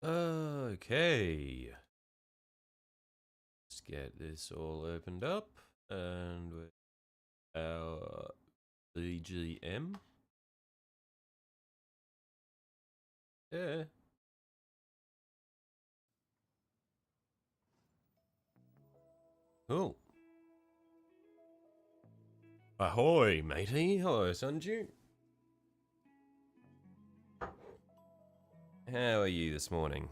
Okay. Let's get this all opened up. And with our BGM. Yeah. Cool. Ahoy, matey. Hello, Sunju. How are you this morning?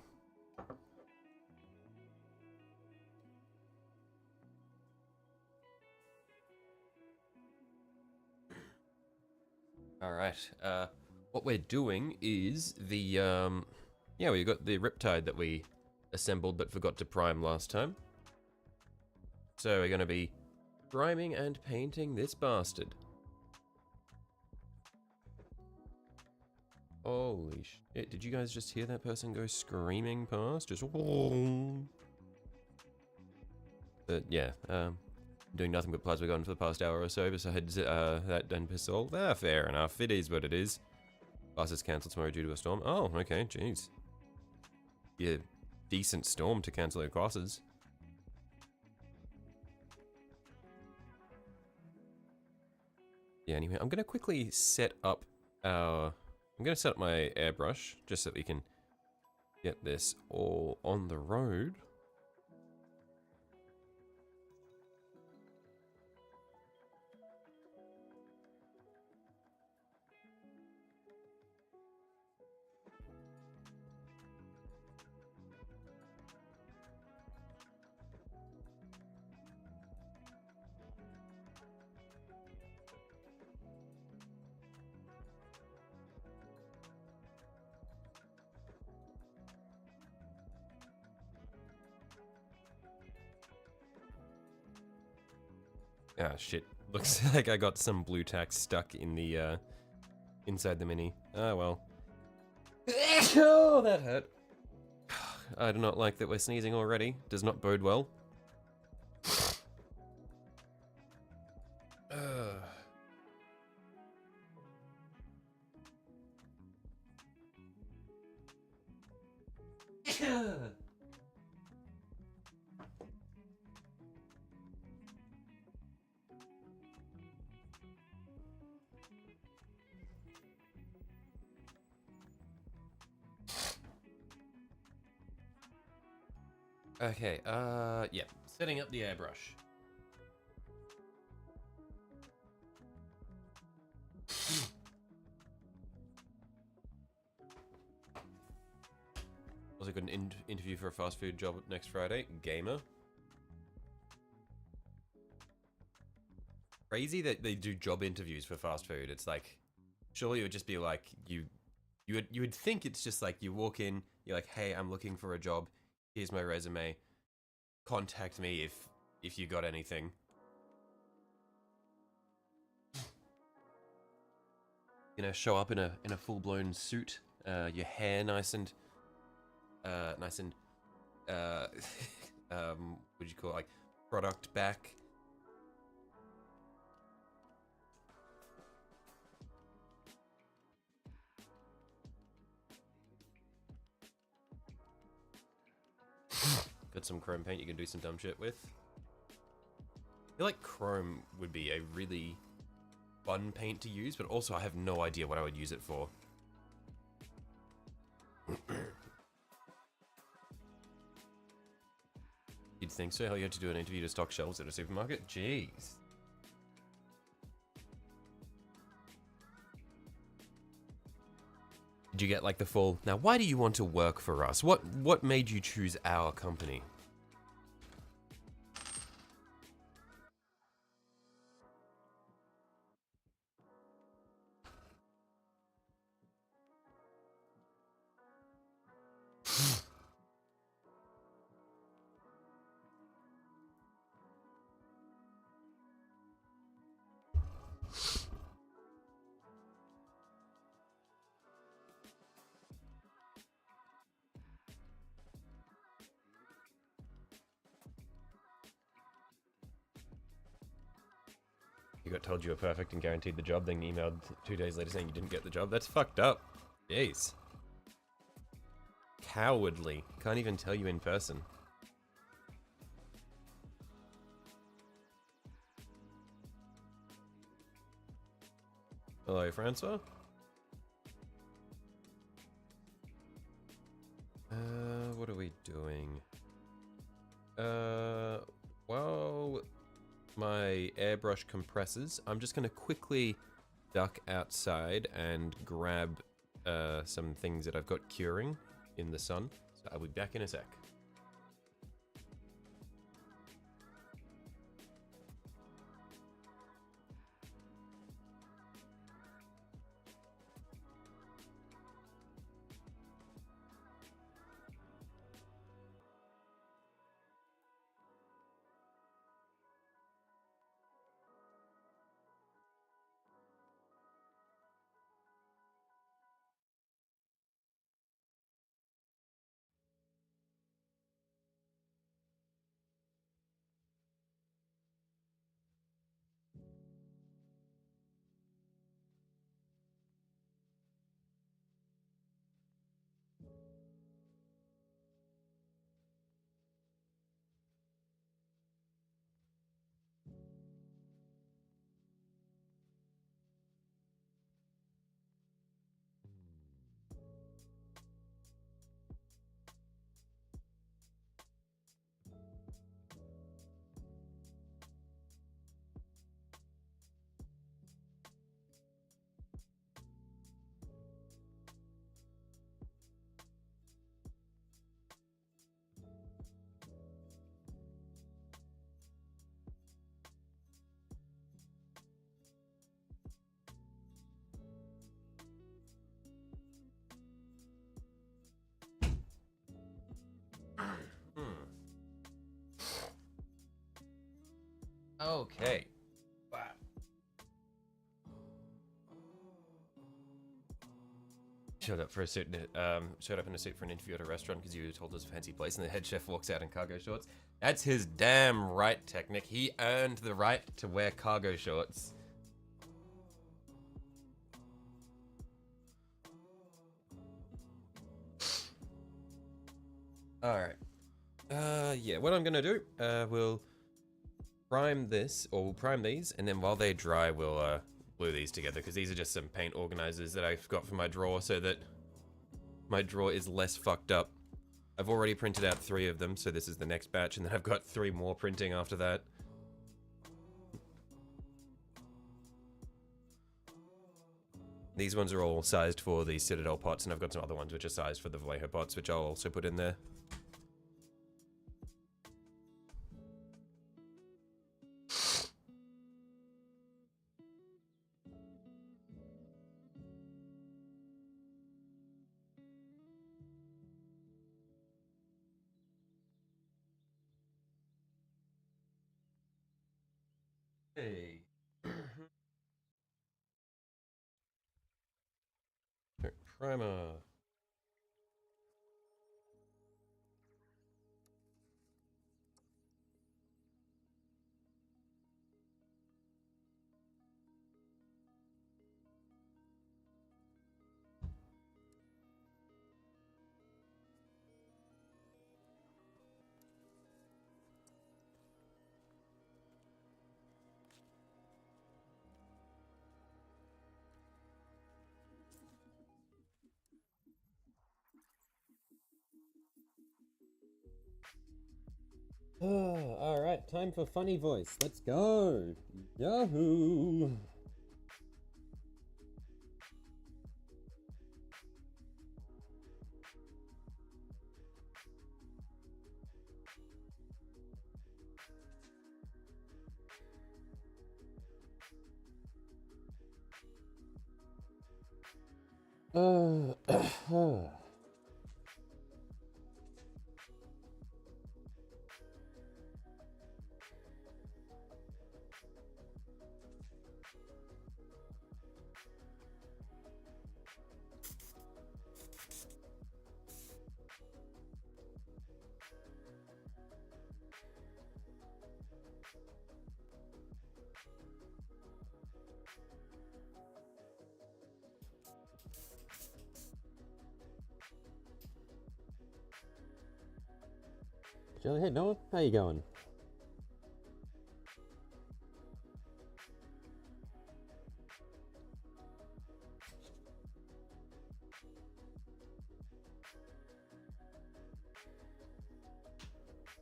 Alright, what we're doing is the, yeah, we got the riptide that we assembled but forgot to prime last time. So we're gonna be priming and painting this bastard. Holy shit, did you guys just hear that person go screaming past? Just But yeah, doing nothing but plasma gun for the past hour or so besides that done pistol. Fair enough, it is what it is. Class is cancelled tomorrow due to a storm. Oh, okay, jeez. Yeah, decent storm to cancel your classes. Yeah, anyway, I'm gonna quickly set up our... I'm gonna set up my airbrush, just so that we can get this all on the road. Ah, shit. Looks like I got some blue tack stuck in the, inside the Mini. Ah, well. Oh, that hurt. I do not like that we're sneezing already. Does not bode well. Okay, yeah. Setting up the airbrush. Also got an interview for a fast food job next Friday. Gamer. Crazy that they do job interviews for fast food. It's like, surely it would just be like, you would think it's just like, you walk in, you're like, hey, I'm looking for a job. Here's my resume. Contact me if you got anything. You know, show up in a full-blown suit, your hair nice and what do you call it, like product back. Got some chrome paint you can do some dumb shit with. I feel like chrome would be a really fun paint to use, but also I have no idea what I would use it for. You'd think so? Hell, you had to do an interview to stock shelves at a supermarket? Jeez. Did you get like the full... Now, why do you want to work for us? What made you choose our company? You got told you were perfect and guaranteed the job, then emailed 2 days later saying you didn't get the job. That's fucked up. Jeez. cowardly. Can't even tell you in person. Hello, Francois. What are we doing? Well, my airbrush compresses. I'm just gonna quickly duck outside and grab some things that I've got curing in the sun. So I'll be back in a sec. Okay. Wow. Showed up in a suit for an interview at a restaurant because you told us a fancy place, and the head chef walks out in cargo shorts. That's his damn right, Technic. He earned the right to wear cargo shorts. Alright. Yeah, what I'm gonna do, we'll prime this, or we'll prime these, and then while they dry, we'll glue these together, because these are just some paint organizers that I've got for my drawer so that my drawer is less fucked up. I've already printed out 3 of them, so this is the next batch, and then I've got 3 more printing after that. These ones are all sized for the Citadel pots, and I've got some other ones which are sized for the Vallejo pots, which I'll also put in there. Hey. Primer. Alright, time for funny voice. Let's go! Yahoo! Jelly. Hey, Noah. How you going?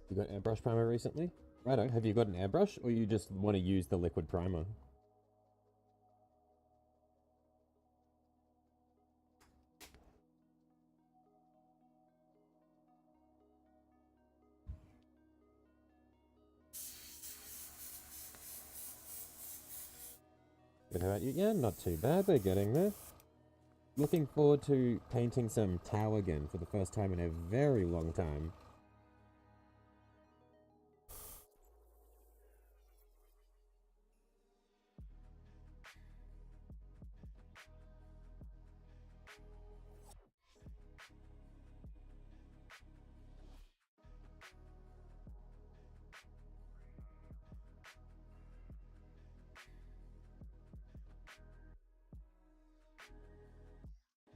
You got airbrush primer recently? Righto. Have you got an airbrush, or you just want to use the liquid primer? Good, how about you? Yeah, not too bad. We're getting there. Looking forward to painting some Tau again for the first time in a very long time.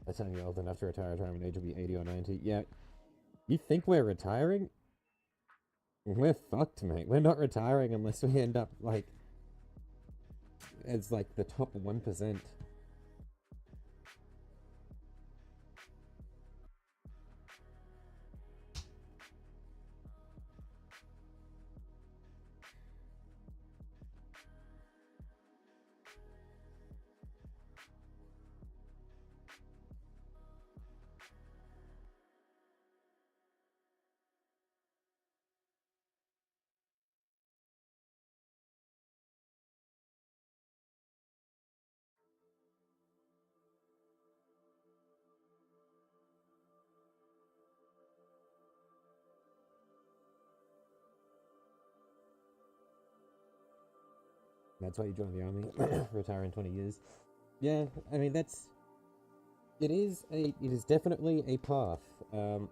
By the time you're old enough to retire, retirement age will be 80 or 90. Yeah, you think we're retiring? We're fucked, mate. We're not retiring unless we end up, like, as, like, the top 1%. That's why you join the army, retire in 20 years. Yeah, I mean, it is definitely a path. I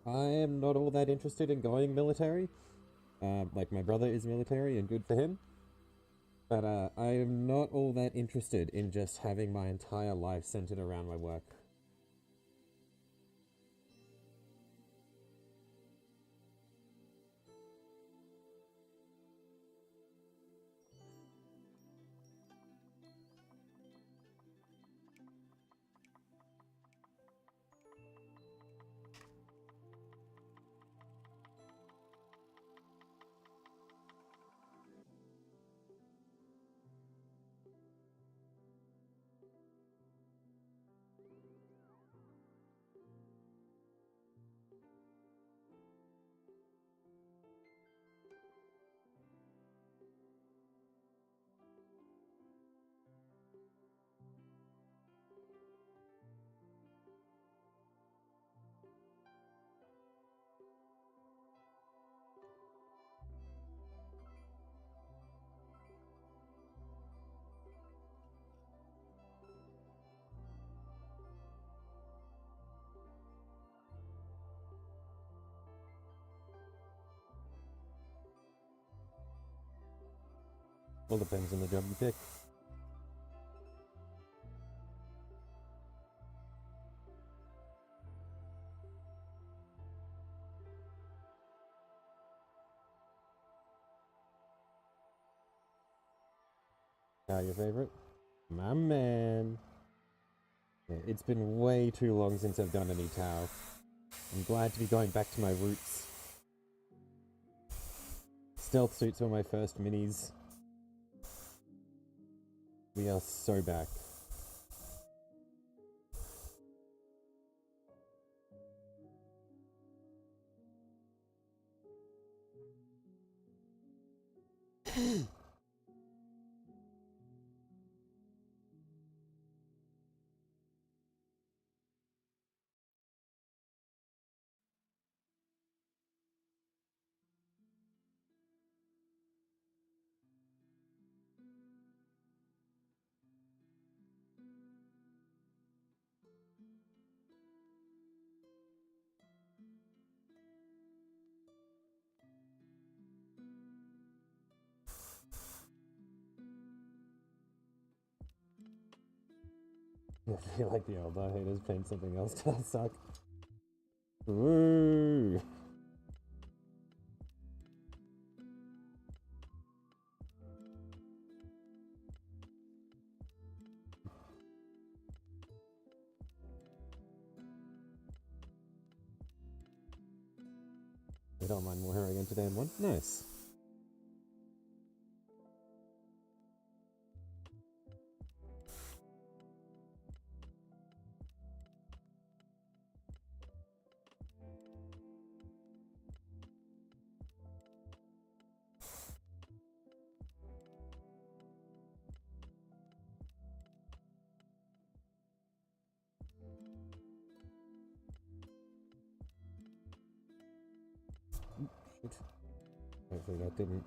am not all that interested in going military. Like, my brother is military and good for him. But I am not all that interested in just having my entire life centered around my work. All depends on the job you pick. Your favorite? My man. Yeah, it's been way too long since I've done any Tau. I'm glad to be going back to my roots. Stealth suits were my first minis. We are so back. I feel like the Eldar haters paint something else to suck. Woo! I don't mind Warhammer against Dan 1. Nice. Hopefully that didn't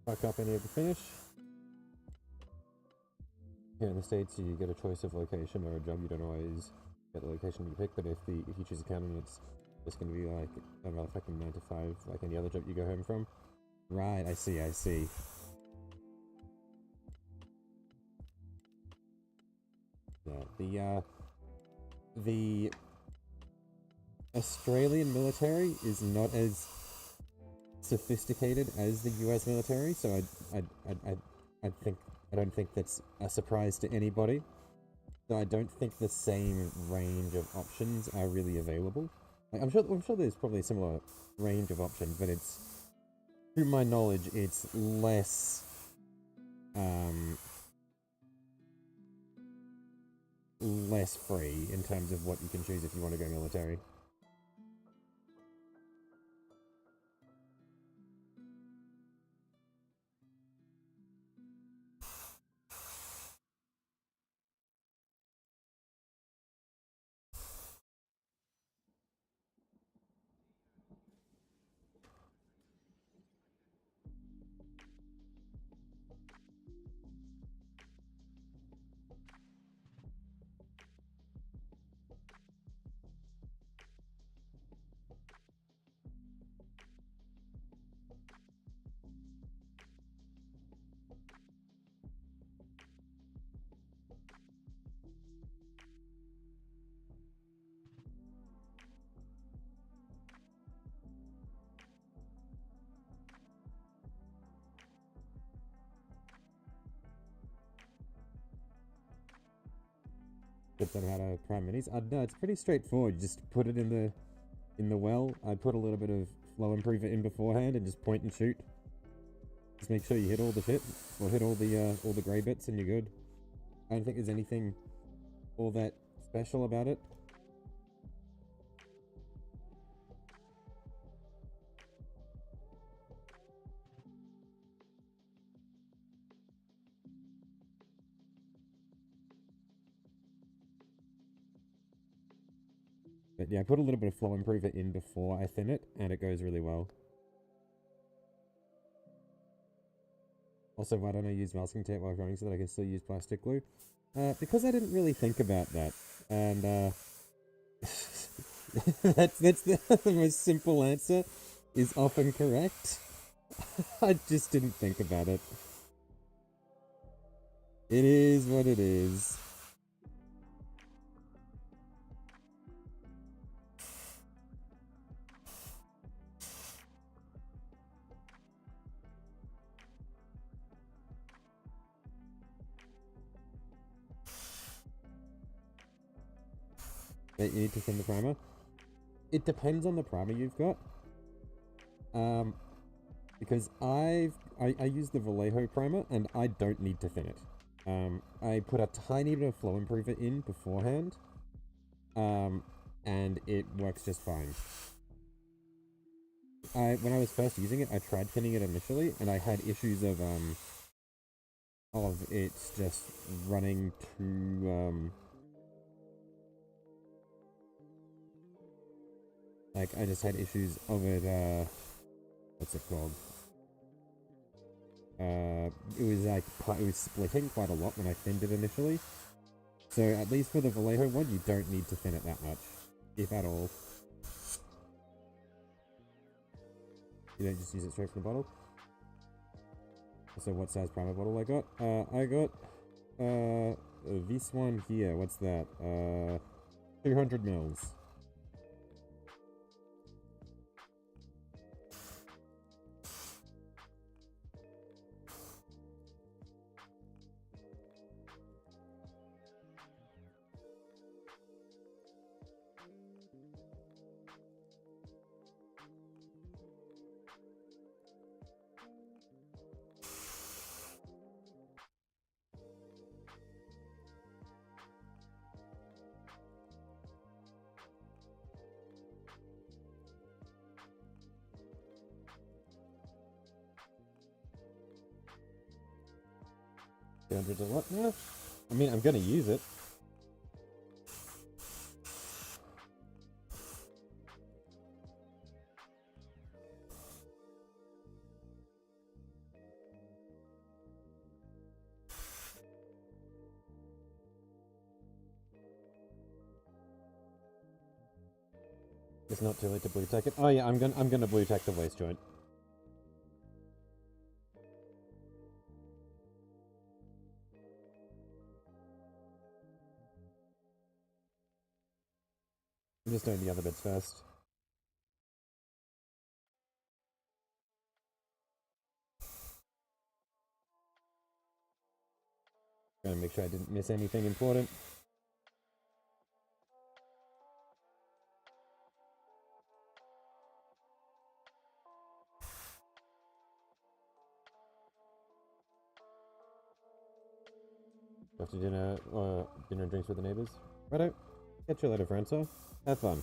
fuck up any of the finish. Here in the States, you get a choice of location or a job. You don't always get the location you pick, but if you choose a cannon, it's just going to be like a motherfucking 9 to 5, like any other job you go home from. Right, I see. Yeah, the Australian military is not as sophisticated as the US military, so I don't think that's a surprise to anybody. So I don't think the same range of options are really available. Like, I'm sure there's probably a similar range of options, but it's, to my knowledge, it's less less free in terms of what you can choose if you want to go military. Tips on how to prime minis. No, it's pretty straightforward. You just put it in the well. I put a little bit of flow improver in beforehand and just point and shoot. Just make sure you hit all the shit, or hit all the grey bits, and you're good. I don't think there's anything all that special about it. But yeah, I put a little bit of flow improver in before I thin it, and it goes really well. Also, why don't I use masking tape while running so that I can still use plastic glue? Because I didn't really think about that. And that's the most simple answer, is often correct. I just didn't think about it. It is what it is. That you need to thin the primer. It depends on the primer you've got. Because I use the Vallejo primer and I don't need to thin it. I put a tiny bit of flow improver in beforehand. And it works just fine. When I was first using it, I tried thinning it initially, and I had issues of it just running too like, I just had issues of it, what's it called? It was splitting quite a lot when I thinned it initially. So at least for the Vallejo one, you don't need to thin it that much, if at all. You don't just use it straight from the bottle. So what size primer bottle I got? I got this one here. What's that? 200 mils. 200 a lot? No. I mean, I'm gonna use it. It's not too late to blue tack it. Oh yeah, I'm gonna blue tack the waist joint. I'm just doing the other bits first. Trying to make sure I didn't miss anything important. After dinner, dinner and drinks with the neighbors. Righto. Catch you later, Francois. Have fun.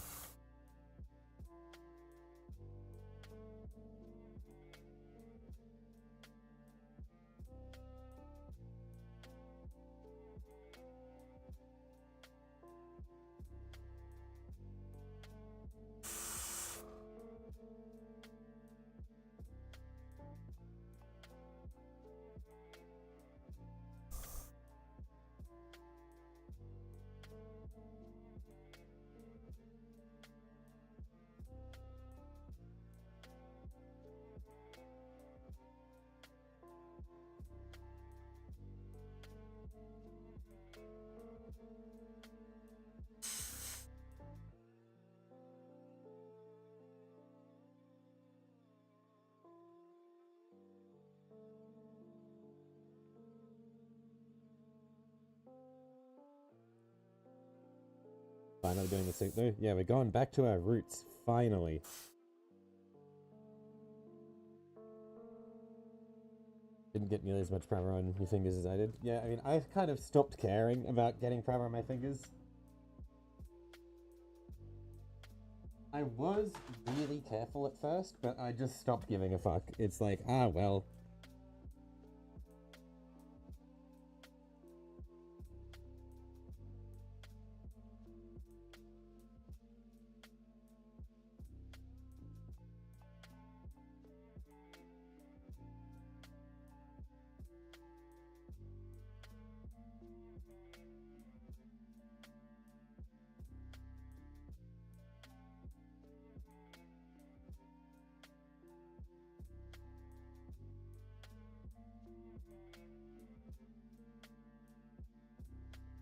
Finally doing the suit though. Yeah, we're going back to our roots. Finally. Didn't get nearly as much primer on your fingers as I did. Yeah, I mean, I've kind of stopped caring about getting primer on my fingers. I was really careful at first, but I just stopped giving a fuck. It's like, ah, well.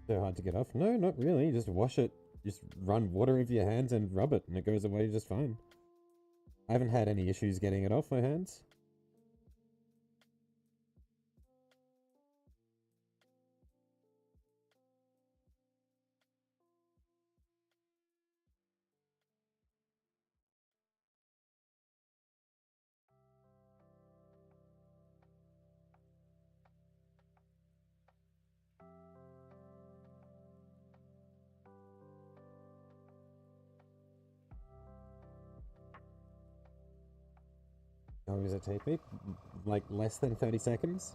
So hard to get off? No, not really. Just wash it. Just run water over your hands and rub it, and it goes away just fine. I haven't had any issues getting it off my hands. How long does it take me? Like less than 30 seconds?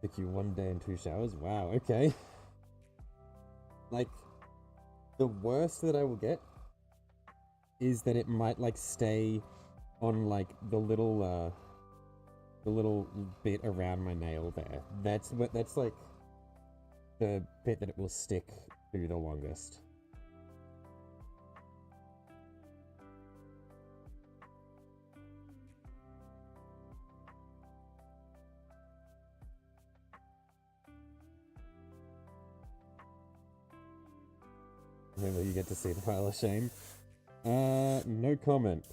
Took you 1 day and 2 showers? Wow, okay. Like, the worst that I will get is that it might, like, stay on, like, the little bit around my nail there. That's like, the bit that it will stick to the longest. Remember, you get to see the pile of shame. No comment.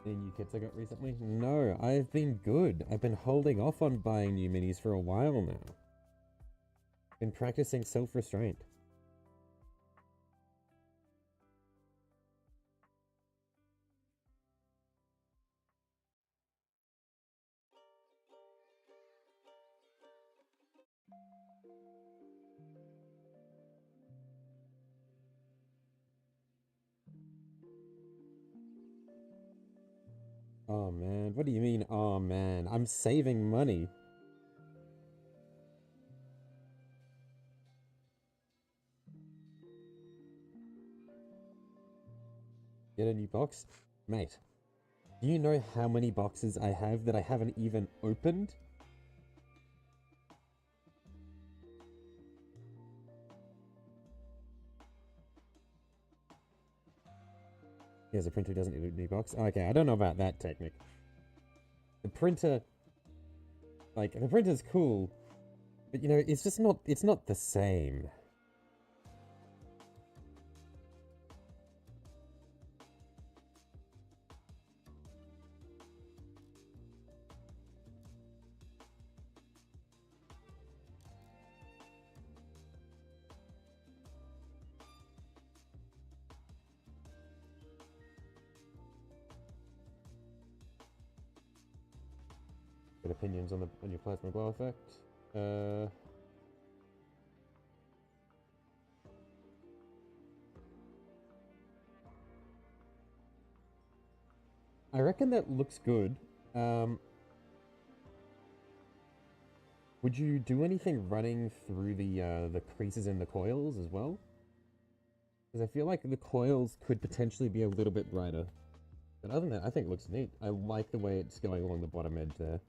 Any new kits I got recently? No, I've been good. I've been holding off on buying new minis for a while now. Been practicing self-restraint. Oh man, what do you mean, oh man? I'm saving money. Get a new box? Mate, do you know how many boxes I have that I haven't even opened? Here's a printer doesn't need a new box. Okay, I don't know about that technique. The printer, like, the printer's cool, but you know, it's just not, it's not the same. Good opinions on your plasma glow effect. I reckon that looks good. Would you do anything running through the creases in the coils as well? Because I feel like the coils could potentially be a little bit brighter. But other than that, I think it looks neat. I like the way it's going along the bottom edge there.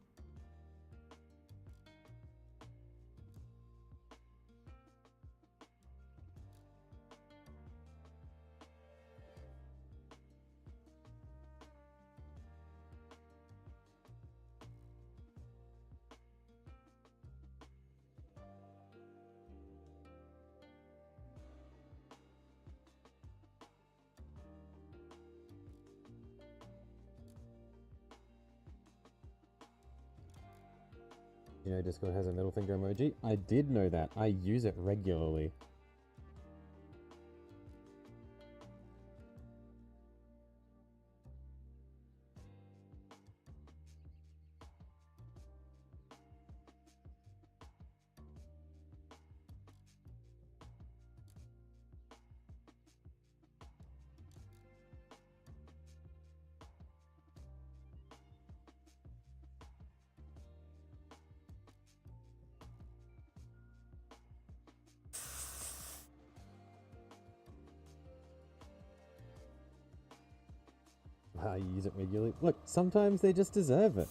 You know, Discord has a middle finger emoji. I did know that. I use it regularly. I use it regularly. Look, sometimes they just deserve it.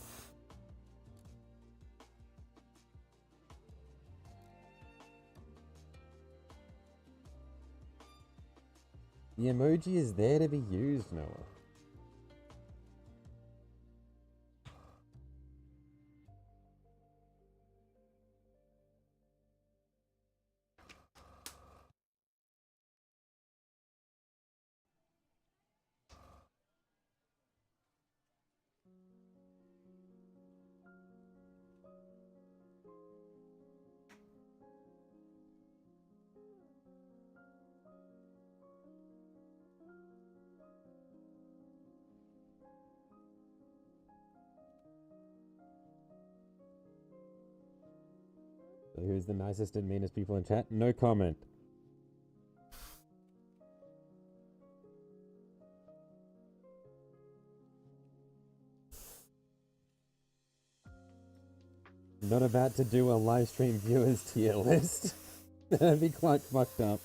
The emoji is there to be used, Noah. So who's the nicest and meanest people in chat? No comment. Not about to do a live stream viewers tier list. That'd be quite fucked up.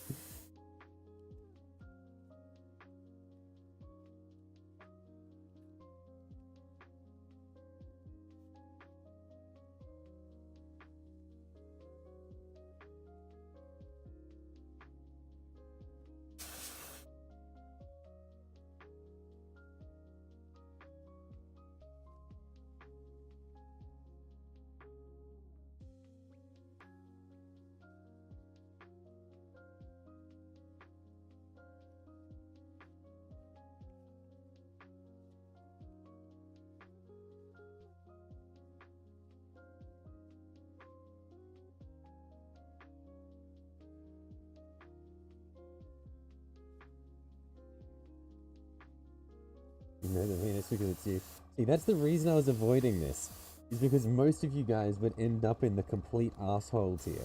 You know the Venus because it's you. See, that's the reason I was avoiding this. Is because most of you guys would end up in the complete asshole tier.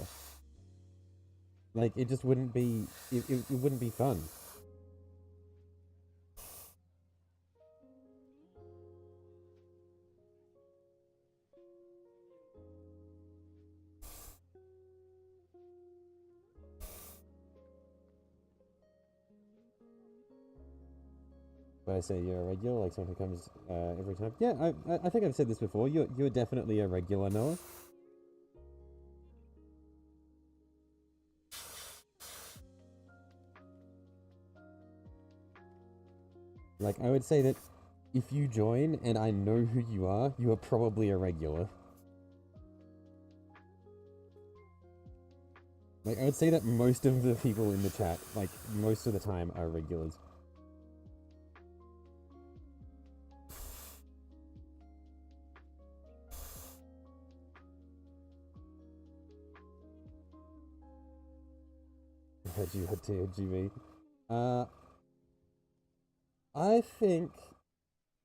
Like, it just wouldn't be... It wouldn't be fun. When I say you're a regular, like someone who comes every time. Yeah, I think I've said this before. You're definitely a regular, Noah. Like, I would say that if you join and I know who you are probably a regular. Like, I would say that most of the people in the chat, like, most of the time are regulars. GB. I think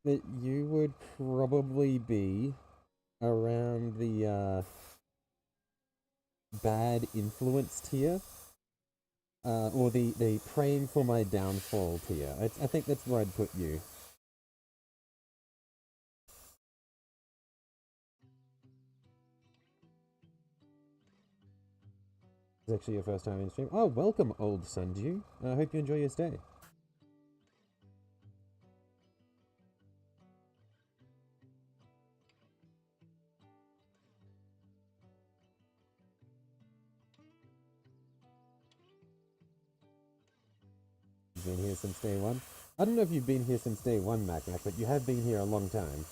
that you would probably be around the bad influence tier, or the praying for my downfall tier. I think that's where I'd put you. It's actually your first time in stream. Oh, welcome, old Sundew. I hope you enjoy your stay. You've been here since day one. I don't know if you've been here since day one, Mac, but you have been here a long time.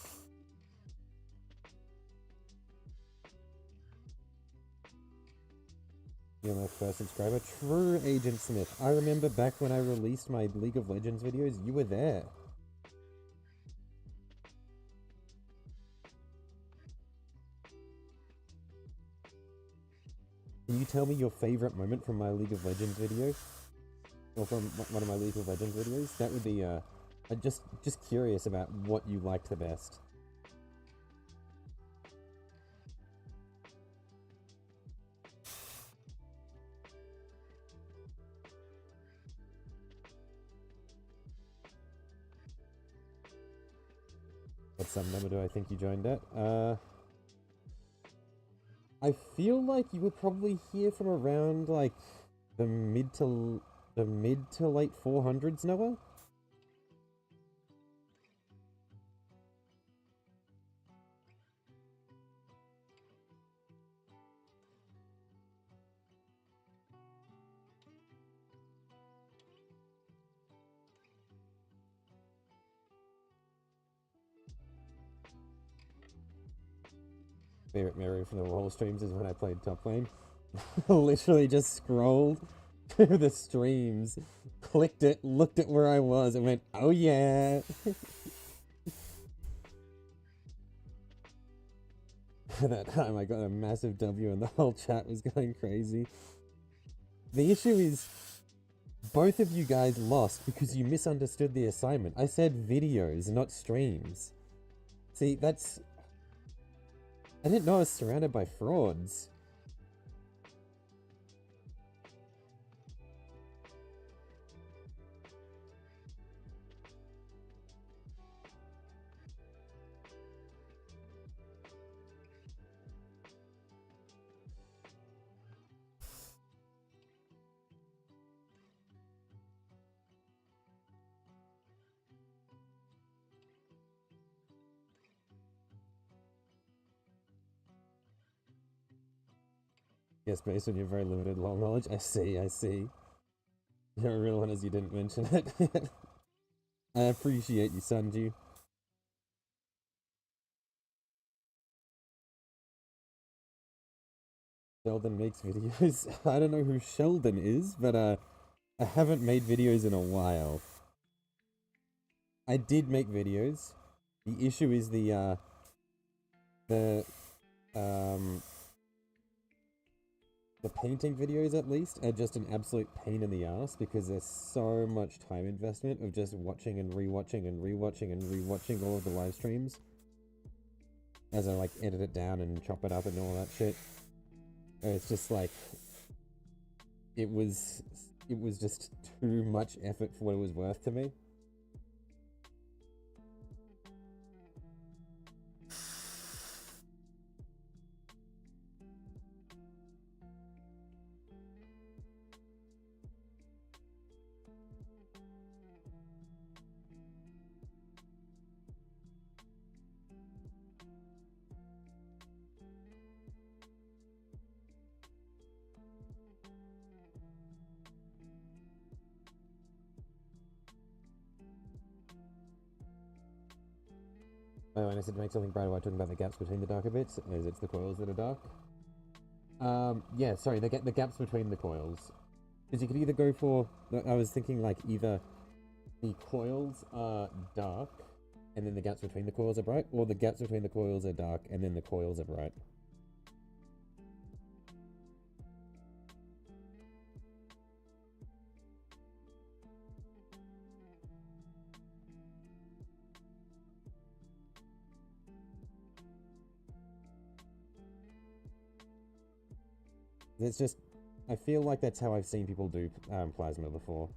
You're my first subscriber. True, Agent Smith. I remember back when I released my League of Legends videos, you were there. Can you tell me your favorite moment from my League of Legends video? Or from one of my League of Legends videos? That would be, I'm just curious about what you liked the best. What sub number do I think you joined at? I feel like you were probably here from around, like, the mid to late 400s, Noah? Favorite memory from the wall streams is when I played top lane. Literally just scrolled through the streams, clicked it, looked at where I was, and went, oh yeah! That time I got a massive W and the whole chat was going crazy. The issue is, both of you guys lost because you misunderstood the assignment. I said videos, not streams. See, that's... I didn't know I was surrounded by frauds. Yes, based on your very limited long knowledge. I see. You're a real one as you didn't mention it. I appreciate you, Sanju. Sheldon makes videos. I don't know who Sheldon is, but I haven't made videos in a while. I did make videos. The issue is the the painting videos at least are just an absolute pain in the ass because there's so much time investment of just watching and rewatching and rewatching and rewatching all of the live streams as I like edit it down and chop it up and all that shit. And it's just like it was just too much effort for what it was worth to me. Oh, and I said to make something brighter while talking about the gaps between the darker bits, as it's the coils that are dark. Yeah, sorry, the gaps between the coils. Because you could either go for, I was thinking like either the coils are dark, and then the gaps between the coils are bright, or the gaps between the coils are dark, and then the coils are bright. It's just, I feel like that's how I've seen people do plasma before.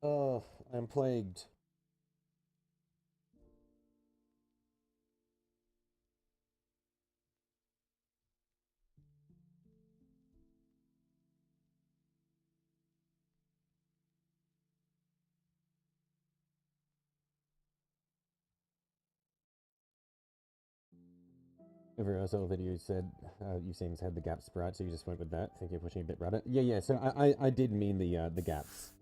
Oh, I'm plagued. Everyone else on the video said you seems had the gaps bright, so you just went with that, thinking of pushing a bit brighter. Yeah. So I did mean the gaps.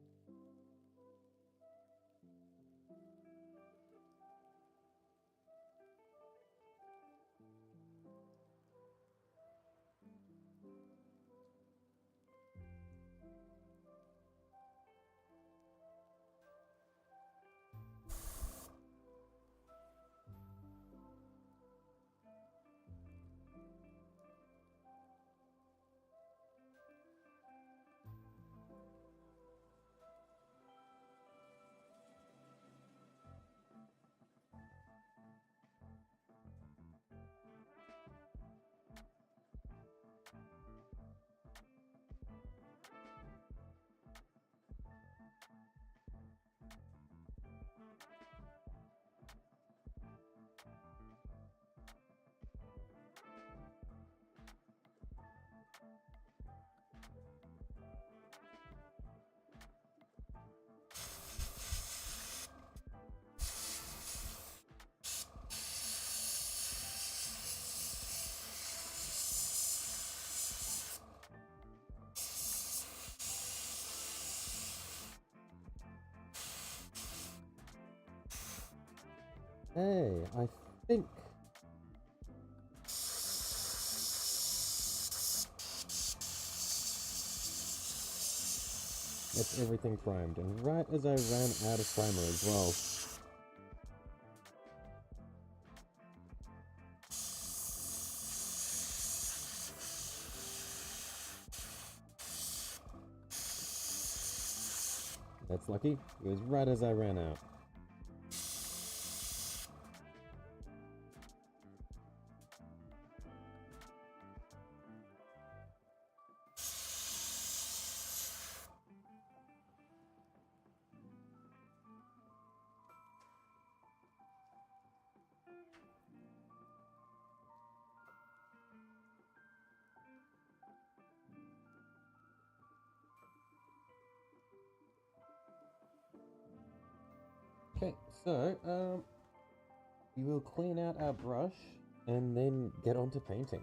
Hey, I think... that's everything primed, and right as I ran out of primer as well. That's lucky. It was right as I ran out. Okay, so, we will clean out our brush and then get on to painting.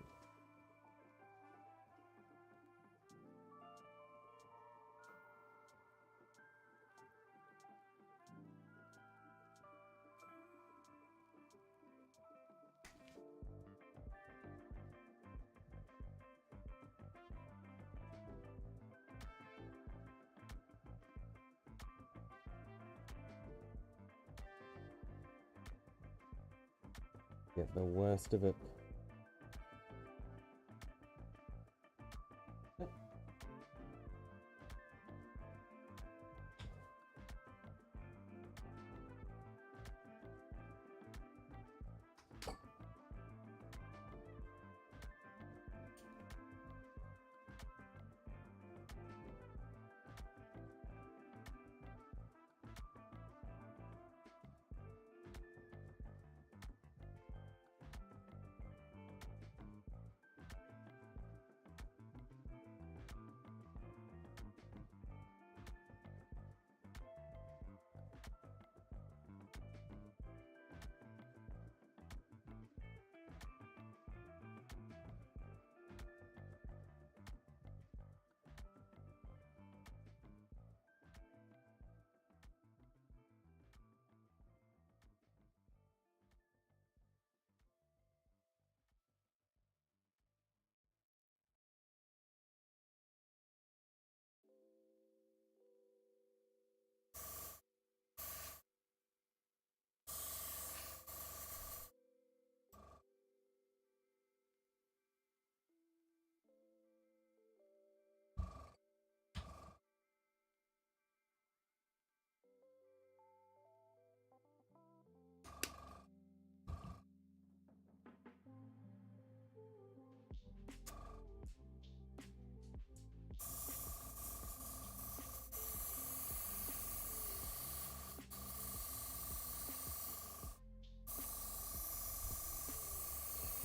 get the worst of it.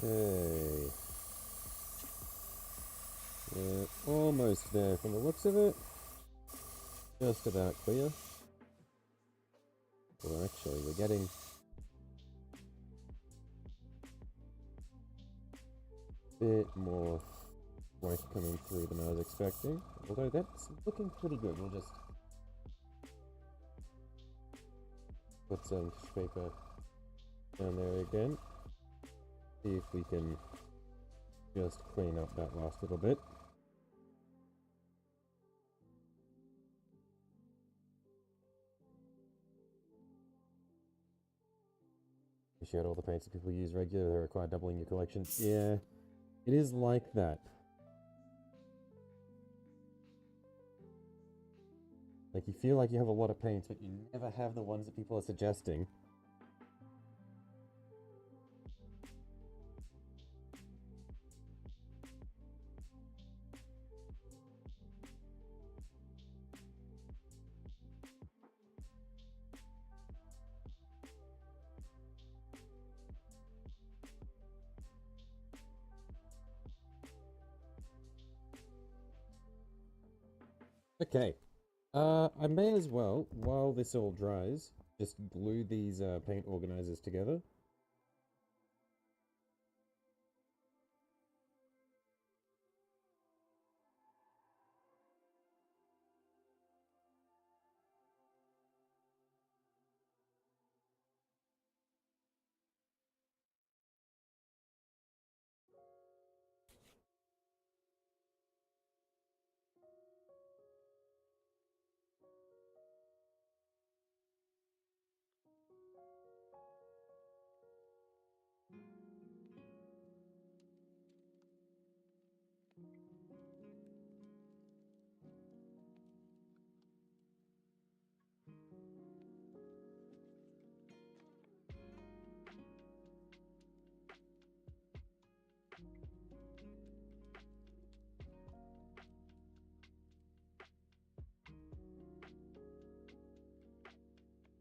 Hey. We're almost there from the looks of it. Just about clear. Well, actually, we're getting a bit more smoke coming through than I was expecting. Although that's looking pretty good. We'll just put some paper down there again. See if we can just clean up that last little bit. Wish you had all the paints that people use regularly, they require doubling your collection. Yeah, it is like that. Like, you feel like you have a lot of paints, but you never have the ones that people are suggesting. Okay. I may as well, while this all dries, just glue these paint organizers together.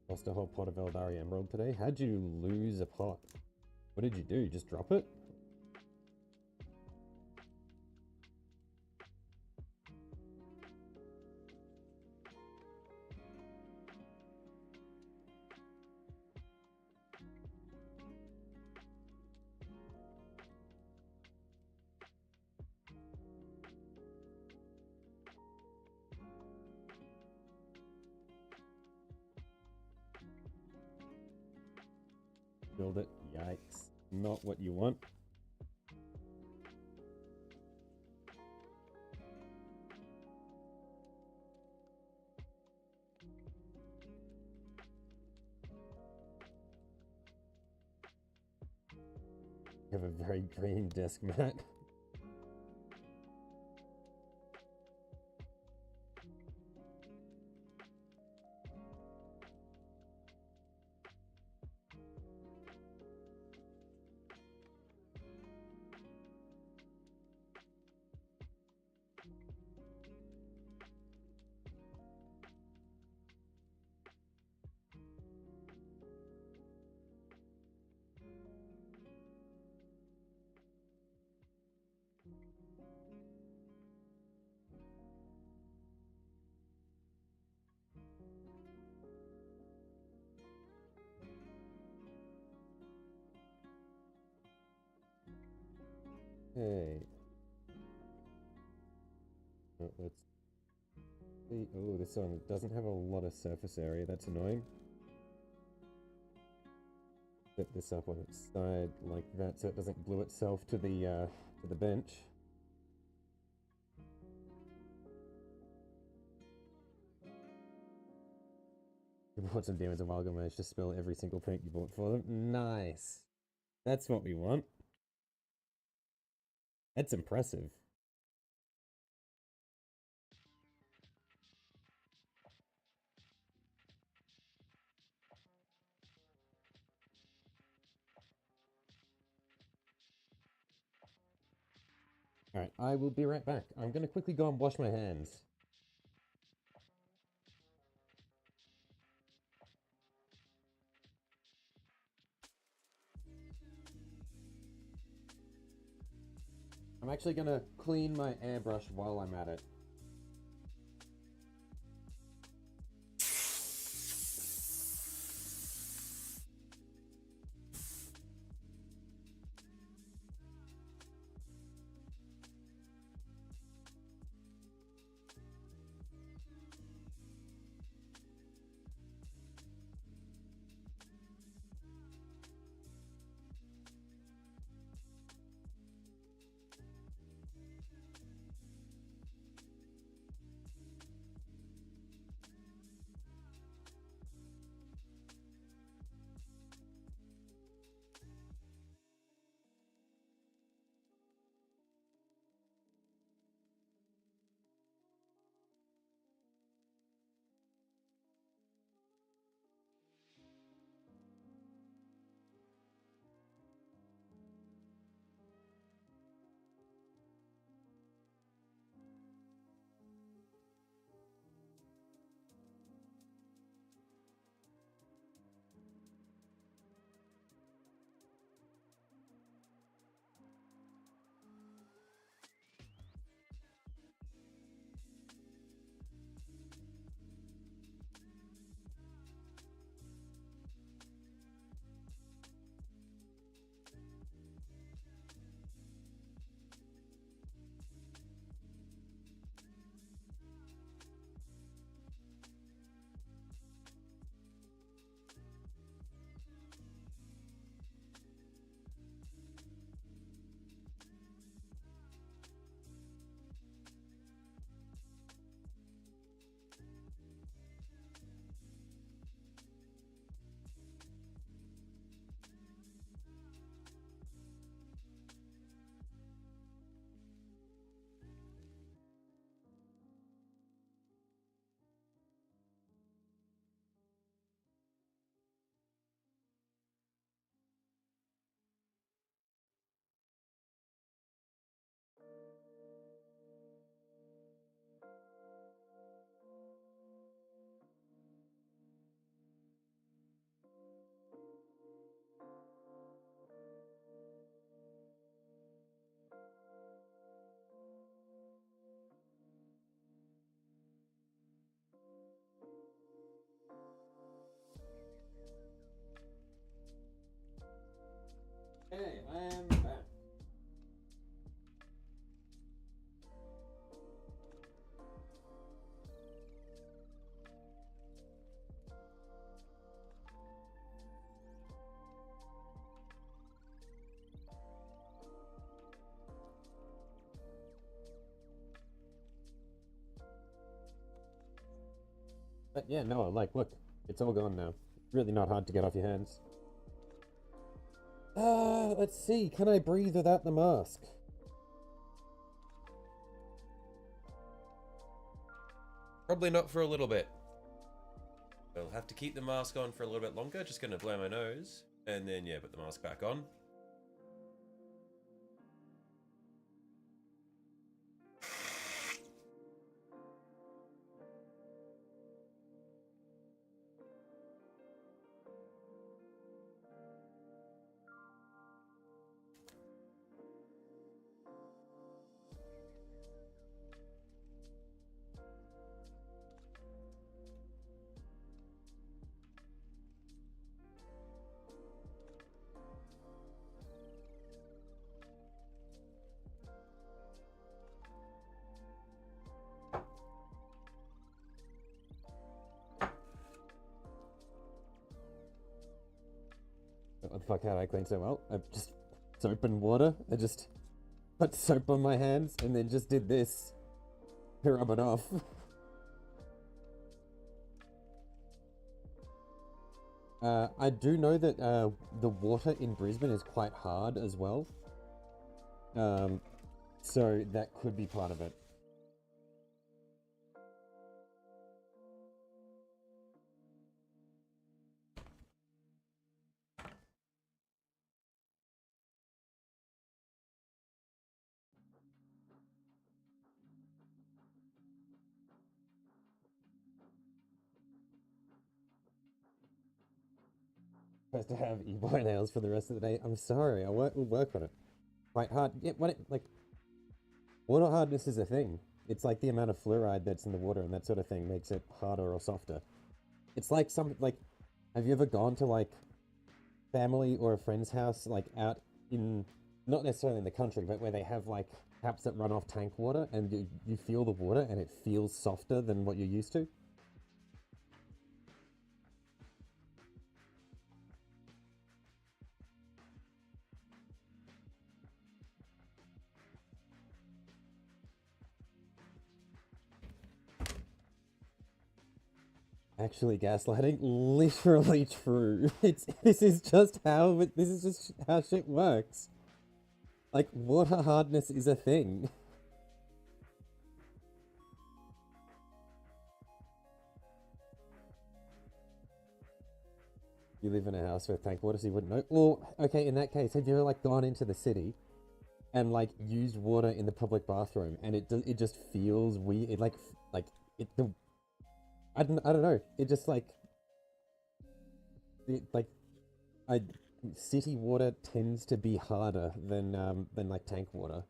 Lost a whole pot of Eldari Emerald today. How'd you lose a pot? What did you do? Just drop it? Build it. Yikes. Not what you want. You have a very green desk mat. Hey. Oh, let's see. Oh, this one doesn't have a lot of surface area. That's annoying. Set this up on its side like that so it doesn't glue itself to the bench. You bought some demons a while ago, managed to spill every single paint you bought for them. Nice. That's what we want. That's impressive. Alright, I will be right back. I'm gonna quickly go and wash my hands. I'm actually gonna clean my airbrush while I'm at it. Hey, I am back. But yeah, no, like, look, it's all gone now. Really not hard to get off your hands. Let's see. Can I breathe without the mask? Probably not for a little bit. We'll have to keep the mask on for a little bit longer. Just gonna blow my nose. And then, yeah, put the mask back on. What the fuck, how do I clean so well? I just soap and water. I just put soap on my hands and then just did this to rub it off. I do know that the water in Brisbane is quite hard as well. So that could be part of it. Supposed to have e-boy nails for the rest of the day. I'm sorry, we'll work on it. Quite hard. Yeah, like water hardness is a thing. It's like the amount of fluoride that's in the water and that sort of thing makes it harder or softer. It's like have you ever gone to like family or a friend's house, like out in, not necessarily in the country, but where they have like taps that run off tank water and you feel the water and it feels softer than what you're used to? Actually, gaslighting, literally true. This is just how shit works. Like, water hardness is a thing. You live in a house with tank water, so you wouldn't know. Well, okay, in that case, have you ever like gone into the city and like used water in the public bathroom, and it just feels weird. It I don't know. It just like I city water tends to be harder than like tank water.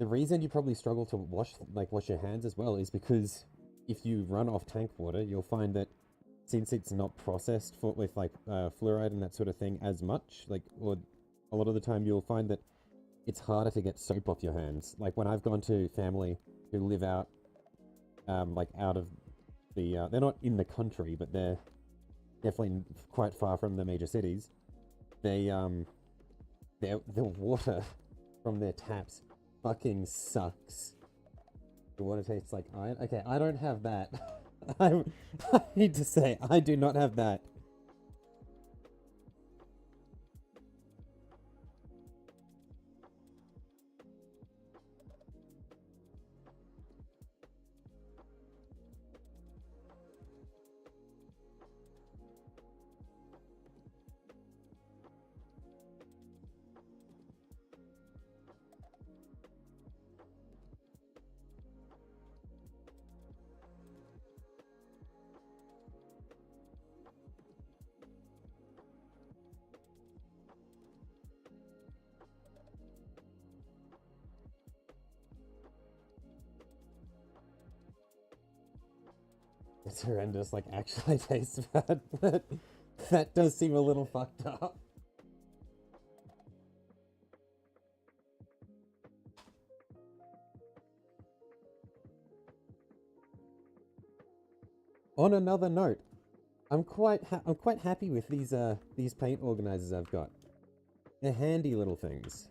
The reason you probably struggle to wash your hands as well is because if you run off tank water, you'll find that since it's not processed with like fluoride and that sort of thing as much, or a lot of the time you'll find that it's harder to get soap off your hands. Like when I've gone to family who live out, like out of the, they're not in the country, but they're definitely quite far from the major cities. The water from their taps fucking sucks. The water tastes like iron. Okay, I don't have that. I need to say, I do not have that. It's horrendous, like actually tastes bad, but that does seem a little fucked up. On another note, I'm quite happy with these paint organizers I've got. They're handy little things.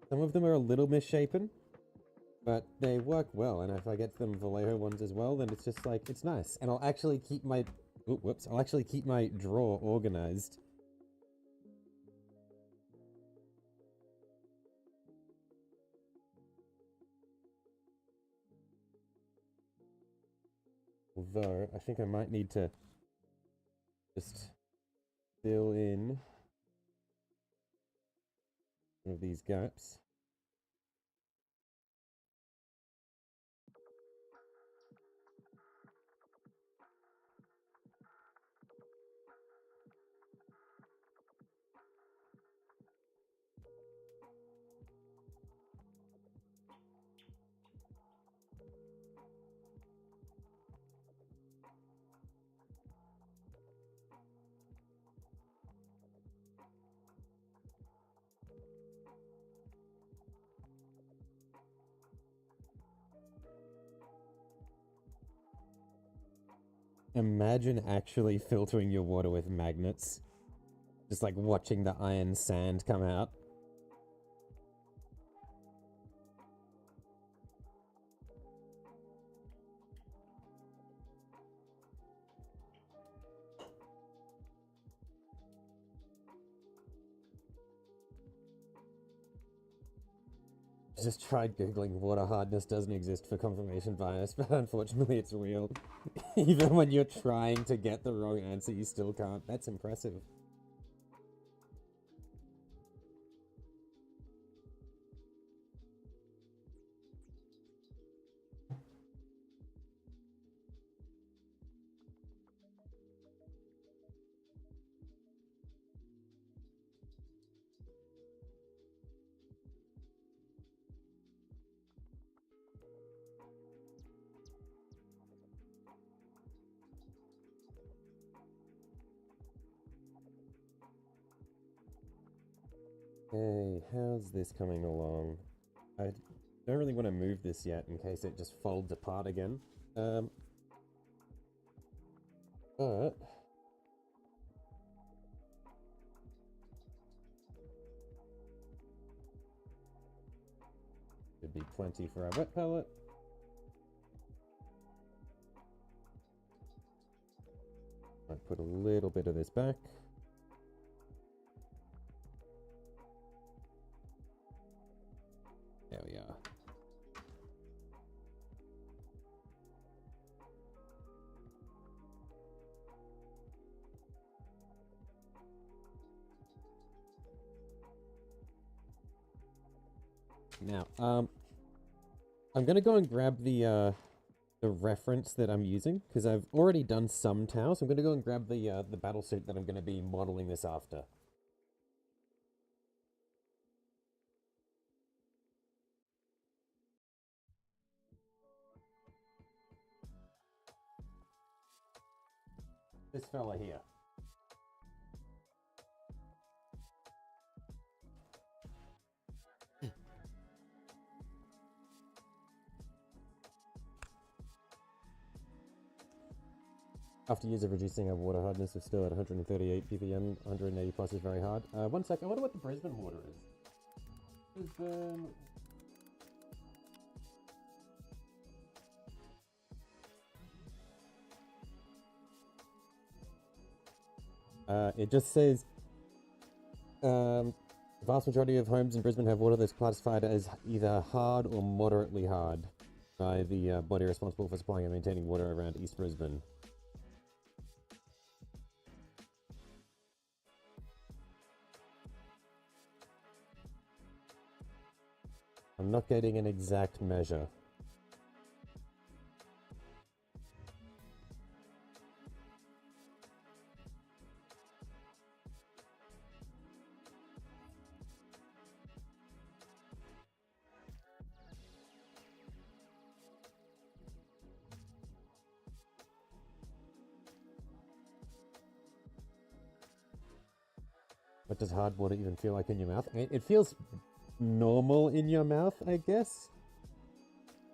Some of them are a little misshapen, but they work well, and if I get them Vallejo ones as well, then it's just like, it's nice. And I'll actually keep my Oh, whoops. I'll actually keep my drawer organized. Although, I think I might need to just fill in some of these gaps. Imagine actually filtering your water with magnets. Just like watching the iron sand come out. Just tried googling water hardness doesn't exist for confirmation bias, but unfortunately it's real. Even when you're trying to get the wrong answer, you still can't. That's impressive. Hey, how's this coming along? I don't really want to move this yet in case it just folds apart again. But should be plenty for our wet pellet. Might put a little bit of this back. There we are. Now, I'm gonna go and grab the reference that I'm using because I've already done some towels. So I'm gonna go and grab the battle suit that I'm gonna be modeling this after. This fella here. After years of reducing our water hardness, we're still at 138 ppm. 180 plus is very hard. One sec, I wonder what the Brisbane water is. Brisbane. It just says, the vast majority of homes in Brisbane have water that's classified as either hard or moderately hard by the body responsible for supplying and maintaining water around East Brisbane. I'm not getting an exact measure. What does hard water even feel like in your mouth? It feels normal in your mouth, I guess.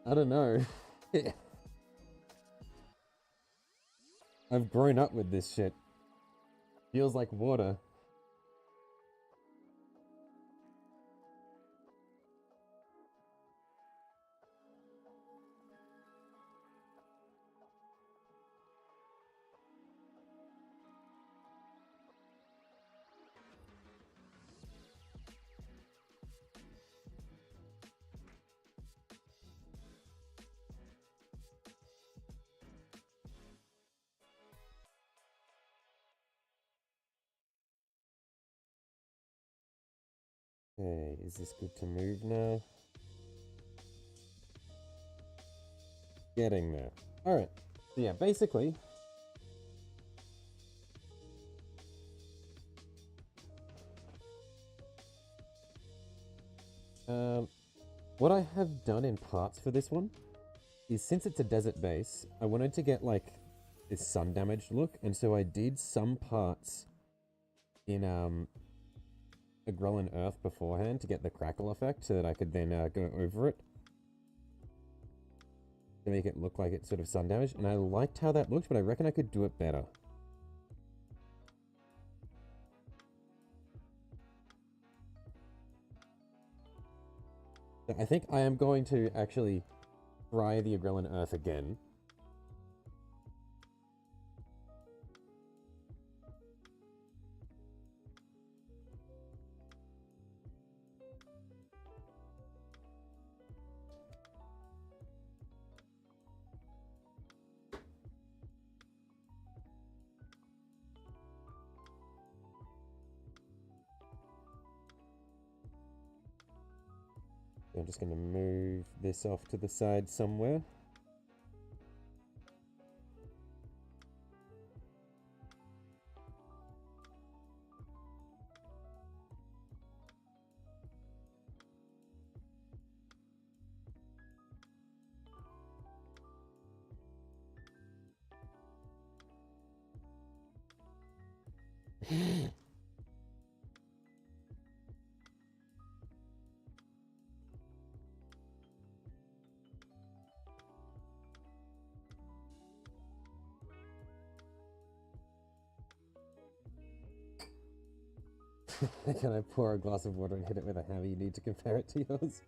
I don't know. I've grown up with this shit. Feels like water. Okay, is this good to move now? Getting there. Alright, so yeah, basically... what I have done in parts for this one is, since it's a desert base, I wanted to get, like, this sun damaged look, and so I did some parts in, a Grelin Earth beforehand to get the crackle effect, so that I could then, go over it to make it look like it's sort of sun damaged, and I liked how that looked, but I reckon I could do it better. So I think I am going to actually try the Grelin Earth again. I'm just going to move this off to the side somewhere. Can I pour a glass of water and hit it with a hammer? You need to compare it to yours.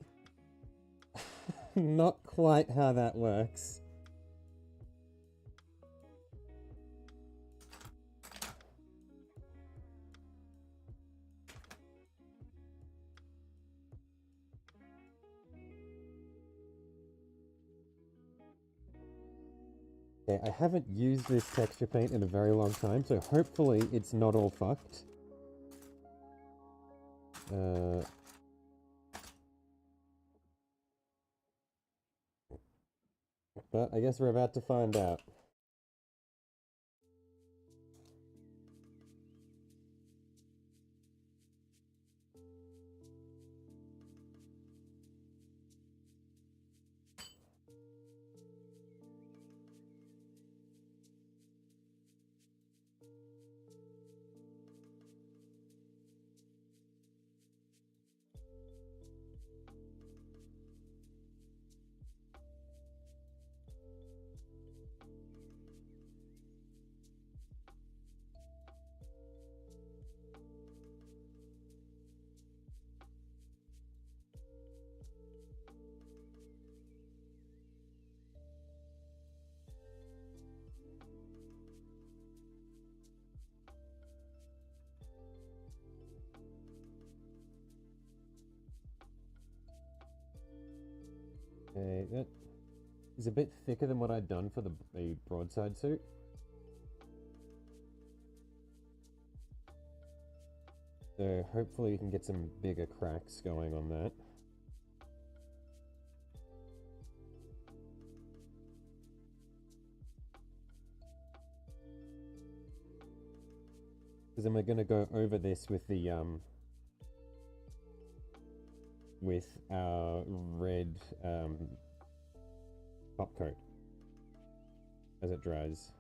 Not quite how that works. Okay, I haven't used this texture paint in a very long time, so hopefully it's not all fucked. But I guess we're about to find out. Okay, that is a bit thicker than what I'd done for the broadside suit. So hopefully we can get some bigger cracks going on that. Because then we're going to go over this with the with our red top coat as it dries.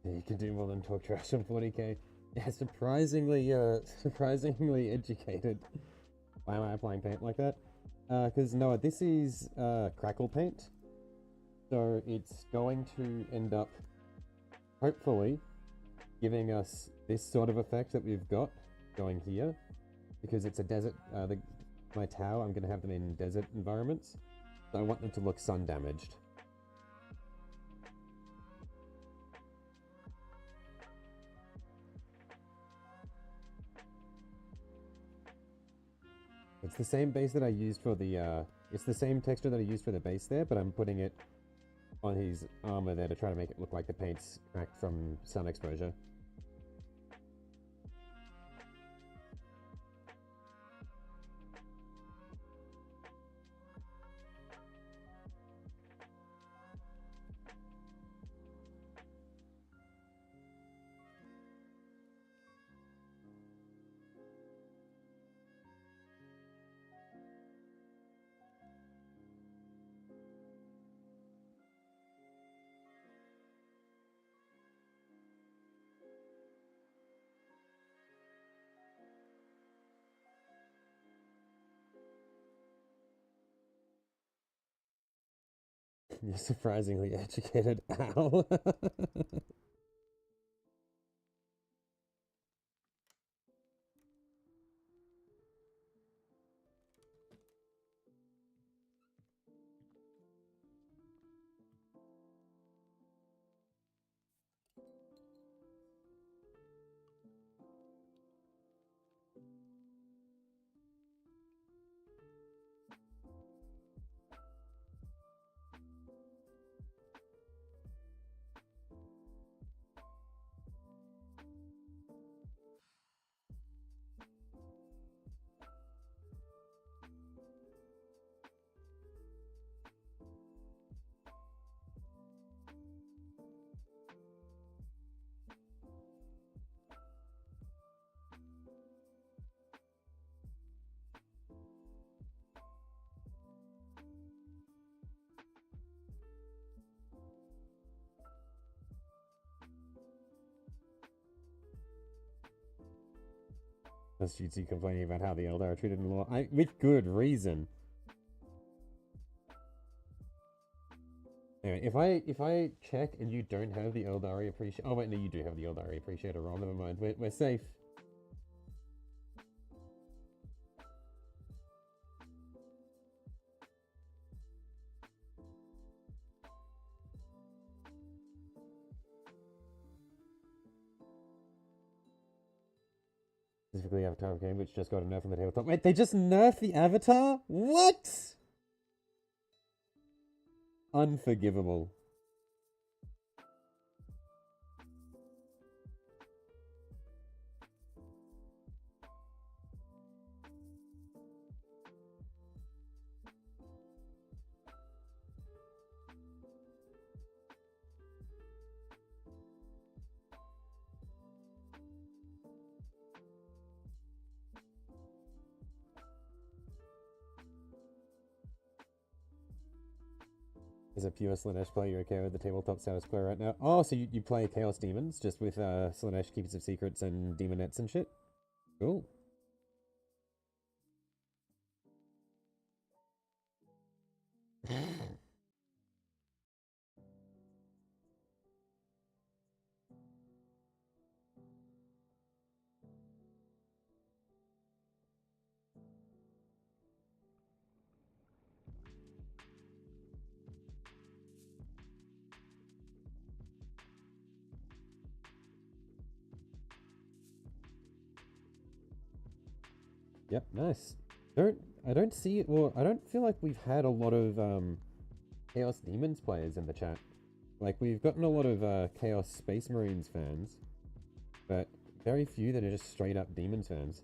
You can do more than talk trash on 40k. Yeah, surprisingly, surprisingly educated. Why am I applying paint like that? Because Noah, this is crackle paint, so it's going to end up, hopefully, giving us this sort of effect that we've got going here, because it's a desert. My tower, I'm going to have them in desert environments, so I want them to look sun damaged. It's the same base that I used for the, it's the same texture that I used for the base there, but I'm putting it on his armor there to try to make it look like the paint's cracked from sun exposure. You're surprisingly educated. Ow. That's Jutsu complaining about how the Eldar are treated in law. With good reason. Anyway, if I check and you don't have the Eldari appreciate, oh wait, no, you do have the Eldari appreciator roll. Never mind, we're safe. Specifically Avatar of Game, which just got a nerf on the tabletop. Wait, they just nerfed the Avatar? What? Unforgivable. As a pure Slanesh player, you're okay with the tabletop status quo right now? Oh, so you play Chaos Demons just with Slanesh Keepers of Secrets and Demonettes and shit? Cool. Yep, nice. I don't see it, or I don't feel like we've had a lot of Chaos Demons players in the chat. Like, we've gotten a lot of Chaos Space Marines fans, but very few that are just straight up Demons fans.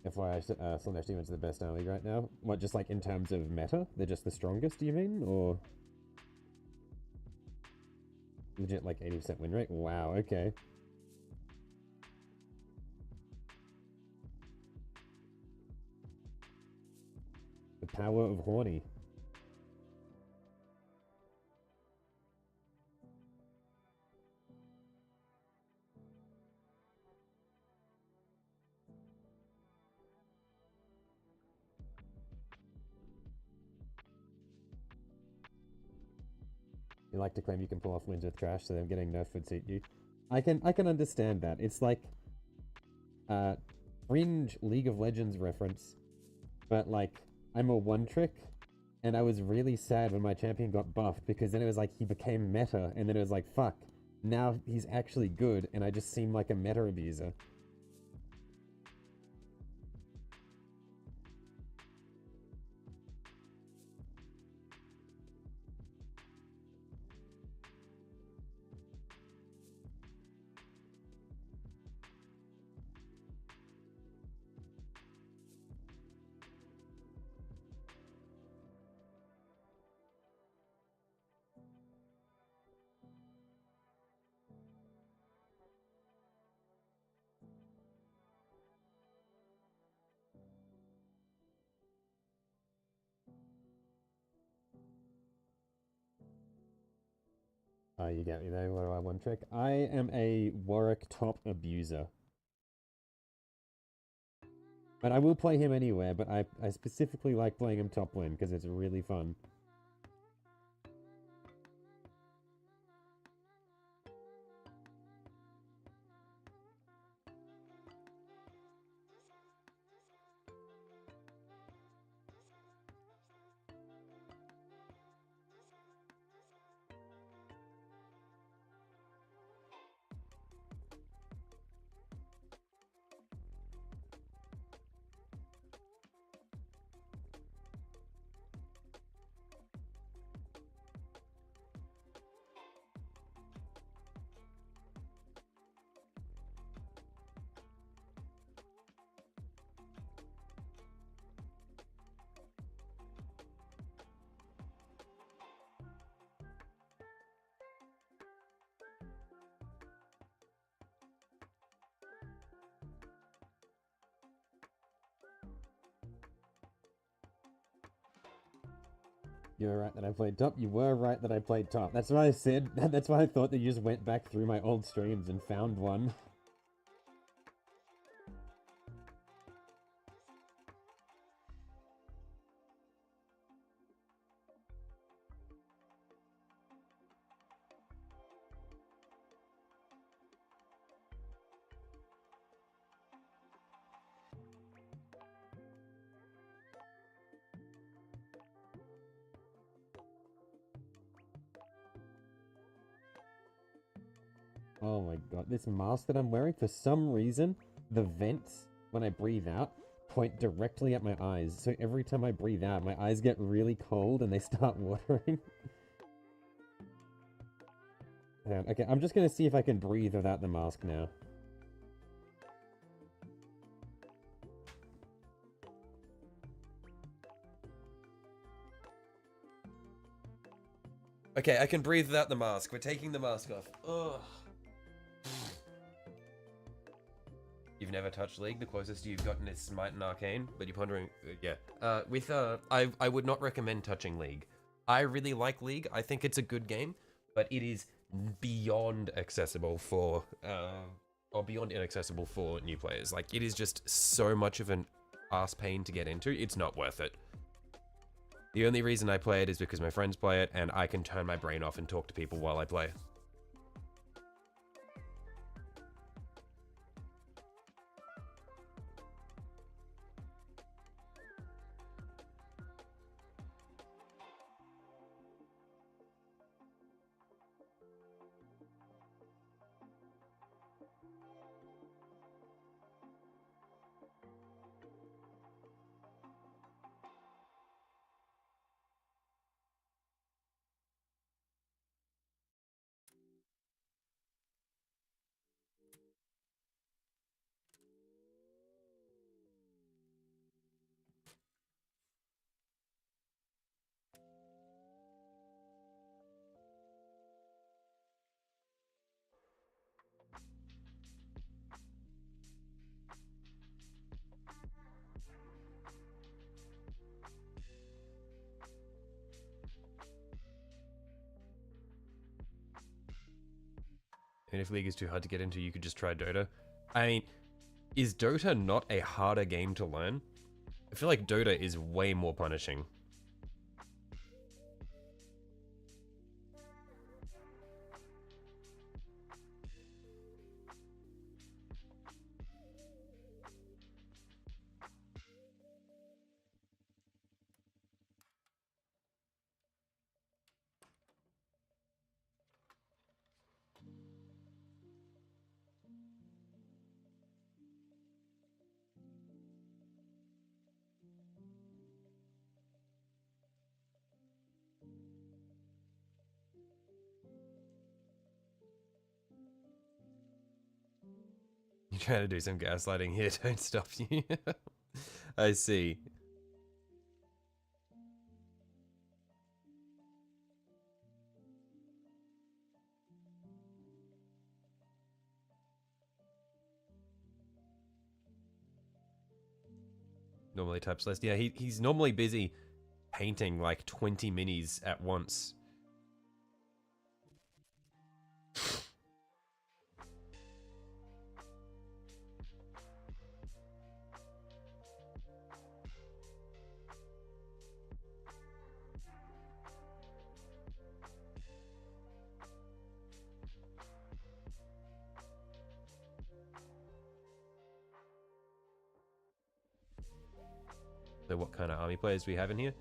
FYI, Slanesh Demons are the best army right now. What, just like in terms of meta? They're just the strongest, do you mean? Or legit like 80% win rate? Wow, okay. The power of horny. You like to claim you can pull off wins with trash, so them getting nerfed would suit you. I can understand that. It's like fringe League of Legends reference, but like I'm a one trick, and I was really sad when my champion got buffed because then it was like he became meta, and then it was like fuck, now he's actually good, and I just seem like a meta abuser. Oh, you get me there. What do I one trick? I am a Warwick top abuser. But I will play him anywhere, but I specifically like playing him top lane because it's really fun. You were right that I played top. You were right that I played top. That's what I said. That's why I thought that you just went back through my old streams and found one. Oh my god, this mask that I'm wearing, for some reason, the vents, when I breathe out, point directly at my eyes. So every time I breathe out, my eyes get really cold and they start watering. Okay, I'm just gonna see if I can breathe without the mask now. Okay, I can breathe without the mask. We're taking the mask off. Ugh. You've never touched League. The closest you've gotten is Smite and Arcane, but you're pondering, yeah. I would not recommend touching League. I really like League. I think it's a good game, but it is beyond accessible for, or beyond inaccessible for new players. Like, it is just so much of an ass pain to get into. It's not worth it. The only reason I play it is because my friends play it, and I can turn my brain off and talk to people while I play. And if League is too hard to get into, you could just try Dota. I mean, is Dota not a harder game to learn? I feel like Dota is way more punishing. trying to do some gaslighting here. Don't stop you. I see. Normally types less. Yeah, he's normally busy painting like 20 minis at once. So what kind of army players do we have in here?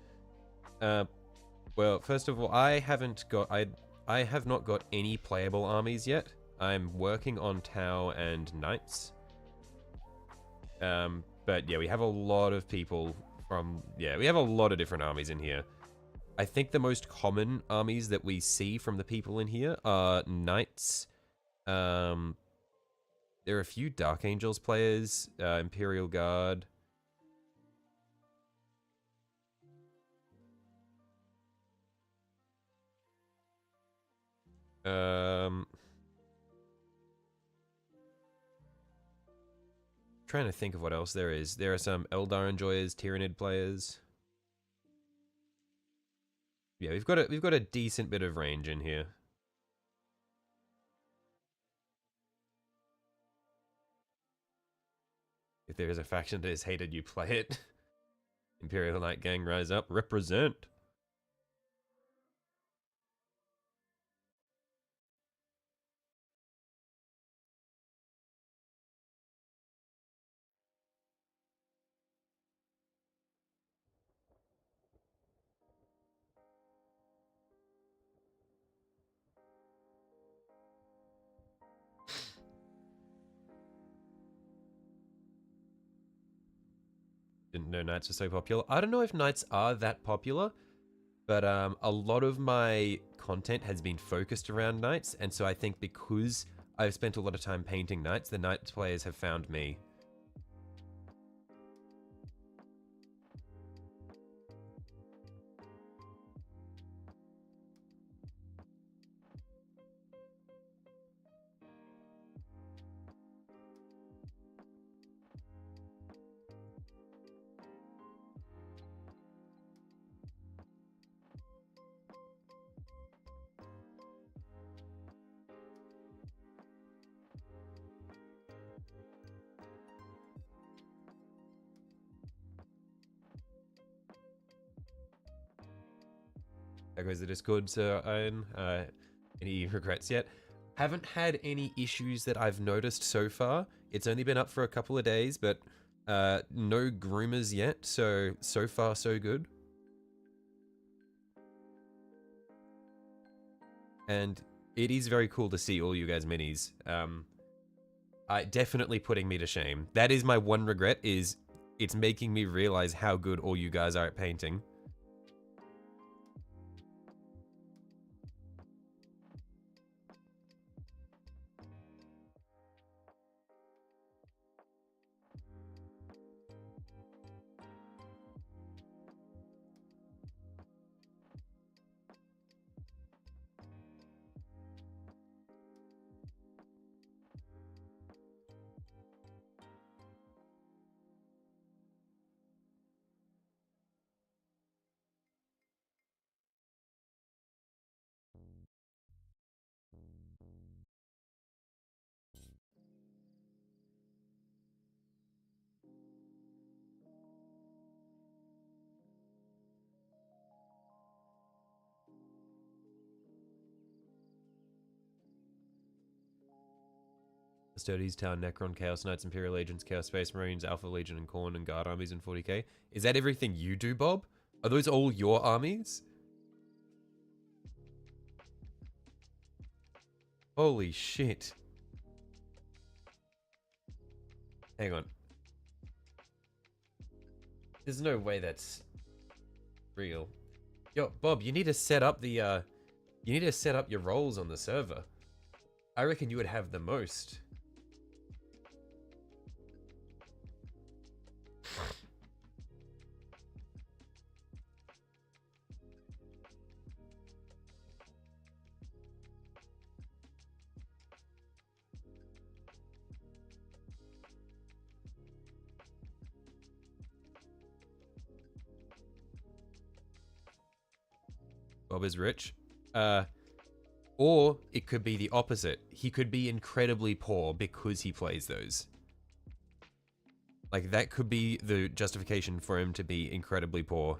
Well, first of all, I have not got any playable armies yet. I'm working on Tau and Knights. But yeah, we have a lot of people from, yeah, we have a lot of different armies in here. I think the most common armies that we see from the people in here are Knights. There are a few Dark Angels players, Imperial Guard. Trying to think of what else there is. There are some Eldar Enjoyers, Tyrannid players. Yeah, we've got a decent bit of range in here. If there is a faction that is hated, you play it. Imperial Knight Gang, rise up, represent. Didn't know Knights were so popular. I don't know if Knights are that popular, but a lot of my content has been focused around Knights, and so I think because I've spent a lot of time painting Knights, the Knights players have found me. There goes the Discord, Sir Iron. Any regrets yet? Haven't had any issues that I've noticed so far. It's only been up for a couple of days, but no groomers yet, so far so good. And it is very cool to see all you guys' minis. Definitely putting me to shame. That is my one regret, is it's making me realize how good all you guys are at painting. Custodes, Town, Necron, Chaos Knights, Imperial Agents, Chaos Space Marines, Alpha Legion, and Khorne, and Guard armies in 40k. Is that everything you do, Bob? Are those all your armies? Holy shit. Hang on. There's no way that's real. Yo, Bob, you need to set up the, you need to set up your roles on the server. I reckon you would have the most. Bob is rich. Or it could be the opposite. He could be incredibly poor because he plays those. Like, that could be the justification for him to be incredibly poor.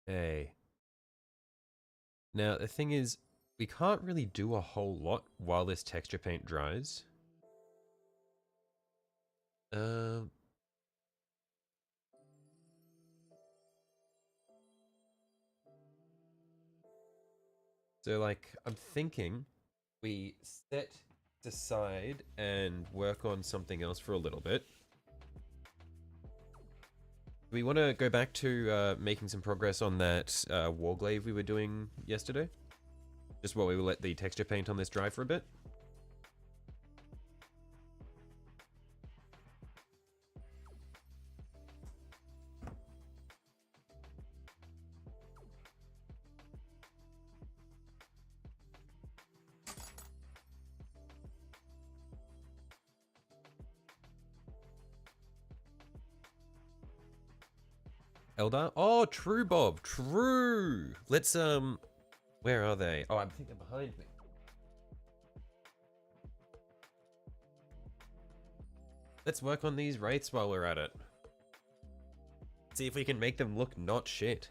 Hey. Now, the thing is, we can't really do a whole lot while this texture paint dries. Um, so, like, I'm thinking we set aside and work on something else for a little bit. We want to go back to making some progress on that warglaive we were doing yesterday. Just while we will let the texture paint on this dry for a bit. Eldar? Oh, true, Bob. True. Let's, where are they? Oh, I think they're behind me. Let's work on these wraiths while we're at it. See if we can make them look not shit.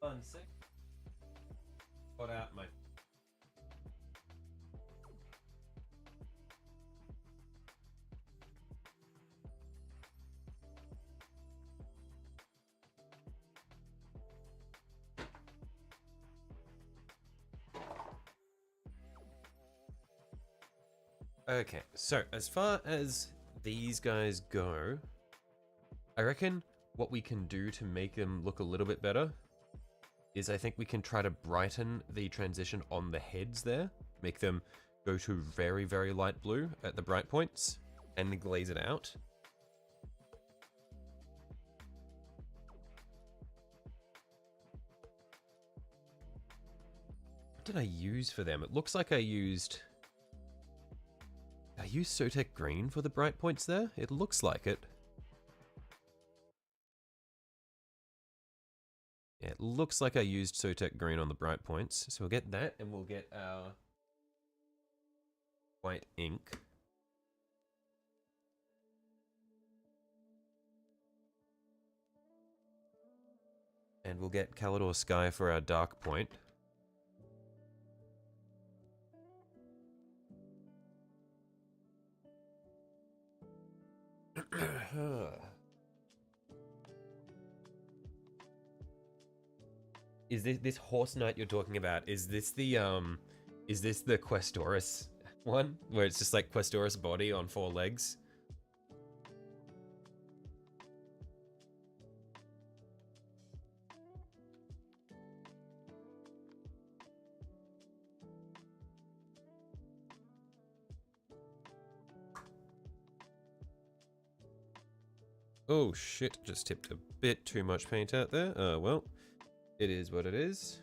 One sec. Got out my... Okay, so as far as these guys go, I reckon what we can do to make them look a little bit better is I think we can try to brighten the transition on the heads there, make them go to very, very light blue at the bright points, and glaze it out. What did I use for them? It looks like I used Sotek Green for the bright points there. It looks like it. Yeah, it looks like I used Sotek Green on the bright points. So we'll get that, and we'll get our white ink. And we'll get Calidor Sky for our dark point. Is this horse knight you're talking about? Is this the Questoris one? Where it's just like Questoris body on 4 legs? Oh shit, just tipped a bit too much paint out there. Well, it is what it is.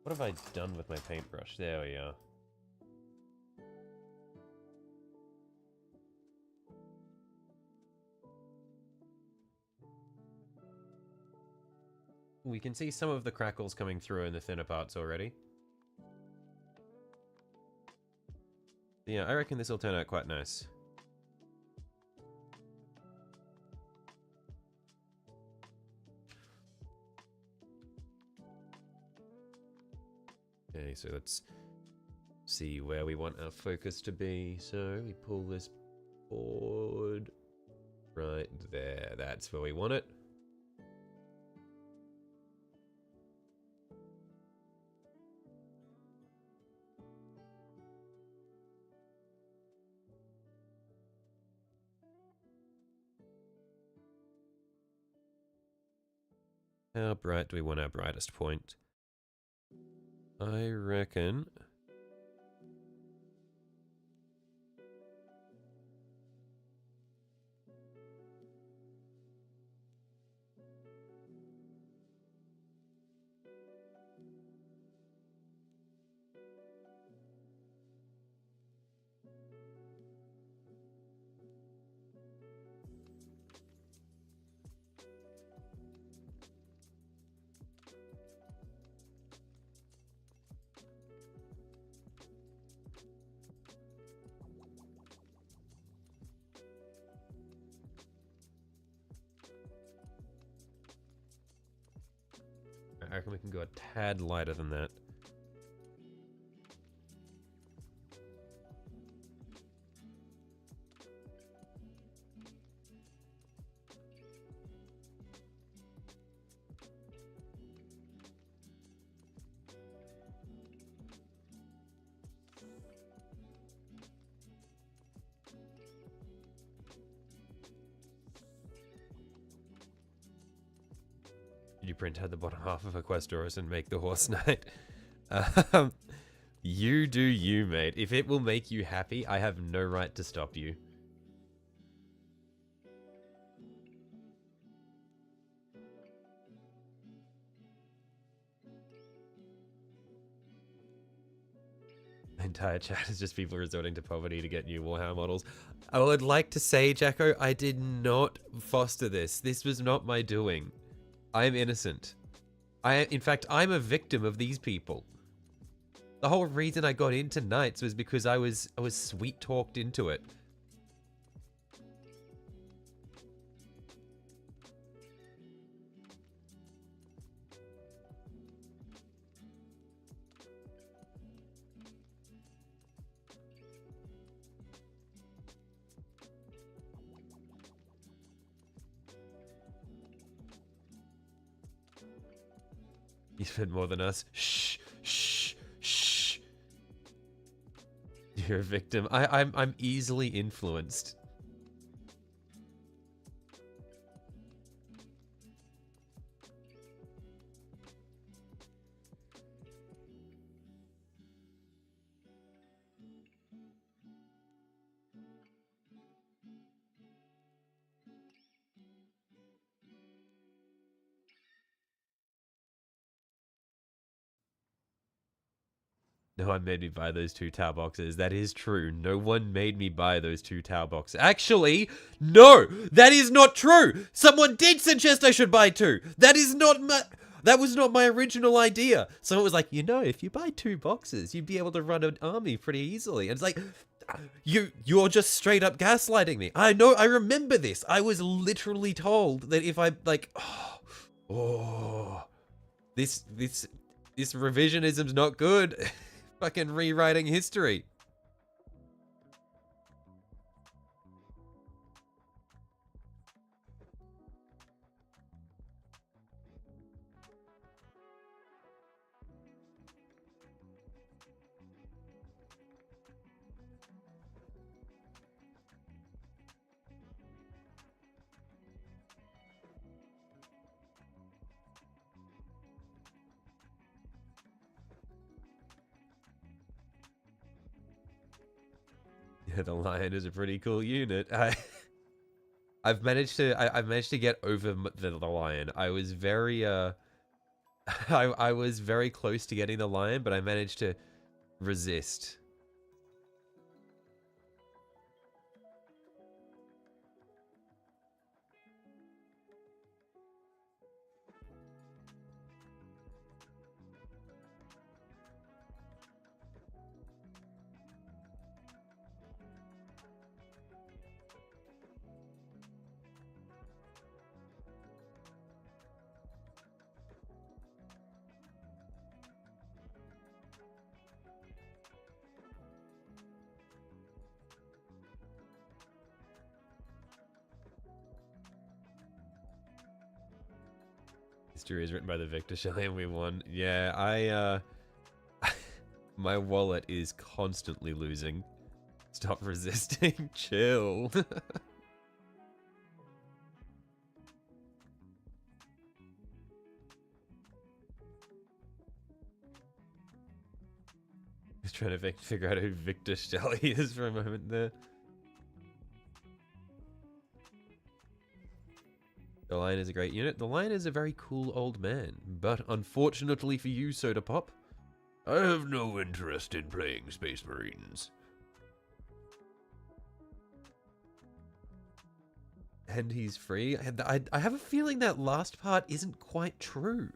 What have I done with my paintbrush? There we are. We can see some of the crackles coming through in the thinner parts already. Yeah, I reckon this will turn out quite nice. Okay, so let's see where we want our focus to be. So we pull this board right there. That's where we want it. How bright do we want our brightest point? I reckon... I reckon we can go a tad lighter than that. You print out the bottom half of a Questoris and make the horse knight. You do you, mate. If it will make you happy, I have no right to stop you. The entire chat is just people resorting to poverty to get new Warhammer models. I would like to say, Jacko, I did not foster this. This was not my doing. I'm innocent. In fact, I'm a victim of these people. The whole reason I got into Knights was because I was sweet talked into it. You spend more than us. Shh, shh, shh. You're a victim. I'm easily influenced. No one made me buy those 2 towel boxes. That is true. No one made me buy those 2 towel boxes. Actually, no! That is not true! Someone did suggest I should buy 2! That is not my... That was not my original idea. Someone was like, you know, if you buy 2 boxes, you'd be able to run an army pretty easily. And it's like, you're just straight up gaslighting me. I know, I remember this. I was literally told that if I, like, this revisionism's not good. Fucking rewriting history. Yeah, the lion is a pretty cool unit. I've managed to get over the lion. I was very I was very close to getting the lion, but I managed to resist. History is written by the victor, Shelley, and we won. Yeah, my wallet is constantly losing. Stop resisting. Chill. Just trying to figure out who Victor Shelley is for a moment there. The lion is a great unit. The lion is a very cool old man, but unfortunately for you, Soda Pop, I have no interest in playing Space Marines. And he's free? I have a feeling that last part isn't quite true.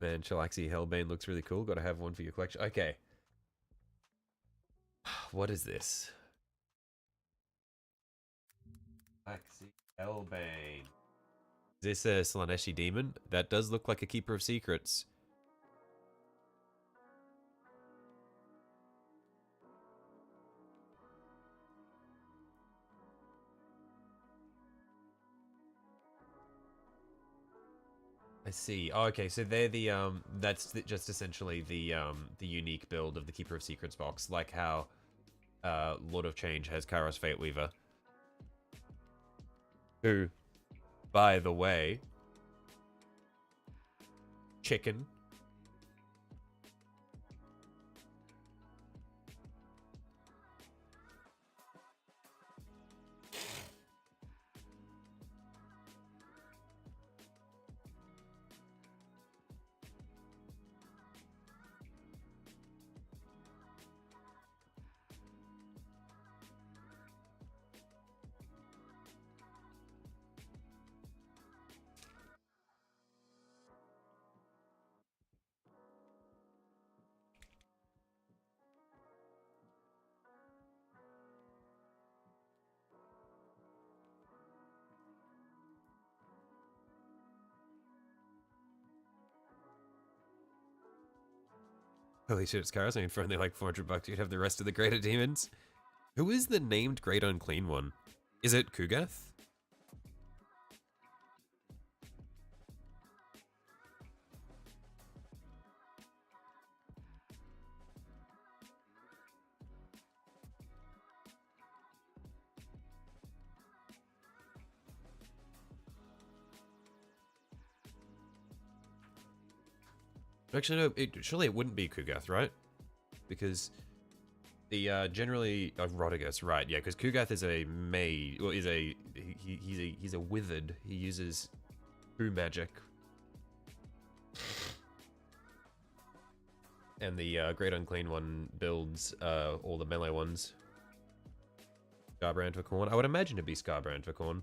Man, Chilaxi Hellbane looks really cool. Gotta have one for your collection. Okay. What is this? Chilaxi Hellbane. Is this a Slaneshi demon? That does look like a Keeper of Secrets. I see. Oh, okay, so they're the that's just essentially the unique build of the Keeper of Secrets box, like how Lord of Change has Kairos Fate Weaver. Who, by the way, chicken. Holy shit, it's Kairos. I mean, for only like 400 bucks, you'd have the rest of the greater demons. Who is the named Great Unclean One? Is it Kugath? Actually, no. Surely it wouldn't be Kugath, right? Because the generally Rodigus, right? Yeah, because Kugath is a mage. Well, he's a withered. He uses true magic. And the Great Unclean One builds all the melee ones. Scarbrand for Corn. I would imagine it'd be Scarbrand for Corn.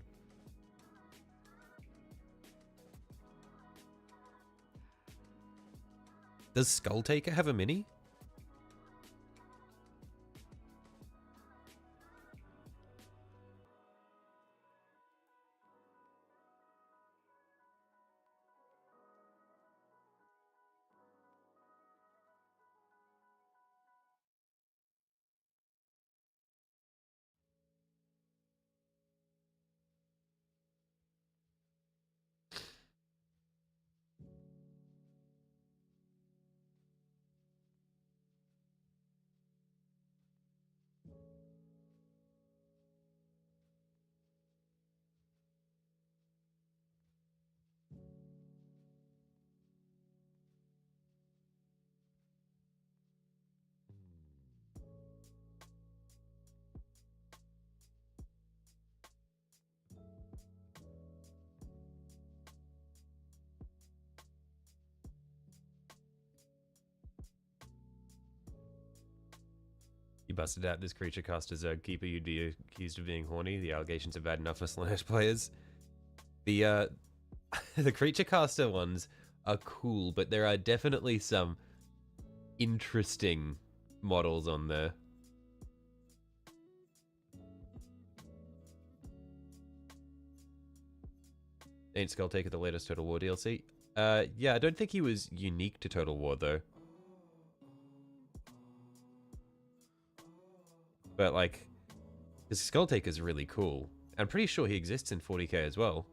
Does Skulltaker have a mini? busted out this creature cast as a keeper, you'd be accused of being horny. The allegations are bad enough for Slanesh players. The the creature caster ones are cool, but there are definitely some interesting models on there. Ain't Skulltaker the latest Total War DLC? Yeah, I don't think he was unique to Total War though. But like, his Skulltaker's really cool. I'm pretty sure he exists in 40k as well.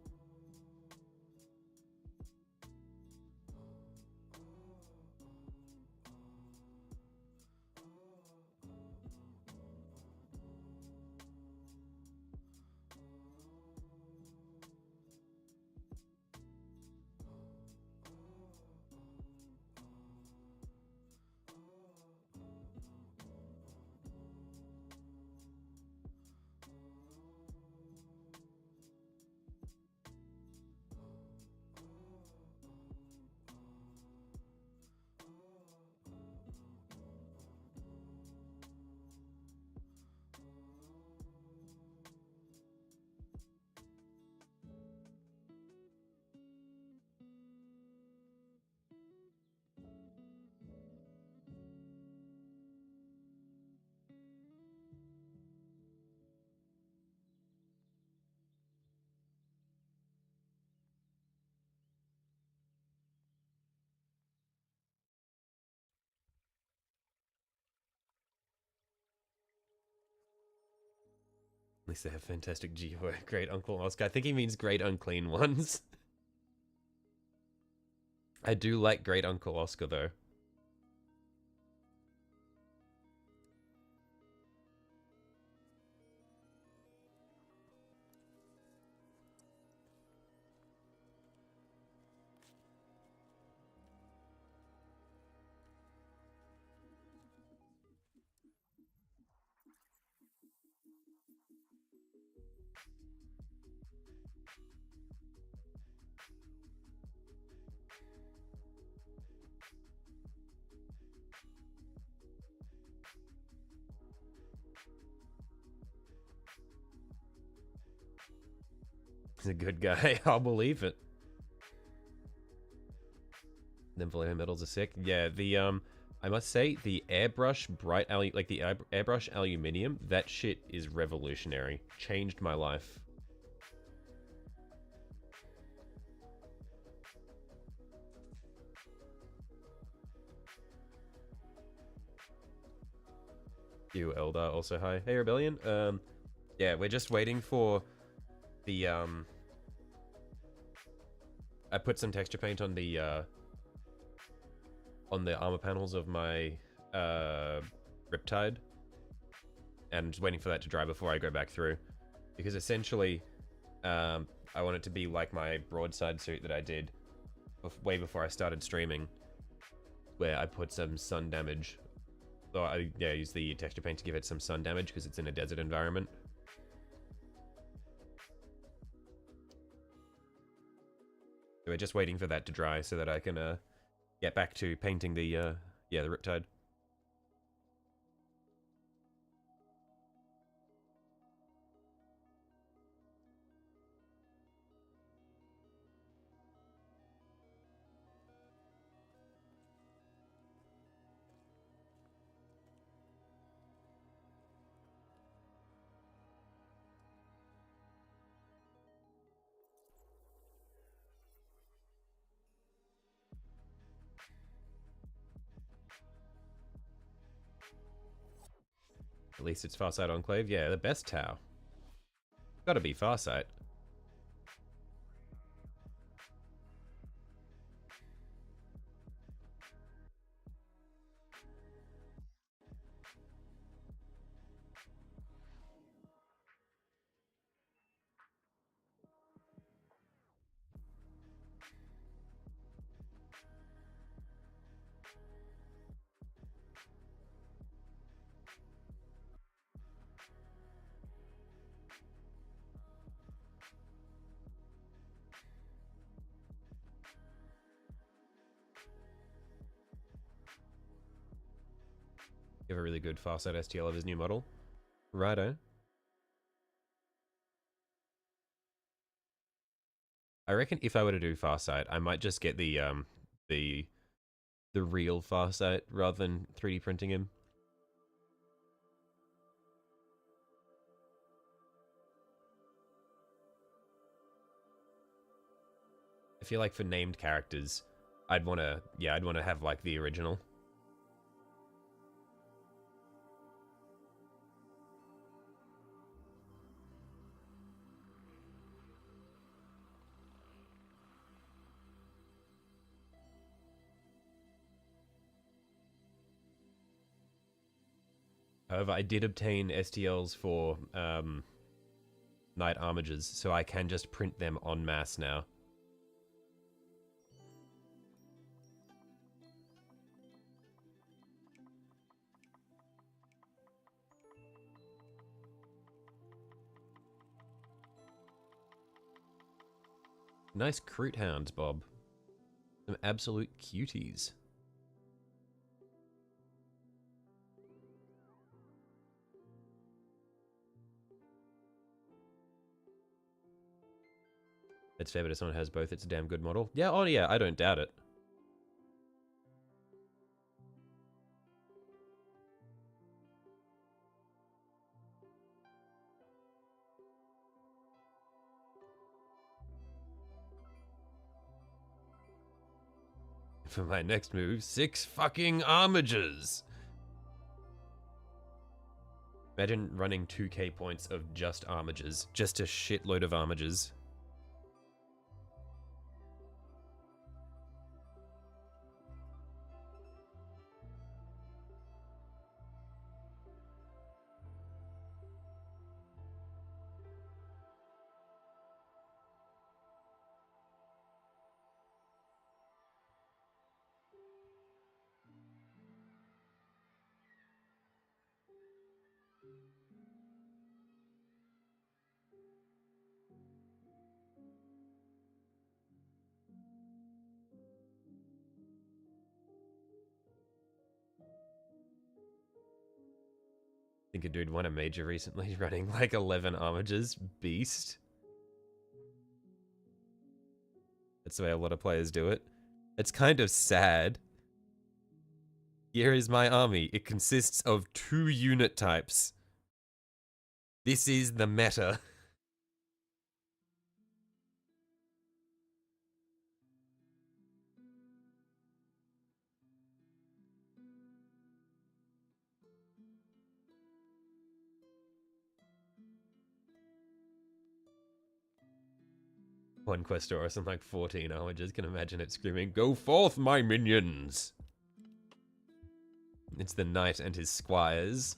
At least they have fantastic Geo. Great Uncle Oscar. I think he means great unclean ones. I do like Great Uncle Oscar though. He's a good guy. I'll believe it. Then Valerian metals are sick. Yeah, the I must say the airbrush airbrush aluminium, that shit is revolutionary. Changed my life. You Elder also hi. Hey Rebellion. Yeah, we're just waiting for the I put some texture paint on the armor panels of my riptide, and I'm just waiting for that to dry before I go back through, because essentially I want it to be like my broadside suit that I did way before I started streaming, where I put some sun damage. So I use the texture paint to give it some sun damage because it's in a desert environment. So we're just waiting for that to dry so that I can get back to painting the riptide. At least it's Farsight Enclave. Yeah, the best Tau. Gotta be Farsight. You have a really good Farsight STL of his new model. Righto. I reckon if I were to do Farsight, I might just get the real Farsight rather than 3D printing him. I feel like for named characters, I'd want to have like the original. However, I did obtain STLs for Knight Armigers, so I can just print them en masse now. Nice Kroot hounds, Bob. Some absolute cuties. It's fair, but if someone has both, it's a damn good model. Yeah, oh yeah, I don't doubt it. For my next move, 6 fucking Armigers! Imagine running 2k points of just Armigers. Just a shitload of Armigers. I think a dude won a major recently running like 11 Armigers. Beast. That's the way a lot of players do it. It's kind of sad. Here is my army. It consists of 2 unit types. This is the meta. One Questoris and like 14 Armigers. Can imagine it screaming, "Go forth, my minions!" It's the knight and his squires.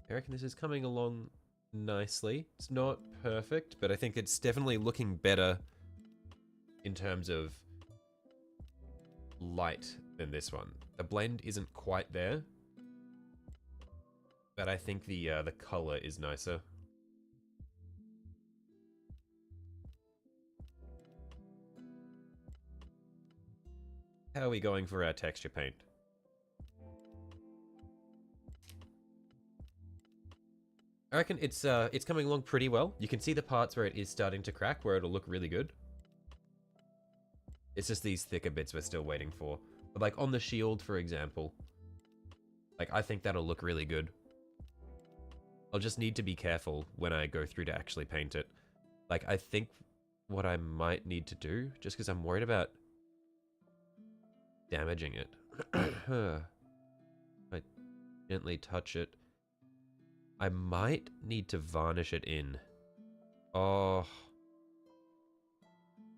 I reckon this is coming along nicely. It's not perfect, but I think it's definitely looking better in terms of light than this one. The blend isn't quite there, but I think the color is nicer. How are we going for our texture paint? I reckon it's coming along pretty well. You can see the parts where it is starting to crack, where it'll look really good. It's just these thicker bits we're still waiting for. But like on the shield, for example, like I think that'll look really good. I'll just need to be careful when I go through to actually paint it. Like I think what I might need to do, just because I'm worried about damaging it. I gently touch it. I might need to varnish it in. Oh.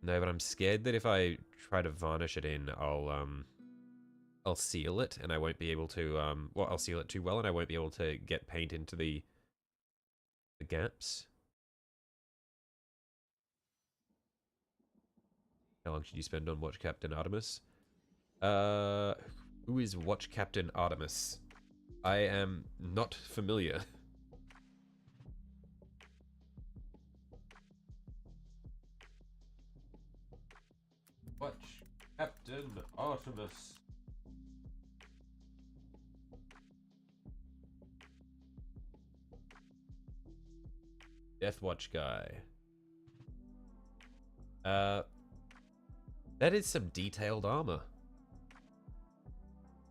No, but I'm scared that if I try to varnish it in, I'll seal it and I won't be able to, well, I'll seal it too well and I won't be able to get paint into the gaps. How long should you spend on Watch Captain Artemis? Who is Watch Captain Artemis? I am not familiar. Watch Captain Artemis. Death Watch guy. That is some detailed armor.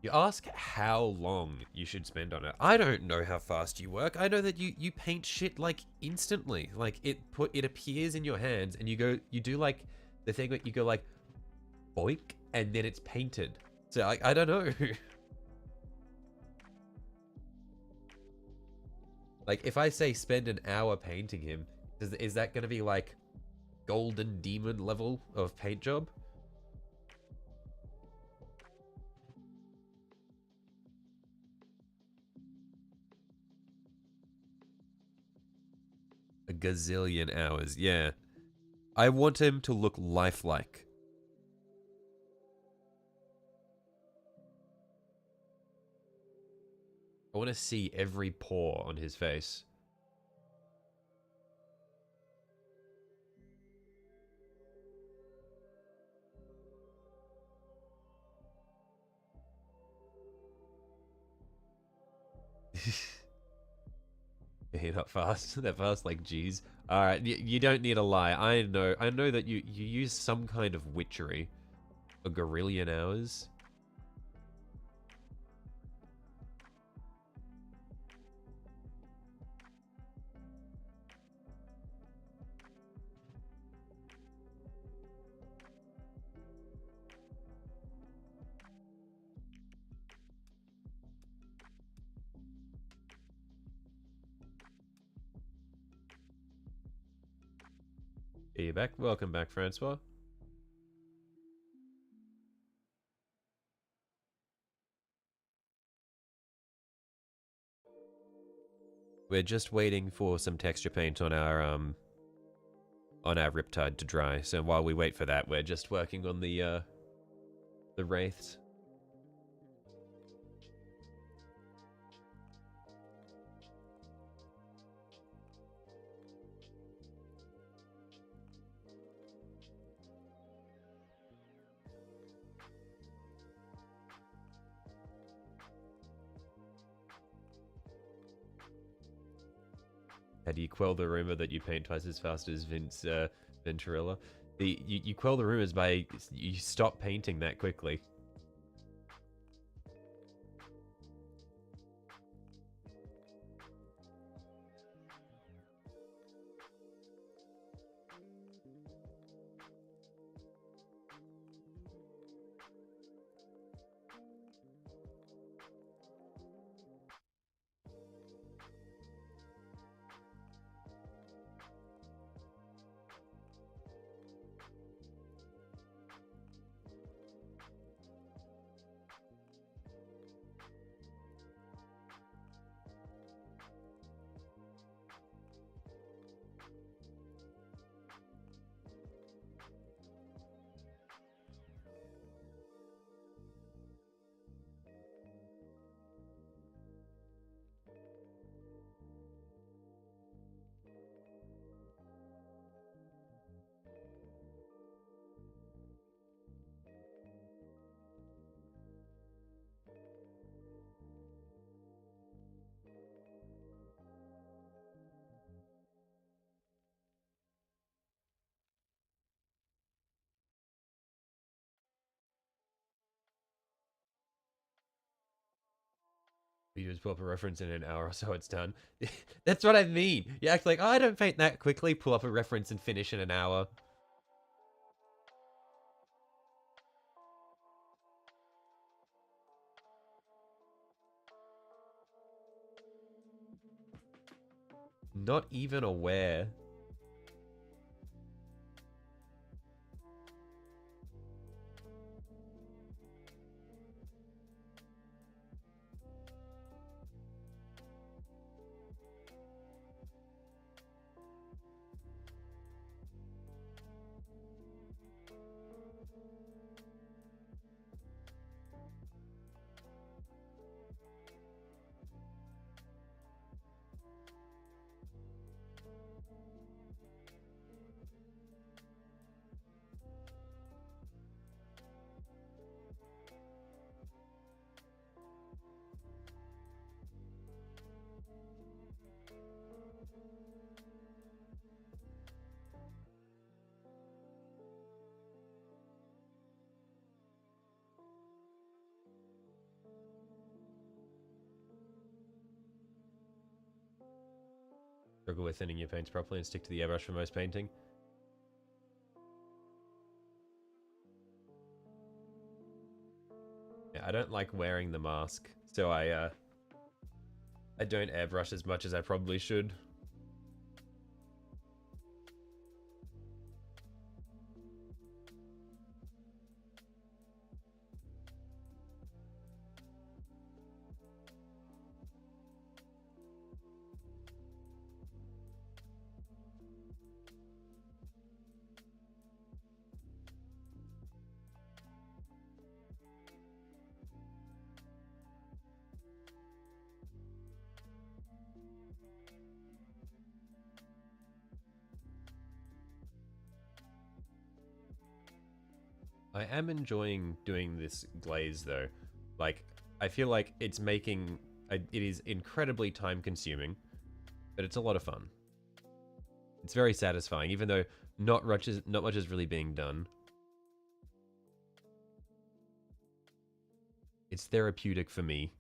You ask how long you should spend on it. I don't know how fast you work. I know that you paint shit like instantly. Like it appears in your hands and you do like the thing that you go like boink and then it's painted. So I don't know. Like if I say spend an hour painting him, is that gonna be like golden demon level of paint job? A gazillion hours, yeah. I want him to look lifelike. I want to see every pore on his face. You're not fast. That fast, like, geez. Alright, you don't need a lie. I know that you use some kind of witchery. A gorillion hours. Are you back? Welcome back, Francois. We're just waiting for some texture paint on our riptide to dry. So while we wait for that, we're just working on the wraiths. How do you quell the rumor that you paint twice as fast as Venturella? You quell the rumors by you stop painting that quickly. You just pull up a reference in an hour or so, it's done. That's what I mean. You act like, oh, I don't paint that quickly. Pull up a reference and finish in an hour. Not even aware. Struggle with thinning your paints properly and stick to the airbrush for most painting. Yeah, I don't like wearing the mask, so I don't airbrush as much as I probably should. I am enjoying doing this glaze though. Like, I feel like it's making... It is incredibly time consuming, but it's a lot of fun. It's very satisfying, even though not much is really being done. It's therapeutic for me.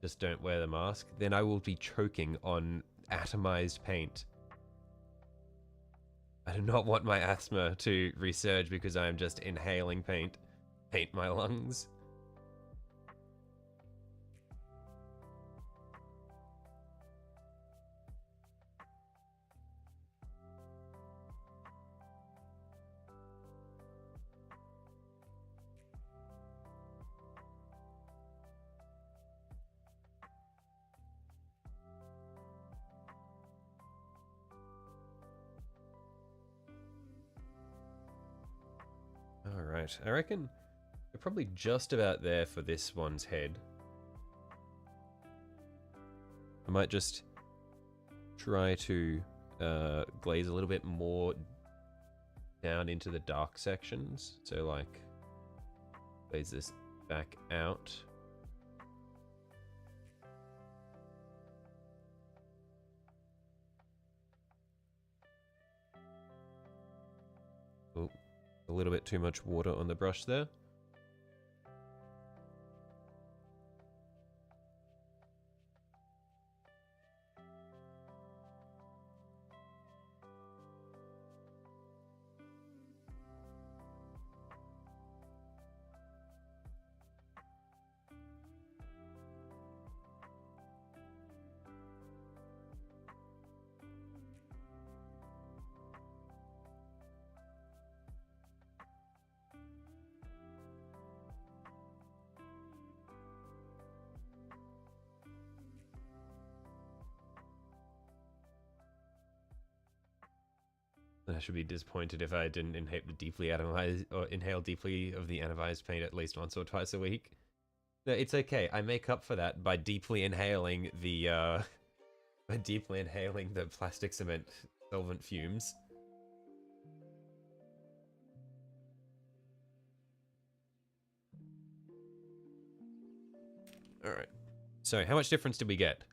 Just don't wear the mask, then I will be choking on atomized paint. I do not want my asthma to resurge because I am just inhaling paint my lungs. Alright, I reckon we're probably just about there for this one's head. I might just try to glaze a little bit more down into the dark sections. So like, glaze this back out. Oh, a little bit too much water on the brush there. I should be disappointed if I didn't inhale deeply of the atomized paint at least once or twice a week. No, it's okay. I make up for that by deeply inhaling the plastic cement solvent fumes. All right. So, how much difference did we get?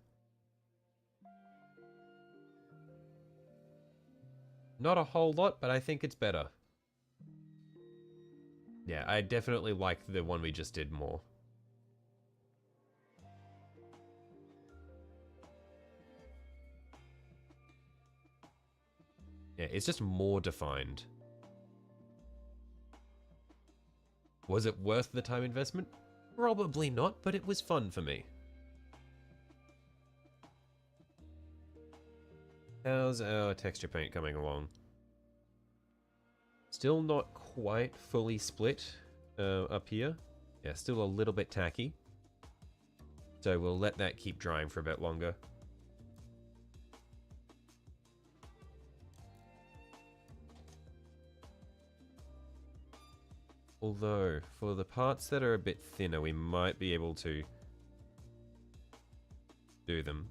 Not a whole lot, but I think it's better. Yeah, I definitely like the one we just did more. it's just more defined. Was it worth the time investment? Probably not, but it was fun for me. How's our texture paint coming along? Still not quite fully split up here. Yeah, still a little bit tacky. So we'll let that keep drying for a bit longer. Although, for the parts that are a bit thinner, we might be able to do them.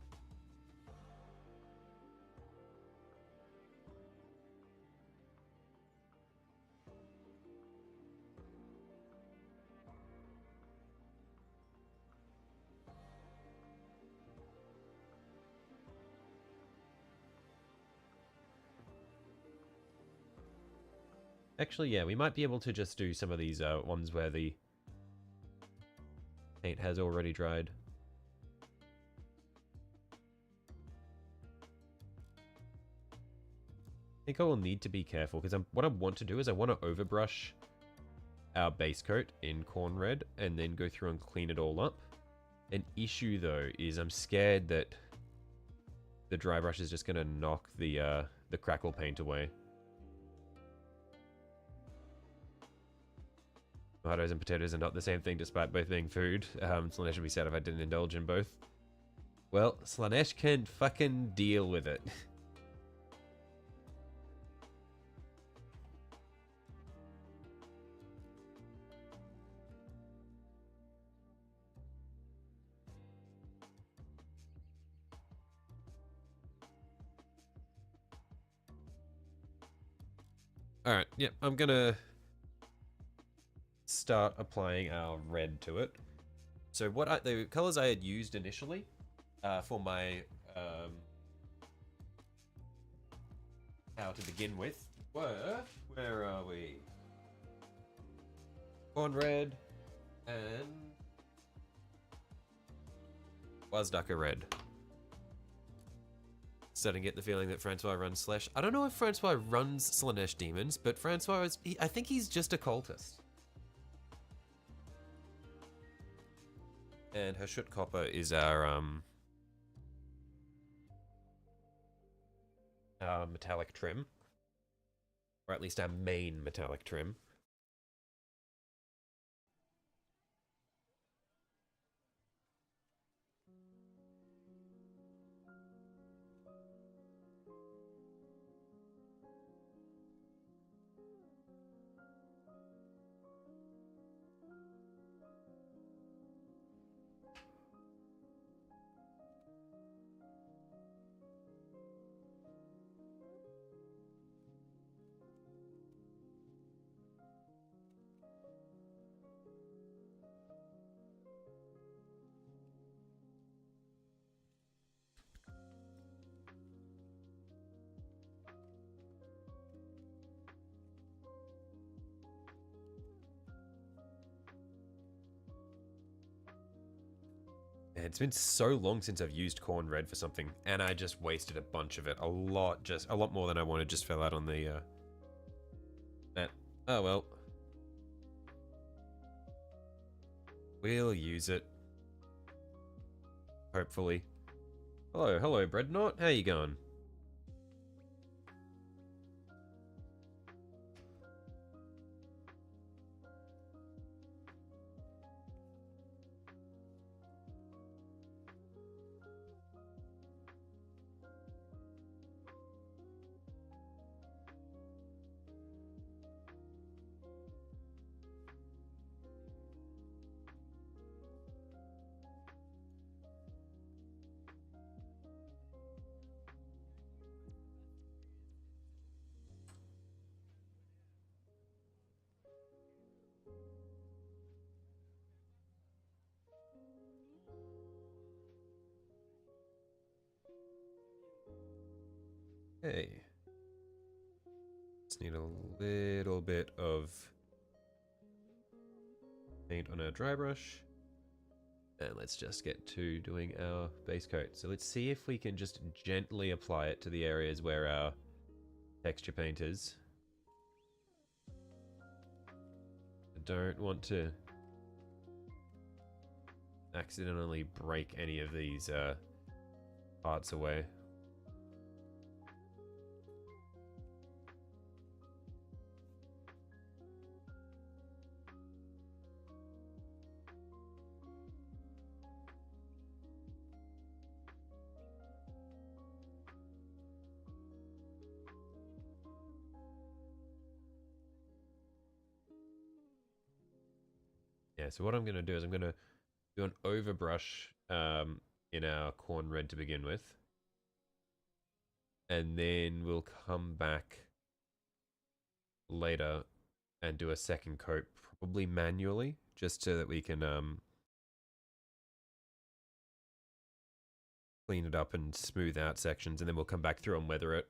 Actually, yeah, we might be able to just do some of these ones where the paint has already dried. I think I will need to be careful, because what I want to do is I want to overbrush our base coat in corn red and then go through and clean it all up. An issue, though, is I'm scared that the dry brush is just going to knock the crackle paint away. Tomatoes and potatoes are not the same thing despite both being food. Slanesh would be sad if I didn't indulge in both. Well, Slanesh can fucking deal with it. Alright, yep, I'm gonna start applying our red to it. So the colors I had used initially for my how to begin with were, where are we? Corn red and Wazdaka red. Starting to get the feeling that Francois runs Slash. I don't know if Francois runs Slanesh demons, but Francois is, I think he's just a cultist. And Hashut Copper is our metallic trim. Or at least our main metallic trim. It's been so long since I've used corn red for something, and I just wasted a bunch of it. A lot more than I wanted just fell out on the oh well. We'll use it. Hopefully. Hello, Breadnought. How you going? Hey. Just need a little bit of paint on our dry brush. And let's just get to doing our base coat. So let's see if we can just gently apply it to the areas where our texture painters. I don't want to accidentally break any of these parts away. Yeah, so what I'm going to do is I'm going to do an overbrush in our corn red to begin with. And then we'll come back later and do a second coat, probably manually, just so that we can clean it up and smooth out sections, and then we'll come back through and weather it.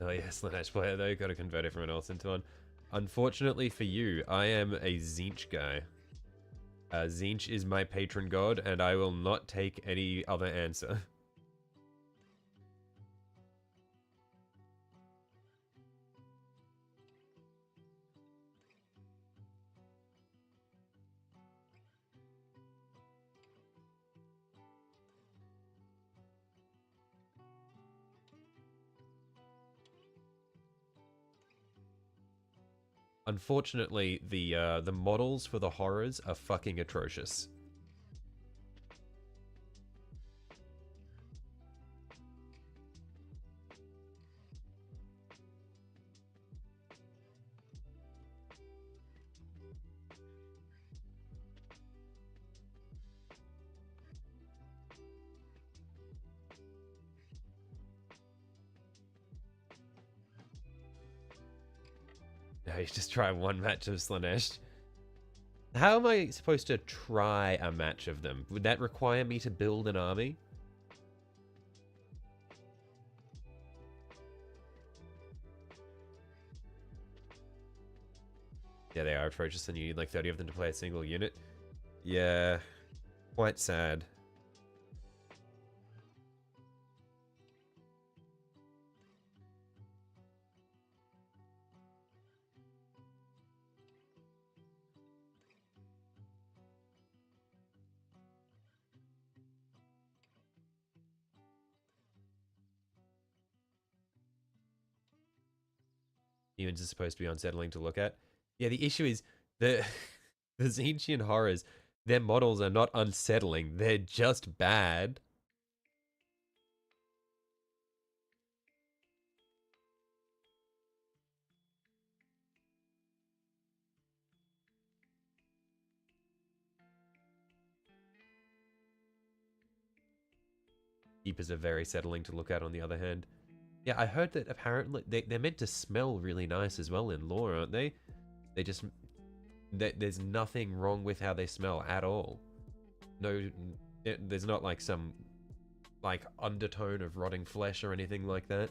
Oh yes, Lanesh player though, got to convert everyone else into one. Unfortunately for you, I am a Tzeentch guy. Tzeentch is my patron god, and I will not take any other answer. Unfortunately, the models for the horrors are fucking atrocious. No, you just try one match of Slanesh. How am I supposed to try a match of them? Would that require me to build an army? Yeah, they are atrocious, and you need like 30 of them to play a single unit. Yeah, quite sad. Humans are supposed to be unsettling to look at. Yeah, the issue is the the Tzeentchian horrors, their models are not unsettling, they're just bad. Keepers are very settling to look at on the other hand. Yeah, I heard that apparently they're meant to smell really nice as well in lore, aren't they? They just... there's nothing wrong with how they smell at all. No, there's not like some like undertone of rotting flesh or anything like that.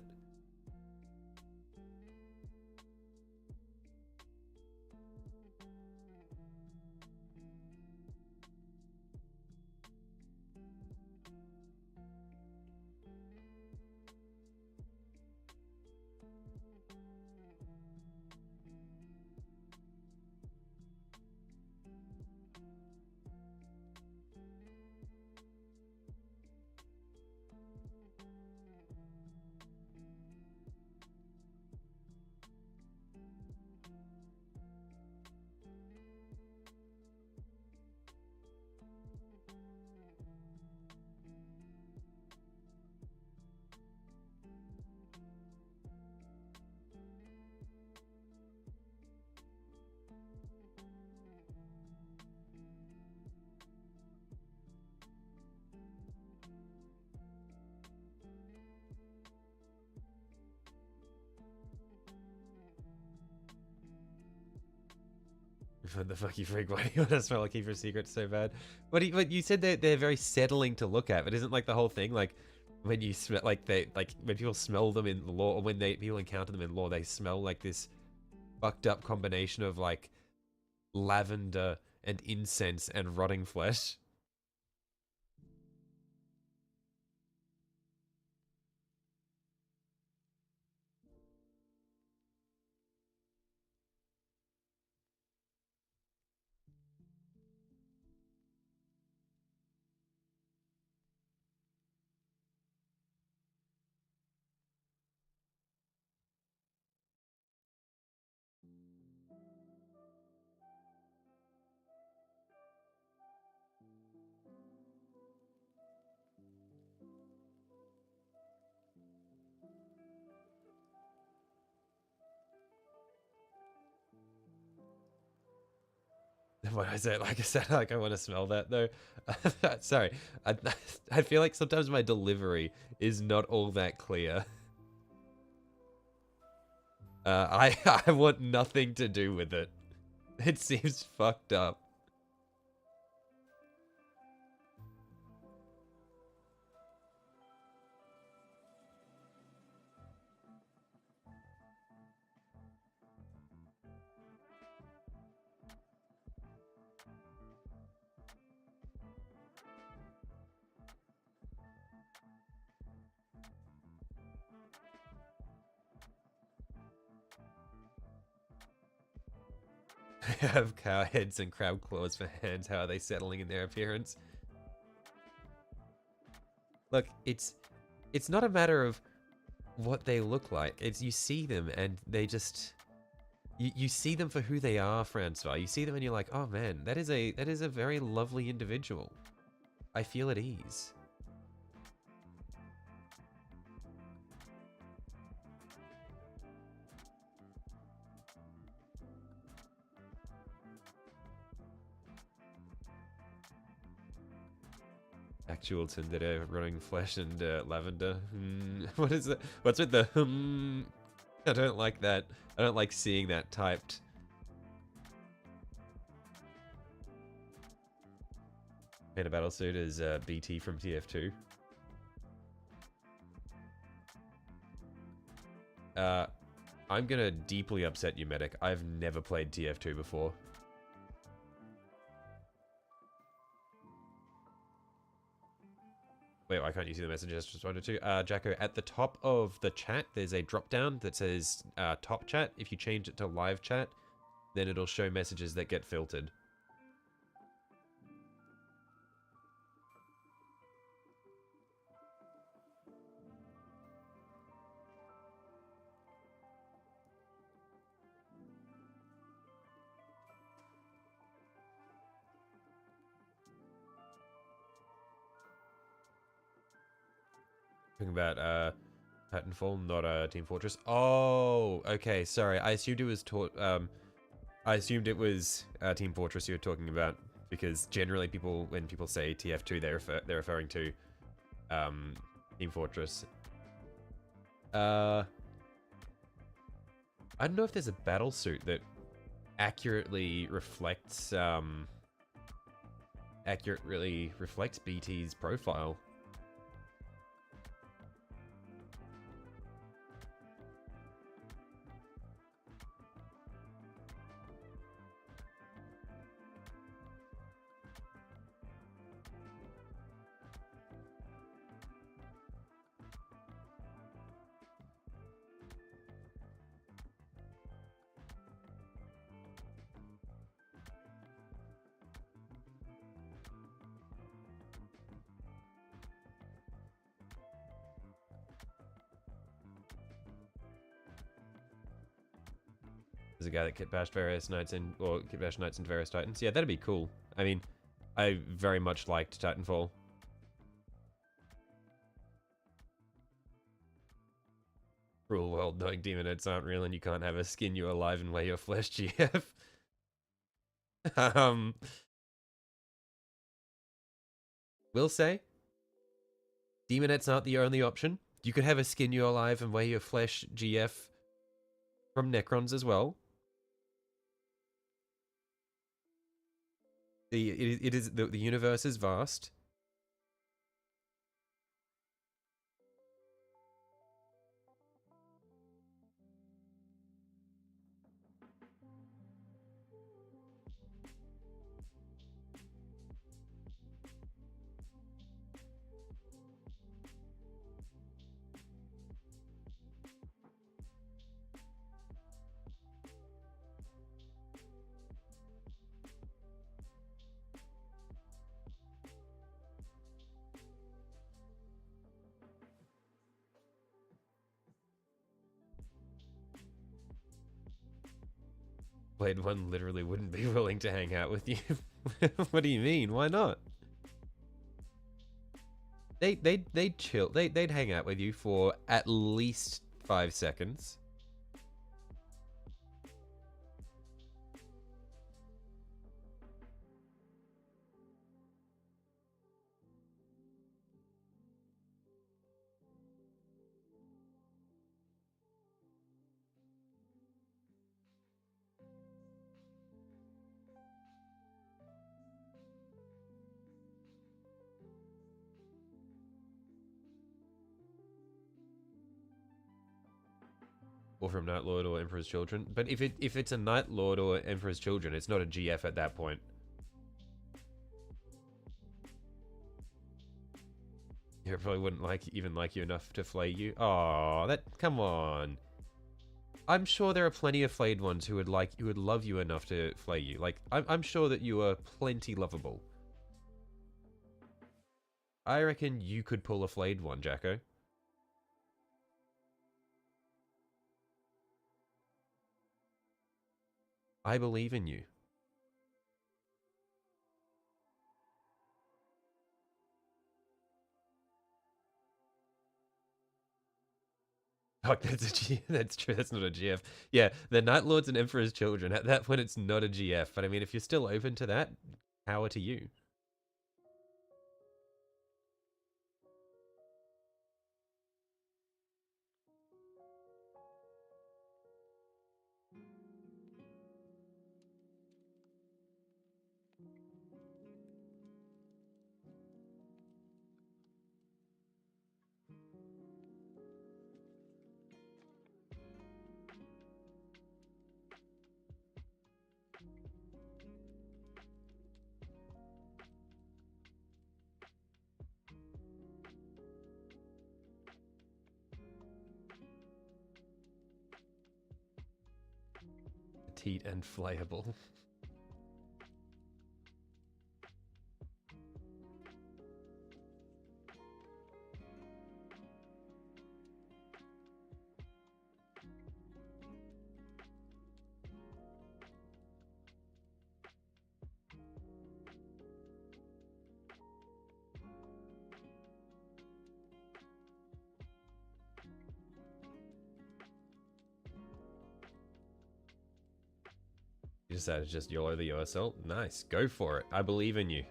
What the fuck you freak? Why do you want to smell a keeper secret so bad? But you said they're very settling to look at, but isn't like the whole thing like when you smell like when people smell them in law or when people encounter them in law, they smell like this fucked up combination of like lavender and incense and rotting flesh. What I said, like I said, like I want to smell that though. Sorry, I feel like sometimes my delivery is not all that clear. I want nothing to do with it. It seems fucked up. I have cow heads and crab claws for hands. How are they settling in their appearance? Look, it's not a matter of what they look like. It's you see them and they just you see them for who they are, Francois. You see them and you're like, oh man, that is a very lovely individual. I feel at ease. Actual Tinder running flesh and lavender. What is it? What's with the I don't like that. I don't like seeing that typed. Beta Battlesuit is BT from TF2. I'm gonna deeply upset you, Medic. I've never played TF2 before. Wait, why can't you see the message I just responded to? Jacko, at the top of the chat, there's a drop down that says top chat. If you change it to live chat, then it'll show messages that get filtered. Talking about Titanfall, not Team Fortress. Oh, okay. Sorry, I assumed it was Team Fortress you were talking about because generally when people say TF2, they're referring to Team Fortress. I don't know if there's a battle suit that accurately reflects BT's profile. There's a guy that kit bashed various knights kit bashed knights into various titans. Yeah, that'd be cool. I mean, I very much liked Titanfall. Rule world knowing demonites aren't real and you can't have a skin you alive and wear your flesh, GF. Will say, demonites aren't the only option. You could have a skin you alive and wear your flesh, GF, from Necrons as well. The universe is vast. Blade 1 literally wouldn't be willing to hang out with you. What do you mean? Why not? They'd chill. They'd hang out with you for at least 5 seconds. Or from Night Lord or Emperor's Children. But if it's a Night Lord or Emperor's Children, it's not a GF at that point. Yeah, it probably wouldn't even like you enough to flay you. Oh, come on. I'm sure there are plenty of flayed ones who would love you enough to flay you. Like, I'm sure that you are plenty lovable. I reckon you could pull a flayed one, Jacko. I believe in you. Oh, that's true. That's not a GF. Yeah, the Night Lords and Emperor's Children. At that point, it's not a GF. But I mean, if you're still open to that, power to you. Petite and flayable. You decided to just YOLO the USL? Nice. Go for it. I believe in you.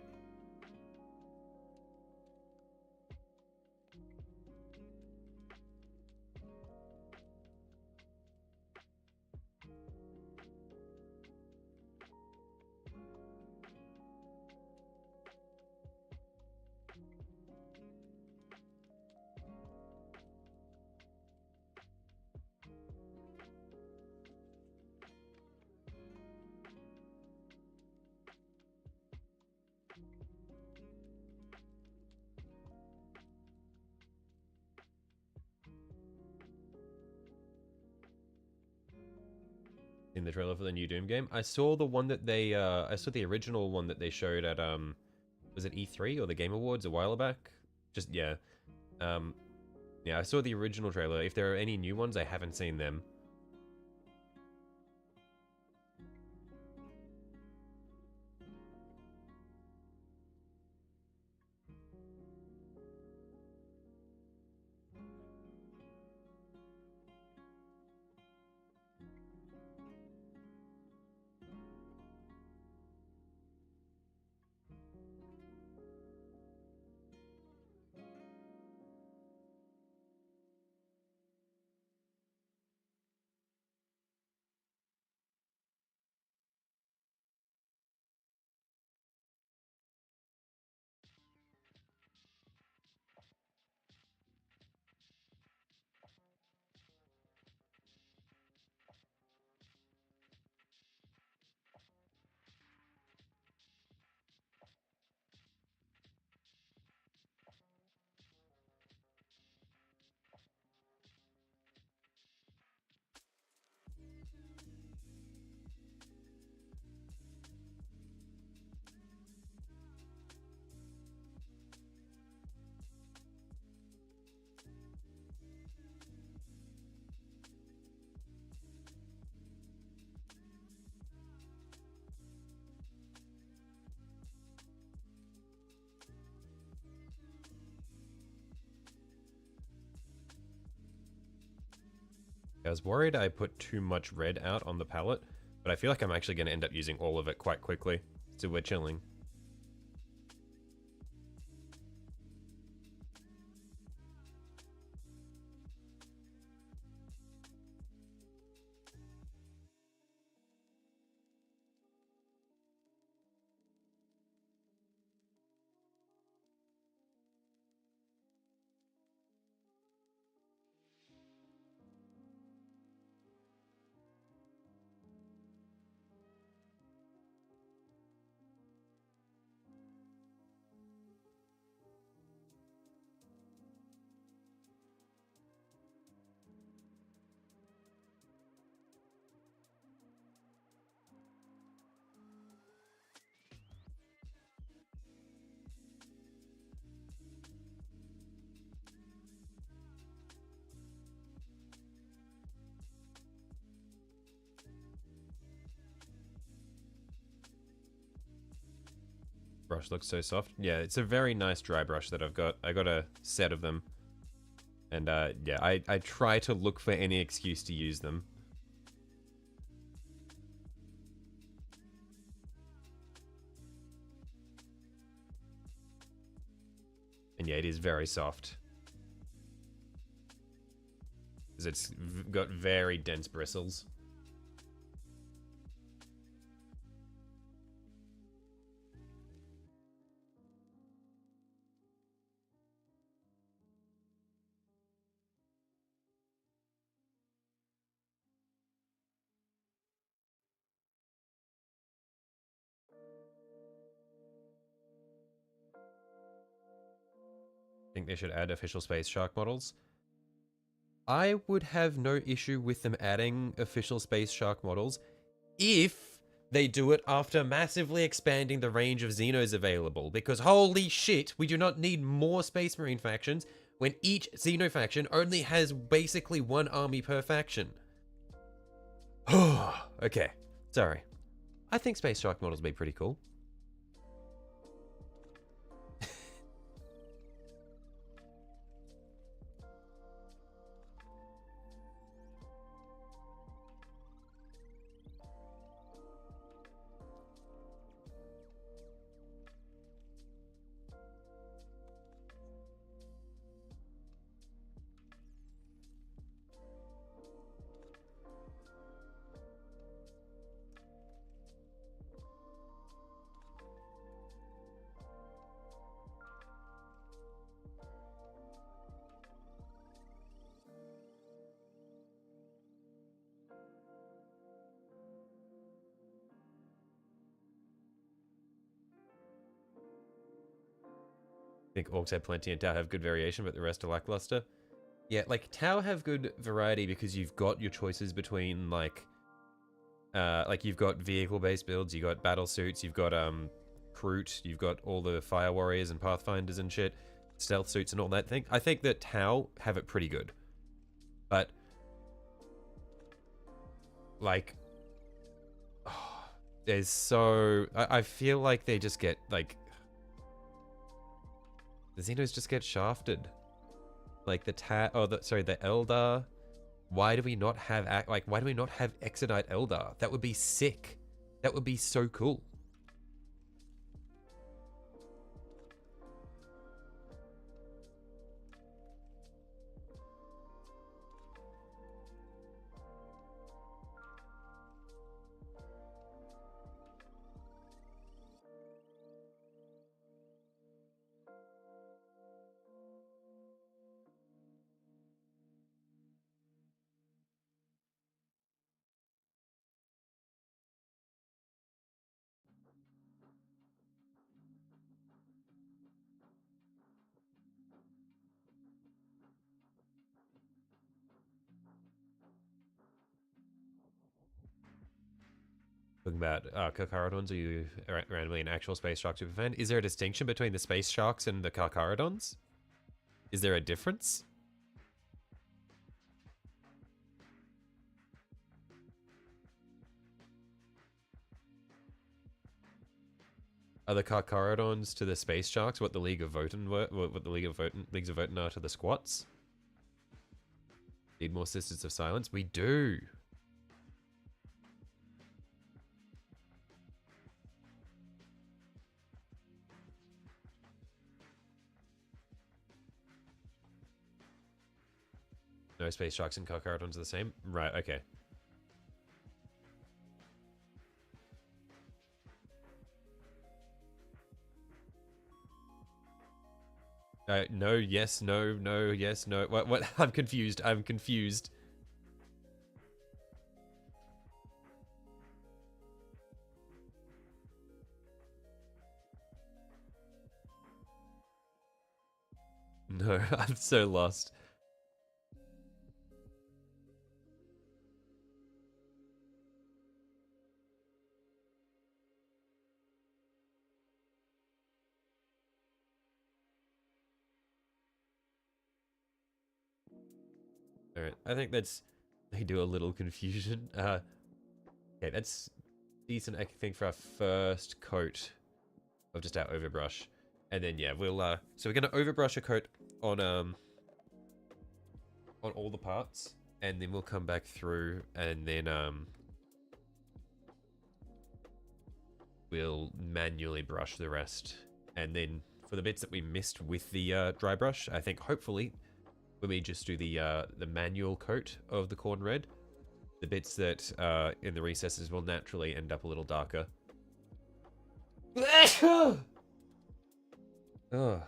In the trailer for the new Doom game, I saw the one that I saw the original one that they showed at was it E3 or the Game Awards a while back? Just yeah. Yeah, I saw the original trailer. If there are any new ones, I haven't seen them. I was worried I put too much red out on the palette, but I feel like I'm actually going to end up using all of it quite quickly, so we're chilling. Brush looks so soft. Yeah, it's a very nice dry brush that I've got. I got a set of them. And yeah, I try to look for any excuse to use them. And yeah, it is very soft. Because it's got very dense bristles. I think they should add official space shark models. I would have no issue with them adding official space shark models if they do it after massively expanding the range of Xenos available, because holy shit, we do not need more Space Marine factions when each Xeno faction only has basically one army per faction. Okay, sorry. I think Space Shark models would be pretty cool. I think Orcs have plenty and Tau have good variation, but the rest are lackluster. Yeah, like Tau have good variety because you've got your choices between like you've got vehicle-based builds, you got battle suits, you've got Kroot, you've got all the Fire Warriors and Pathfinders and shit, stealth suits and all that thing. I think that Tau have it pretty good, but like, there's so I feel like they just get like the Xenos just get shafted. Like the the Eldar. Why do we not have why do we not have Exodite Eldar? That would be sick. That would be so cool. Talking about Carcharodons, are you randomly an actual Space Shark super fan? Is there a distinction between the Space Sharks and the Carcharodons? Is there a difference? Are the Carcharodons to the Space Sharks what the League of Votan were? What the Leagues of Votan are to the Squats? Need more Sisters of Silence? We do. No Space Sharks and Carcharodons are the same? Right, okay. No, yes, no, no, yes, no. What? I'm confused. I'm confused. No, I'm so lost. Alright, I think that's... They do a little confusion. Okay, that's decent, I think, for our first coat of just our overbrush. And then, yeah, we'll, so we're gonna overbrush a coat on all the parts. And then we'll come back through and then, we'll manually brush the rest. And then, for the bits that we missed with the, dry brush, I think, hopefully, when we just do the manual coat of the corn red, the bits that in the recesses will naturally end up a little darker. Oh,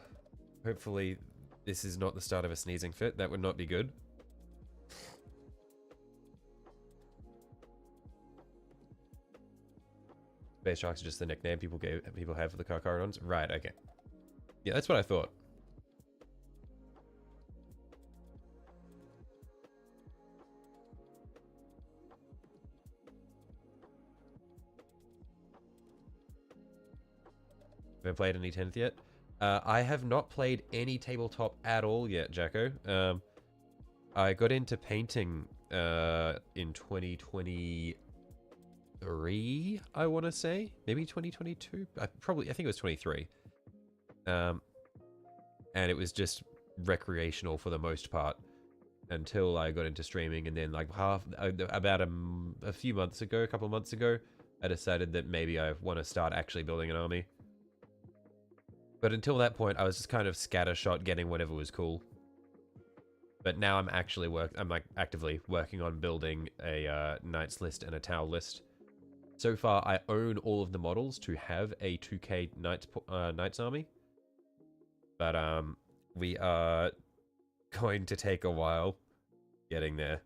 hopefully this is not the start of a sneezing fit. That would not be good. Space Sharks are just the nickname people have for the Carcharodons. Right, okay. Yeah, that's what I thought. Have I played any 10th yet? I have not played any tabletop at all yet, Jacko. I got into painting in 2023, I want to say. Maybe 2022? I think it was 23. And it was just recreational for the most part until I got into streaming, and then like about a few months ago, a couple of months ago, I decided that maybe I want to start actually building an army. But until that point, I was just kind of scattershot getting whatever was cool. But now I'm actually actively working on building a Knights list and a Tau list. So far, I own all of the models to have a 2K Knights army. But we are going to take a while getting there.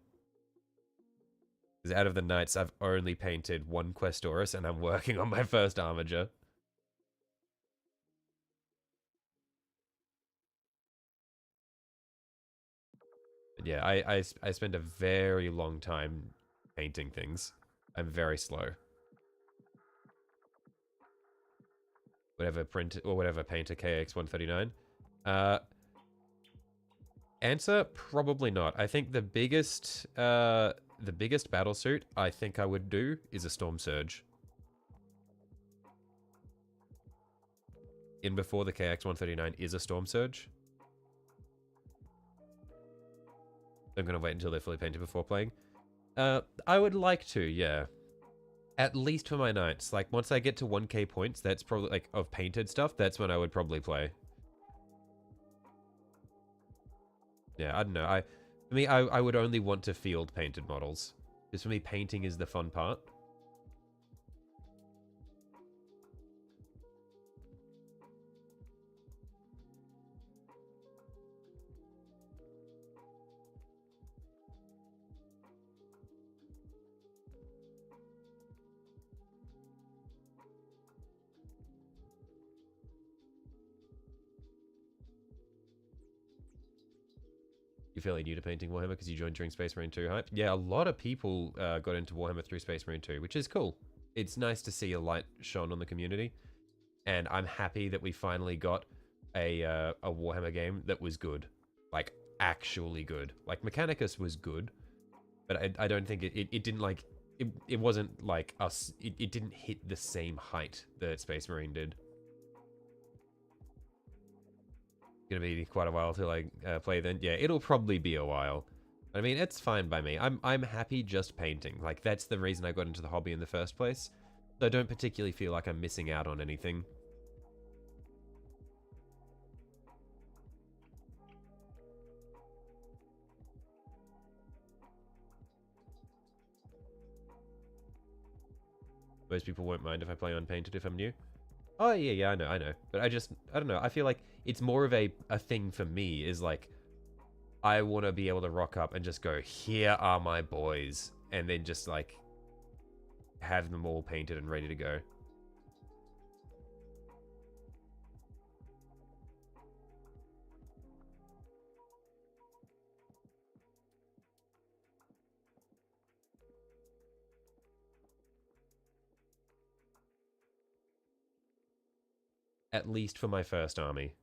Because out of the Knights, I've only painted one Questoris, and I'm working on my first Armiger. Yeah, I spend a very long time painting things. I'm very slow. Whatever painter KX139. Answer, probably not. I think the biggest battle suit I think I would do is a Storm Surge. In before the KX139 is a Storm Surge. I'm going to wait until they're fully painted before playing. I would like to, yeah. At least for my Knights. Like, once I get to 1k points, that's probably, like, of painted stuff, that's when I would probably play. Yeah, I don't know. For me, I would only want to field painted models. Because for me, painting is the fun part. You're fairly new to painting Warhammer because you joined during Space Marine 2 hype. Yeah, a lot of people got into Warhammer through Space Marine 2, which is cool. it's nice to see a light shone on the community, and I'm happy that we finally got a Warhammer game that was good, like actually good. Like Mechanicus was good, but I don't think it didn't like it wasn't like us. It didn't hit the same height that Space Marine did. Gonna be quite a while till I play then. Yeah, it'll probably be a while. I mean, it's fine by me. I'm happy just painting. Like, that's the reason I got into the hobby in the first place. So I don't particularly feel like I'm missing out on anything. Most people won't mind if I play unpainted if I'm new. Oh, yeah, I know. But I don't know. I feel like it's more of a thing for me is like, I want to be able to rock up and just go, here are my boys. And then just like, have them all painted and ready to go. At least for my first army.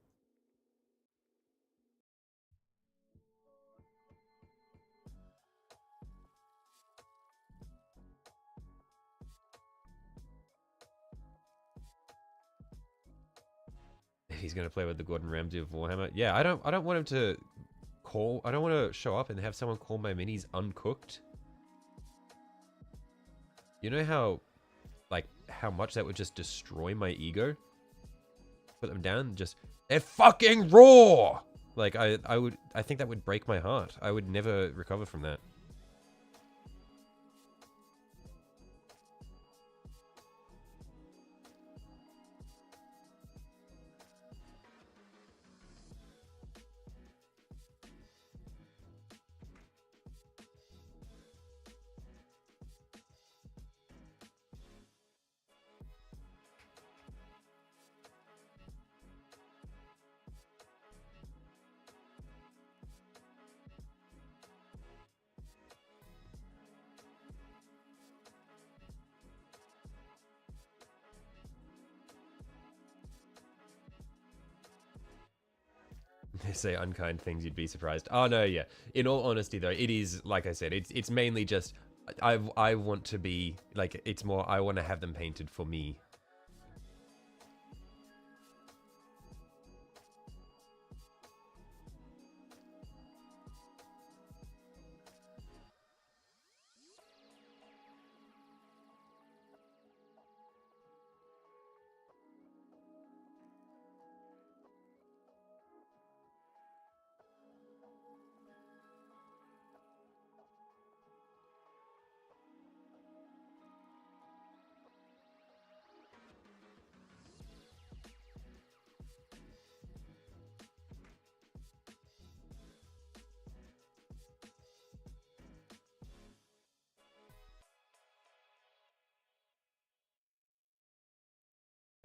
He's gonna play with the Gordon Ramsay of Warhammer. Yeah, I don't want him to I don't want to show up and have someone call my minis uncooked. You know how, like, how much that would just destroy my ego? Put them down, just, they're fucking raw! Like, I think that would break my heart. I would never recover from that. They say unkind things, you'd be surprised. Oh no, yeah. In all honesty though, it is, like I said, it's mainly just, I want to be, like, it's more, I want to have them painted for me.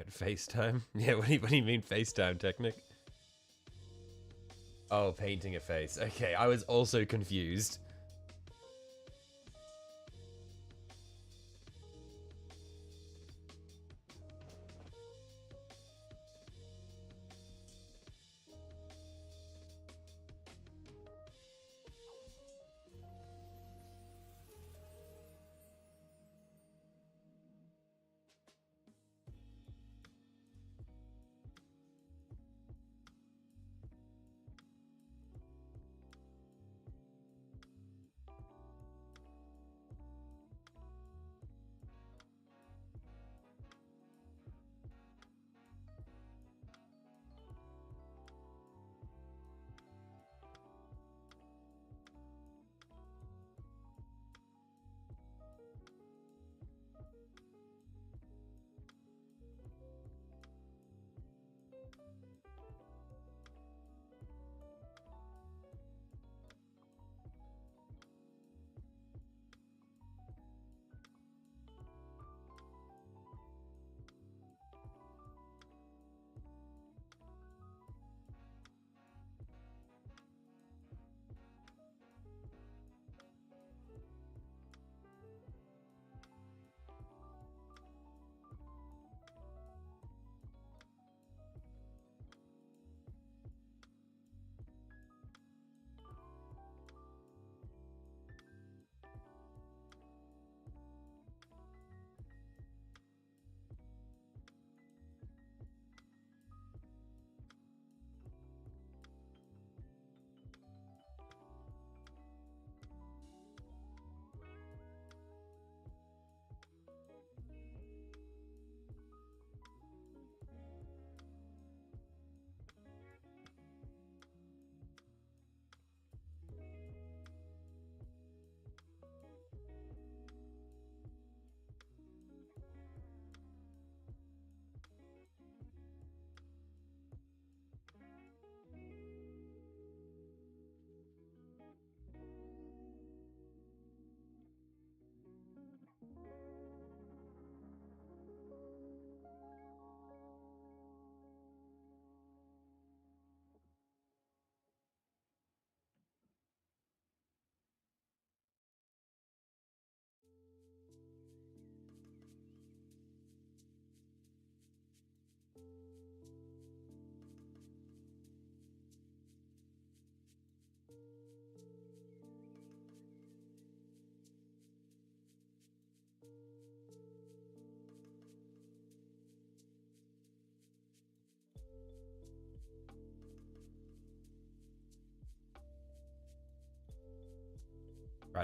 At FaceTime? Yeah, what do you mean FaceTime, Technic? Oh, painting a face. Okay, I was also confused.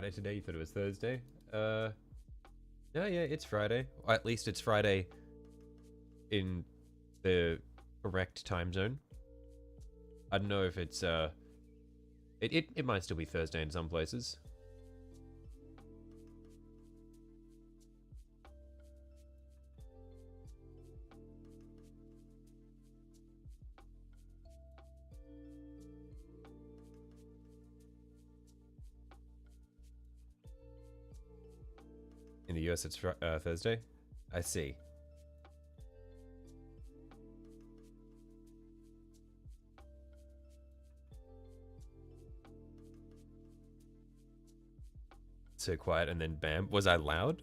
Friday today. You thought it was Thursday. No, yeah, it's Friday. Or at least it's Friday in the correct time zone. I don't know if it's it might still be Thursday in some places. In the US, it's Thursday. I see. So quiet, and then bam. Was I loud?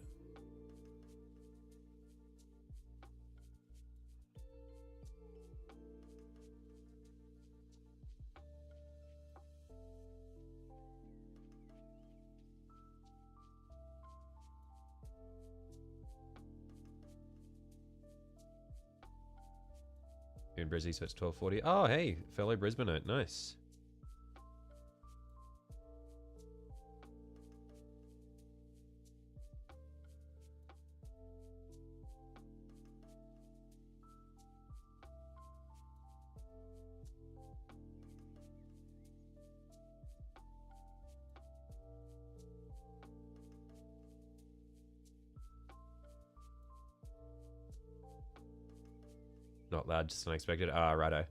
You're in Brizzy, so it's 12:40. Oh, hey, fellow Brisbaneite. Nice. Not loud, just unexpected. Ah, righto.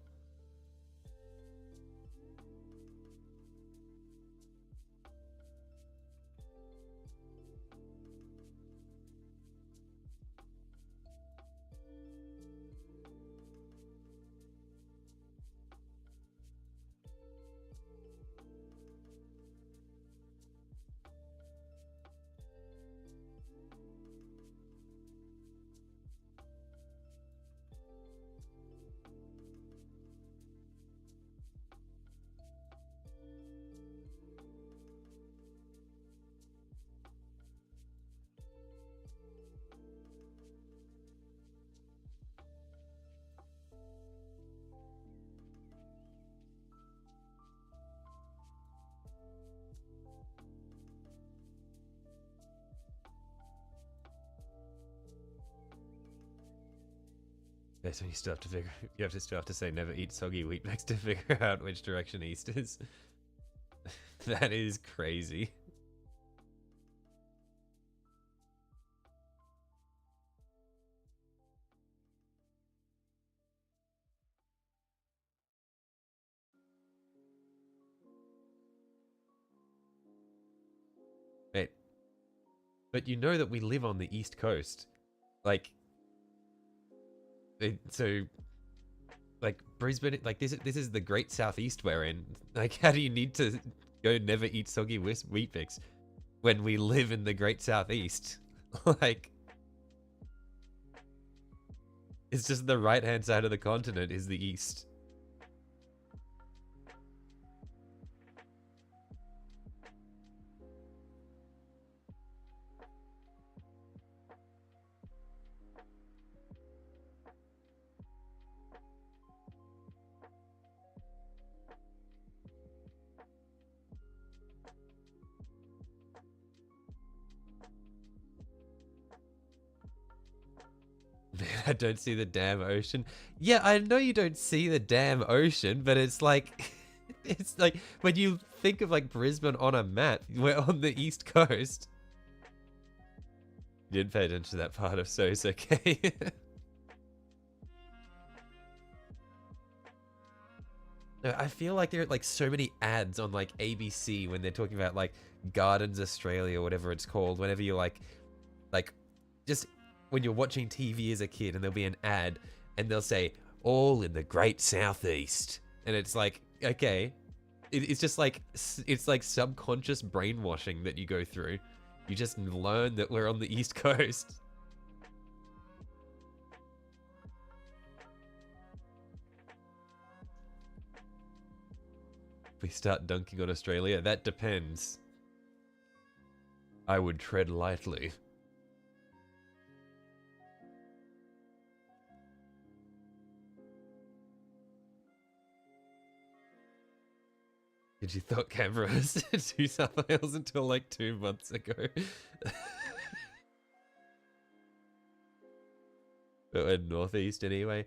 So you still have to figure. Still have to say never eat soggy wheat mix to figure out which direction east is. That is crazy. Wait, but you know that we live on the East Coast, like. So, like Brisbane, like this is the Great Southeast we're in. Like, how do you need to go never eat soggy wheat mix when we live in the Great Southeast? Like, it's just the right-hand side of the continent is the East. I don't see the damn ocean. Yeah, I know you don't see the damn ocean, but it's like, it's like when you think of like Brisbane on a map, we're on the East Coast. You didn't pay attention to that part of So It's Okay. No, I feel like there are like so many ads on like ABC when they're talking about like Gardens Australia or whatever it's called. Whenever you're like just when you're watching TV as a kid and there'll be an ad and they'll say all in the Great Southeast, and it's like, okay, it's just like it's like subconscious brainwashing that you go through. You just learn that we're on the East Coast. If we start dunking on Australia, that depends. I would tread lightly. Did you thought Canberra was New South Wales until like 2 months ago? But we're northeast anyway.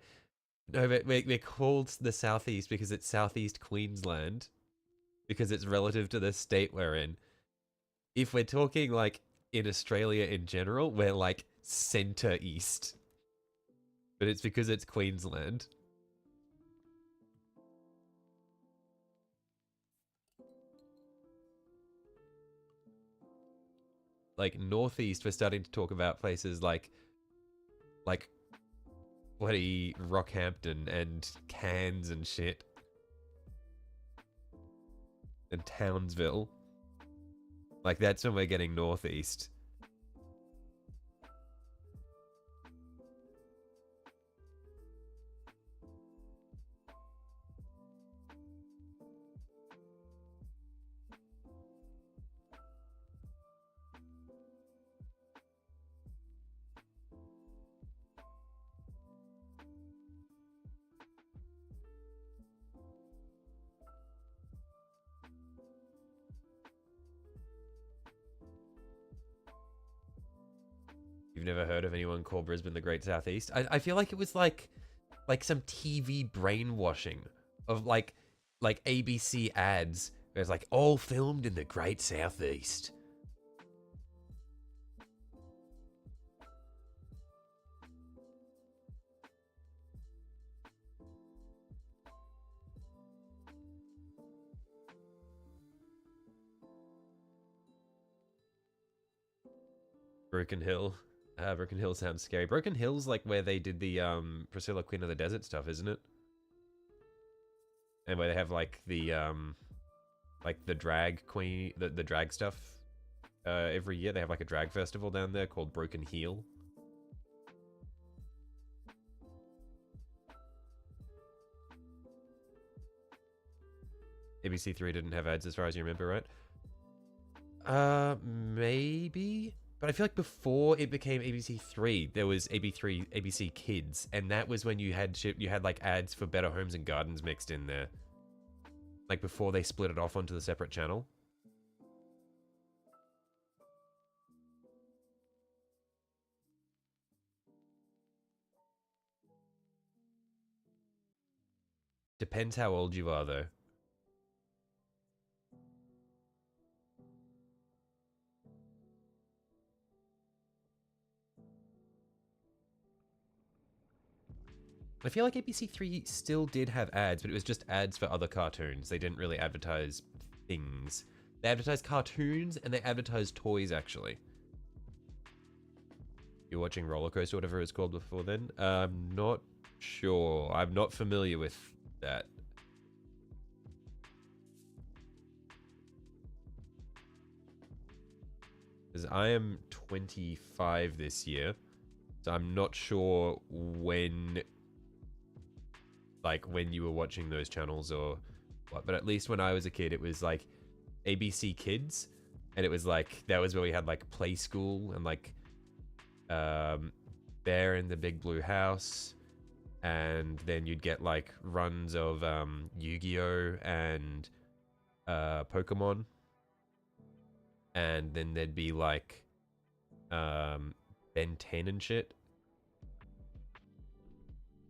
No, but we're called the southeast because it's southeast Queensland. Because it's relative to the state we're in. If we're talking like in Australia in general, we're like center east. But it's because it's Queensland. Like northeast, we're starting to talk about places like bloody Rockhampton and Cairns and shit. And Townsville. Like that's when we're getting northeast. You've never heard of anyone called Brisbane the Great Southeast? I feel like it was like some TV brainwashing of like ABC ads. Where it's like all filmed in the Great Southeast. Broken Hill. Broken Hill sounds scary. Broken Hill's like where they did the Priscilla Queen of the Desert stuff, isn't it? And where they have like the drag queen, the drag stuff. Every year they have like a drag festival down there called Broken Heel. ABC3 didn't have ads as far as you remember, right? Maybe. But I feel like before it became ABC3, there was ABC Kids, and that was when you had like ads for Better Homes and Gardens mixed in there. Like before they split it off onto the separate channel. Depends how old you are, though. I feel like ABC3 still did have ads, but it was just ads for other cartoons. They didn't really advertise things. They advertised cartoons and they advertised toys, actually. You're watching Roller Coaster, whatever it was called before then? I'm not sure. I'm not familiar with that. Because I am 25 this year, so I'm not sure when you were watching those channels or what, but at least when I was a kid, it was like ABC Kids, and it was like, that was where we had like Play School and like Bear in the Big Blue House, and then you'd get like runs of Yu-Gi-Oh and Pokemon, and then there'd be like Ben 10 and shit.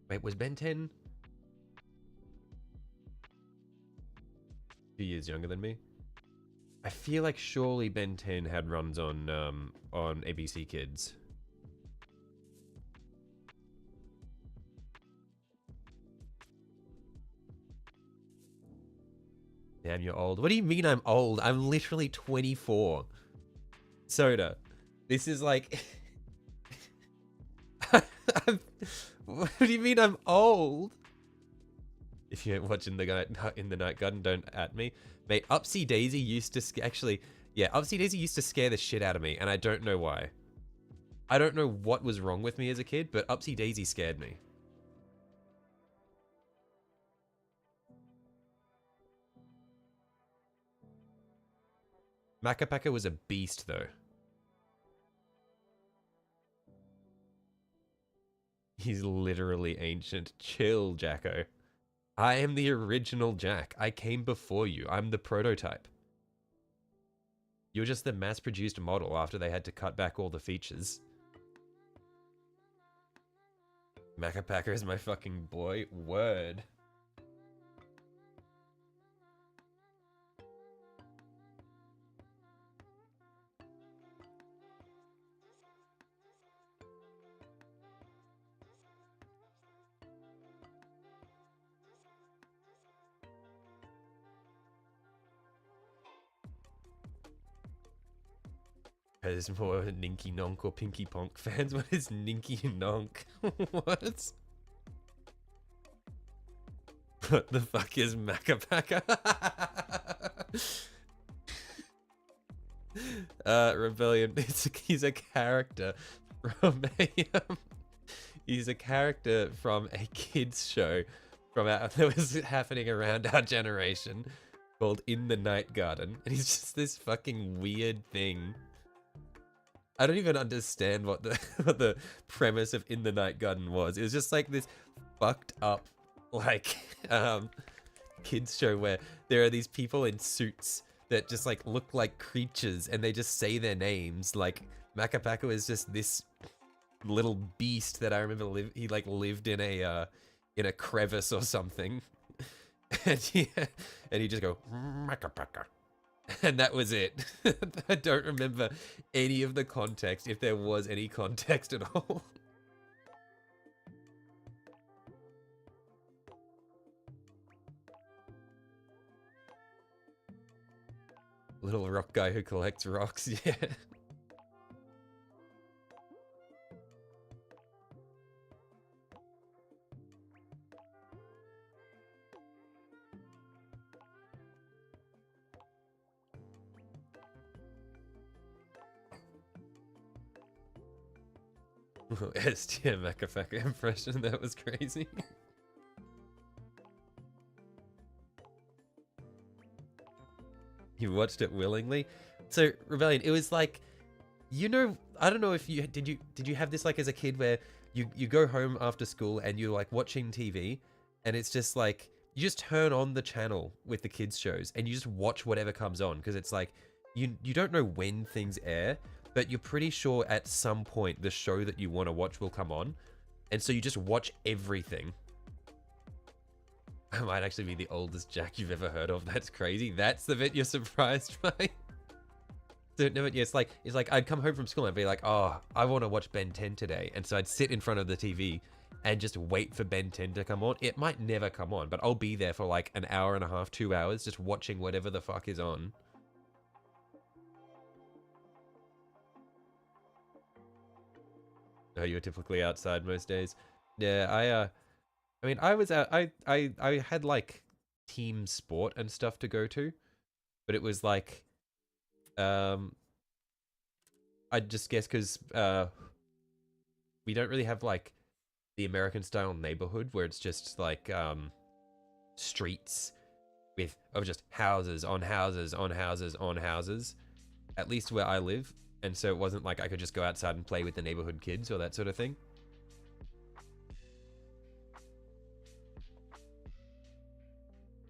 Wait, was Ben 10 2 years younger than me? I feel like surely Ben 10 had runs on ABC Kids. Damn, you're old. What do you mean I'm old? I'm literally 24. Soda. This is like... What do you mean I'm old? If you ain't watching in the Night Garden, don't at me. Mate, Upsy Daisy used to... Actually, yeah, Upsy Daisy used to scare the shit out of me, and I don't know why. I don't know what was wrong with me as a kid, but Upsy Daisy scared me. Macapaka was a beast, though. He's literally ancient. Chill, Jacko. I am the original Jack. I came before you. I'm the prototype. You're just the mass-produced model after they had to cut back all the features. Macapaca is my fucking boy. Word. There's more Ninky Nonk or Pinky Ponk fans. What is Ninky Nonk? What? What the fuck is Macapaca? Rebellion. He's a character from he's a character from a kids show that was happening around our generation called In the Night Garden, and he's just this fucking weird thing. I don't even understand what the premise of In the Night Garden was. It was just like this fucked up, like, kids show where there are these people in suits that just like look like creatures and they just say their names. Like Macapaca is just this little beast that I remember he like lived in a crevice or something, and he just go Macapaca. And that was it. I don't remember any of the context, if there was any context at all. Little rock guy who collects rocks, yeah. STM Macapaca impression, that was crazy. You watched it willingly? So, Rebellion, it was like, you know, I don't know if you, did you have this like as a kid where you go home after school and you're like watching TV and it's just like, you just turn on the channel with the kids shows and you just watch whatever comes on, because it's like, you don't know when things air, but you're pretty sure at some point the show that you want to watch will come on. And so you just watch everything. I might actually be the oldest Jack you've ever heard of. That's crazy. That's the bit you're surprised by. So, no, but yeah, it's like I'd come home from school and I'd be like, oh, I want to watch Ben 10 today. And so I'd sit in front of the TV and just wait for Ben 10 to come on. It might never come on, but I'll be there for like an hour and a half, 2 hours, just watching whatever the fuck is on. Oh, you're typically outside most days. Yeah, I mean, I was out. I had like team sport and stuff to go to, but it was like, I just guess because we don't really have like the American style neighborhood where it's just like streets of just houses on houses on houses on houses, at least where I live. And so it wasn't like I could just go outside and play with the neighborhood kids or that sort of thing.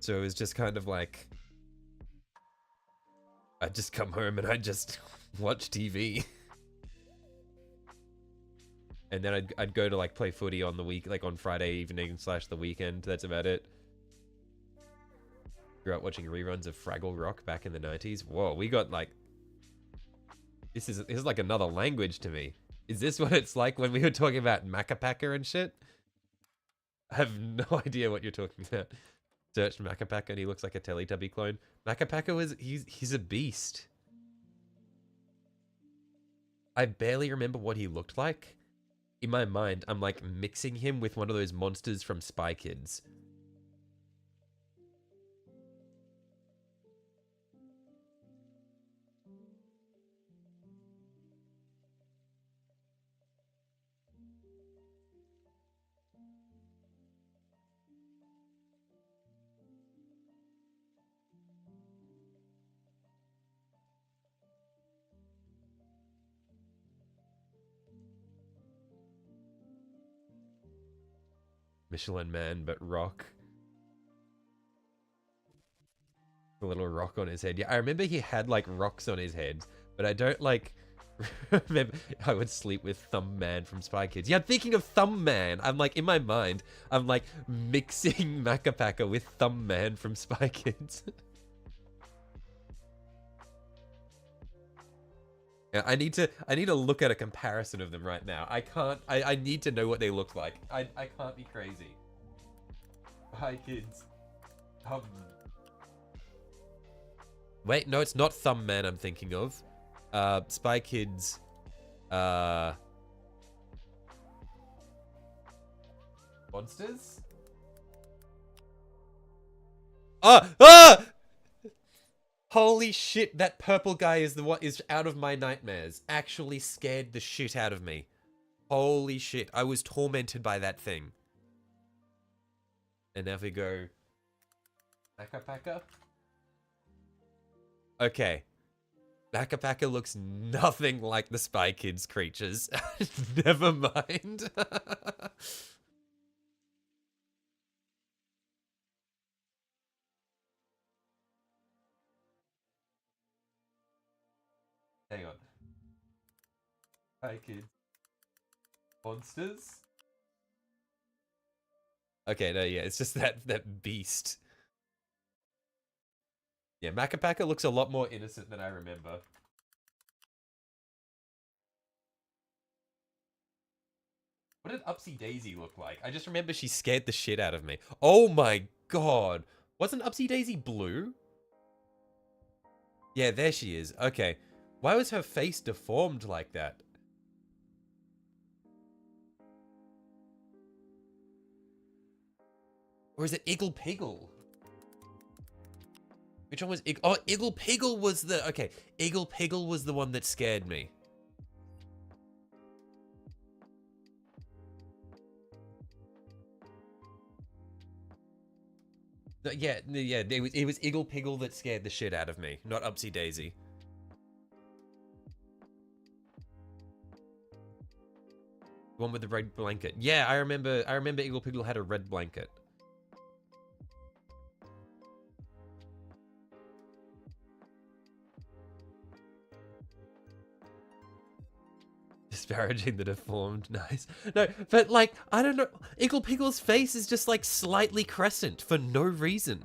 So it was just kind of like, I'd just come home and I'd just watch TV. And then I'd go to like play footy on the week, like on Friday evening / the weekend. That's about it. Grew up watching reruns of Fraggle Rock back in the 90s. Whoa, we got like, this is like another language to me. Is this what it's like when we were talking about Macapaca and shit? I have no idea what you're talking about. Searched Macapaca and he looks like a Teletubby clone. Macapaca he's a beast. I barely remember what he looked like. In my mind, I'm like mixing him with one of those monsters from Spy Kids. Michelin Man, but rock. A little rock on his head. Yeah, I remember he had like rocks on his head, but I don't like remember I would sleep with Thumb Man from Spy Kids. Yeah, I'm thinking of Thumb Man. I'm like, in my mind, I'm like mixing Macapaka with Thumb Man from Spy Kids. Yeah, I need to look at a comparison of them right now. I need to know what they look like. I can't be crazy. Spy Kids. Thumb. Wait, no, it's not Thumb Man I'm thinking of. Spy Kids. Monsters? Ah! Holy shit, that purple guy is the one is out of my nightmares. Actually scared the shit out of me. Holy shit, I was tormented by that thing. And now we go Macapaka. Okay. Macapaka looks nothing like the Spy Kids creatures. Never mind. Hang on. Spy Kids. Monsters? Okay, no, yeah, it's just that beast. Yeah, Macapaka looks a lot more innocent than I remember. What did Upsy Daisy look like? I just remember she scared the shit out of me. Oh my god. Wasn't Upsy Daisy blue? Yeah, there she is. Okay. Why was her face deformed like that? Or is it Iggle Piggle? Which one was Iggle? Oh, Iggle Piggle was the... Okay, Iggle Piggle was the one that scared me. Yeah, it was Iggle Piggle that scared the shit out of me, not Upsy Daisy. The one with the red blanket. Yeah, I remember Iggle Piggle had a red blanket. Disparaging the deformed, nice. No, but like, I don't know. Iggle Piggle's face is just like slightly crescent for no reason.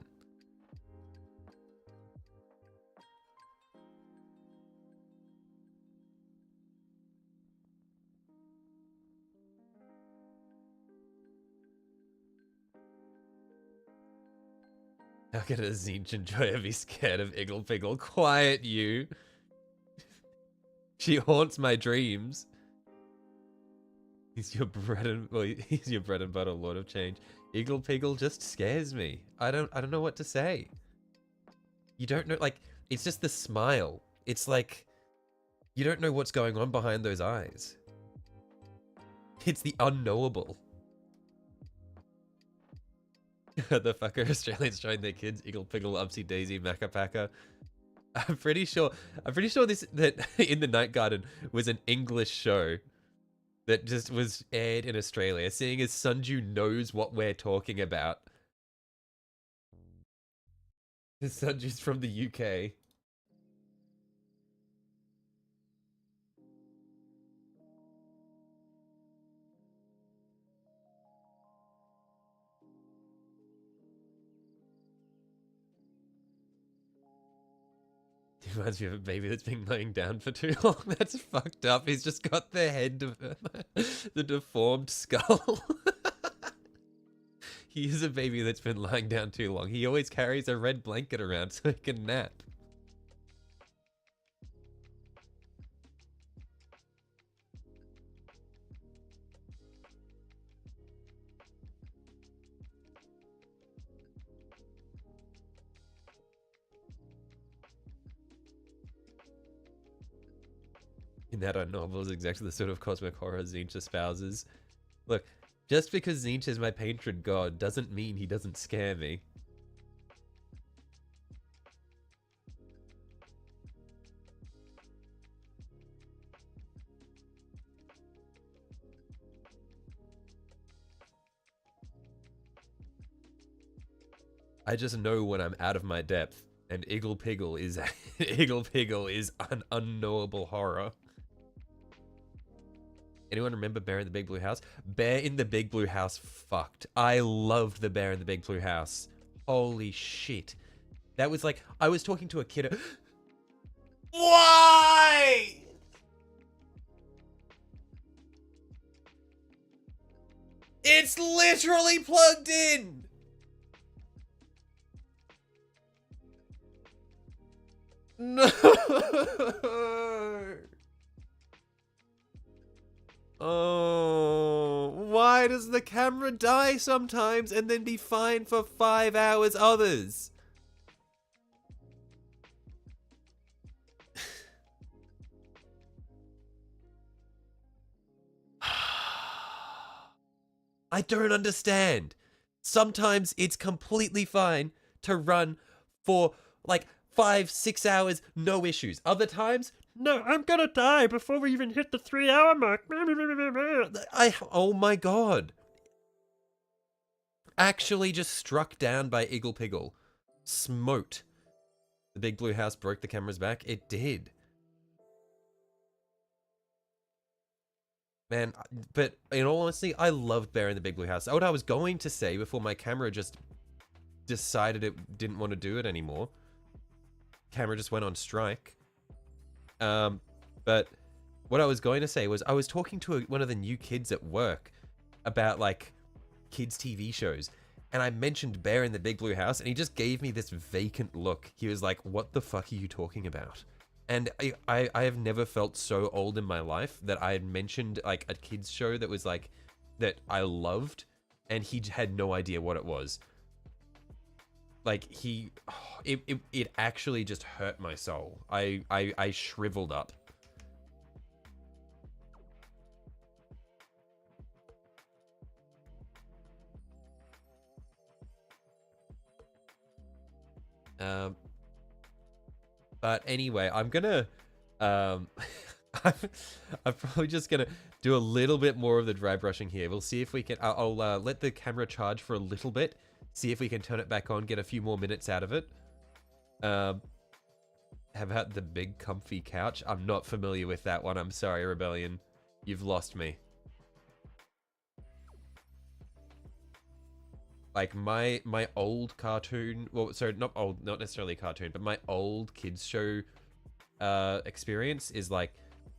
How can a Zinch enjoyer be scared of Iggle Piggle? Quiet you. She haunts my dreams. He's your bread and butter Lord of Change. Iggle Piggle just scares me. I don't know what to say. You don't know, like, it's just the smile. It's like you don't know what's going on behind those eyes. It's the unknowable. The fucker Australians showing their kids Iggle Piggle, Upsy Daisy, Macapaka. I'm pretty sure that In the Night Garden was an English show that just was aired in Australia, seeing as Sunju knows what we're talking about. Sunju's from the UK. He reminds me of a baby that's been laying down for too long. That's fucked up. He's just got the head of the deformed skull. He is a baby that's been lying down too long. He always carries a red blanket around so he can nap. In that novel is exactly the sort of cosmic horror Zinch espouses. Look, just because Zinch is my patron god doesn't mean he doesn't scare me. I just know when I'm out of my depth. And Iggle Piggle is Iggle Piggle is an unknowable horror. Anyone remember Bear in the Big Blue House? Bear in the Big Blue House fucked. I loved the Bear in the Big Blue House. Holy shit. That was like, I was talking to a kid. Why? It's literally plugged in. No. Oh, why does the camera die sometimes and then be fine for 5 hours others? I don't understand. Sometimes it's completely fine to run for like 5-6 hours, no issues. Other times, no, I'm gonna die before we even hit the 3-hour mark. Oh my god. Actually just struck down by Iggle Piggle. Smoked. The Big Blue House broke the camera's back. It did. Man, but in all honesty, I loved Bear in the Big Blue House. What I was going to say before my camera just decided it didn't want to do it anymore. Camera just went on strike. But what I was going to say was I was talking to one of the new kids at work about like kids TV shows. And I mentioned Bear in the Big Blue House and he just gave me this vacant look. He was like, what the fuck are you talking about? And I have never felt so old in my life that I had mentioned like a kid's show that was like, that I loved, and he had no idea what it was. Like it actually just hurt my soul. I shriveled up. But anyway, I'm gonna, I'm probably just gonna do a little bit more of the dry brushing here. We'll see if we can, I'll let the camera charge for a little bit, see if we can turn it back on, get a few more minutes out of it. How about the big comfy couch? I'm not familiar with that one. I'm sorry, Rebellion. You've lost me. Like my old cartoon, well, sorry, not old, not necessarily a cartoon, but my old kids show experience is like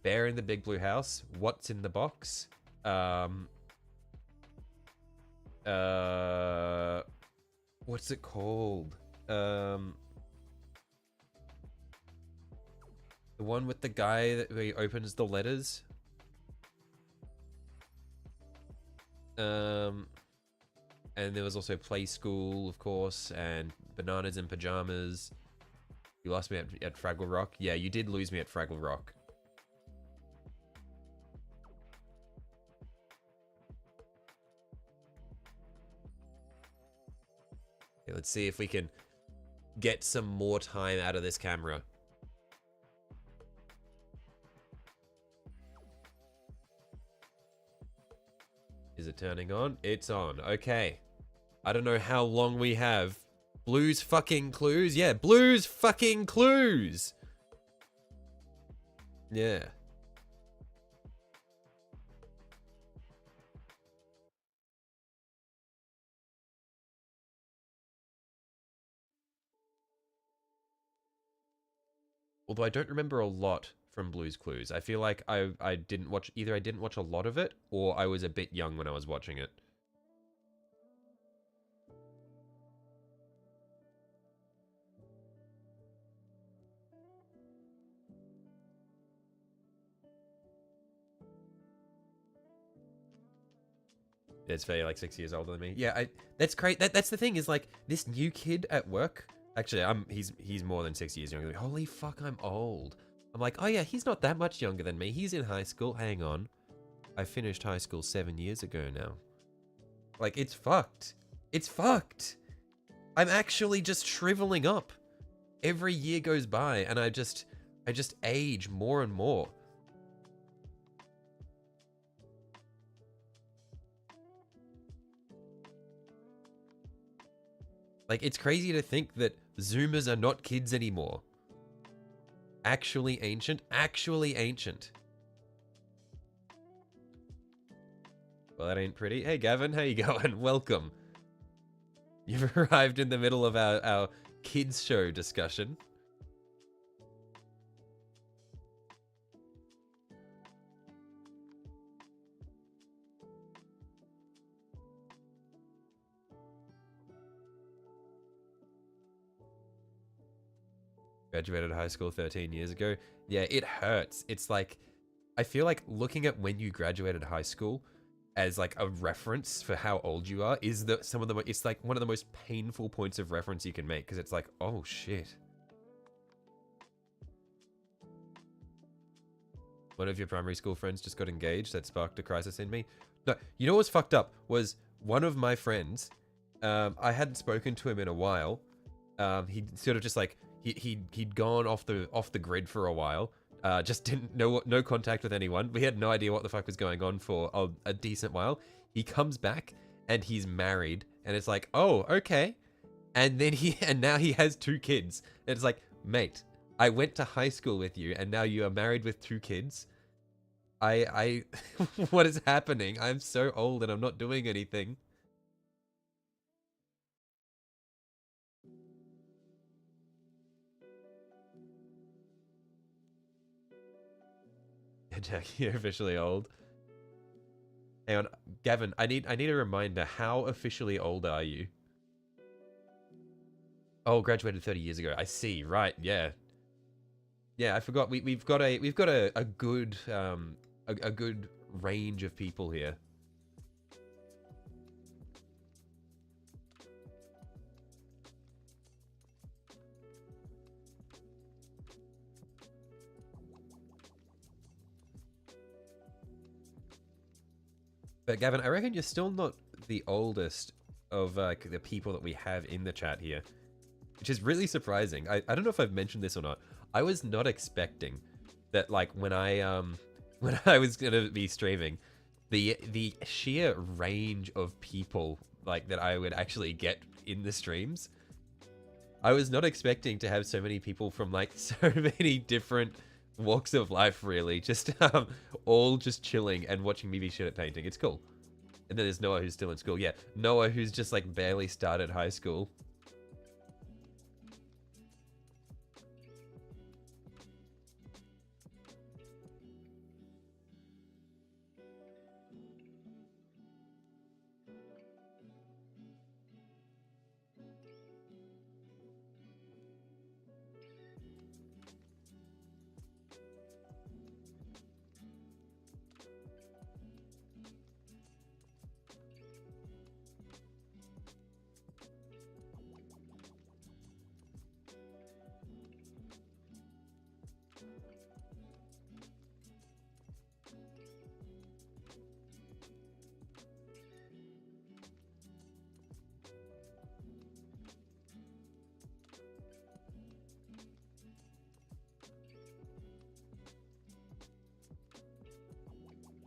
Bear in the Big Blue House, What's in the Box, what's it called? The one with the guy that he opens the letters. And there was also Play School, of course, and Bananas in Pajamas. You lost me at Fraggle Rock. Yeah, you did lose me at Fraggle Rock. Okay, let's see if we can get some more time out of this camera. Is it turning on? It's on. Okay. I don't know how long we have. Blues fucking Clues? Yeah, Blues fucking Clues! Yeah. Although I don't remember a lot from Blues Clues. I feel like I didn't watch, either I didn't watch a lot of it, or I was a bit young when I was watching it. It's very like 6 years older than me. Yeah, that's great. That's the thing is like this new kid at work. Actually, he's more than 6 years younger. Holy fuck, I'm old. I'm like, oh yeah, he's not that much younger than me. He's in high school. Hang on, I finished high school 7 years ago now. Like it's fucked. It's fucked. I'm actually just shriveling up. Every year goes by, and I just age more and more. Like, it's crazy to think that Zoomers are not kids anymore. Actually ancient. Actually ancient. Well, that ain't pretty. Hey, Gavin, how you going? Welcome. You've arrived in the middle of our kids show discussion. Graduated high school 13 years ago. Yeah, it hurts. It's like, I feel like looking at when you graduated high school as like a reference for how old you are is it's like one of the most painful points of reference you can make, because it's like, oh shit. One of your primary school friends just got engaged. That sparked a crisis in me. No, you know what's fucked up was one of my friends, I hadn't spoken to him in a while. He'd sort of just like, he'd gone off the grid for a while. Just didn't know no contact with anyone. We had no idea what the fuck was going on for a decent while. He comes back and he's married, and it's like, oh, okay. And then now he has 2 kids. And it's like, mate, I went to high school with you, and now you are married with 2 kids. What is happening? I'm so old and I'm not doing anything. Jack, you're officially old. Hang on, Gavin, I need a reminder. How officially old are you? Oh, graduated 30 years ago. I see. Right. Yeah. Yeah, I forgot. We've got a good a good range of people here. But Gavin, I reckon you're still not the oldest of the people that we have in the chat here, which is really surprising. I don't know if I've mentioned this or not. I was not expecting that, like, when I was gonna be streaming, the sheer range of people like that I would actually get in the streams. I was not expecting to have so many people from like so many different walks of life, really, just all just chilling and watching me be shit at painting. It's cool. And then there's Noah, who's still in school. Yeah, Noah, who's just like barely started high school.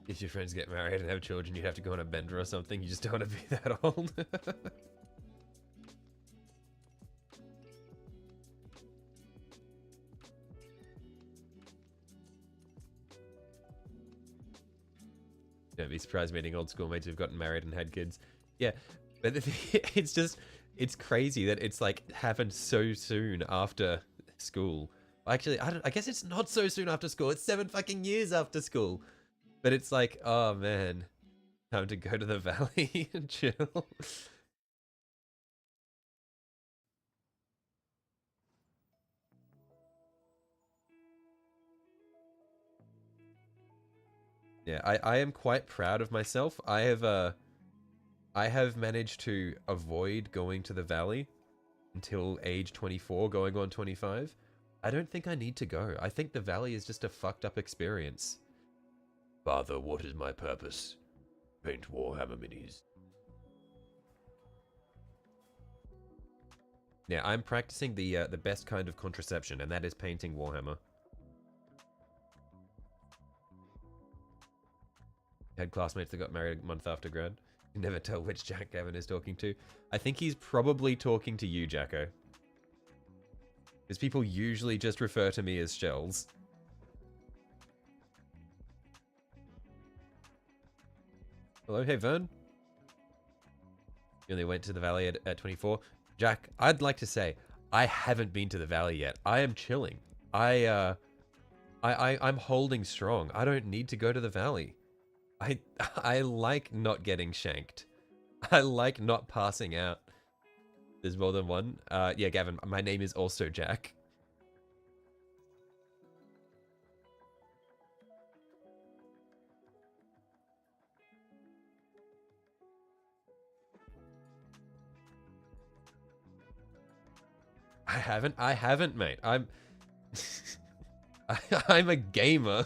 If your friends get married and have children, you have to go on a bender or something. You just don't want to be that old. Don't be surprised meeting old schoolmates who've gotten married and had kids. Yeah, but it's crazy that it's like happened so soon after school. Actually, I guess it's not so soon after school. It's 7 fucking years after school. But it's like, oh man, time to go to the valley and chill. Yeah, I am quite proud of myself. I have managed to avoid going to the valley until age 24, going on 25. I don't think I need to go. I think the valley is just a fucked up experience. Father, what is my purpose? Paint Warhammer minis. Yeah, I'm practicing the best kind of contraception, and that is painting Warhammer. Had classmates that got married a month after grad. You never tell which Jack Gavin is talking to. I think he's probably talking to you, Jacko. Because people usually just refer to me as Shells. Hello, hey Vern. You only went to the valley at 24. Jack, I'd like to say, I haven't been to the valley yet. I am chilling. I'm holding strong. I don't need to go to the valley. I like not getting shanked. I like not passing out. There's more than one. Yeah, Gavin, my name is also Jack. I haven't, mate. I'm a gamer.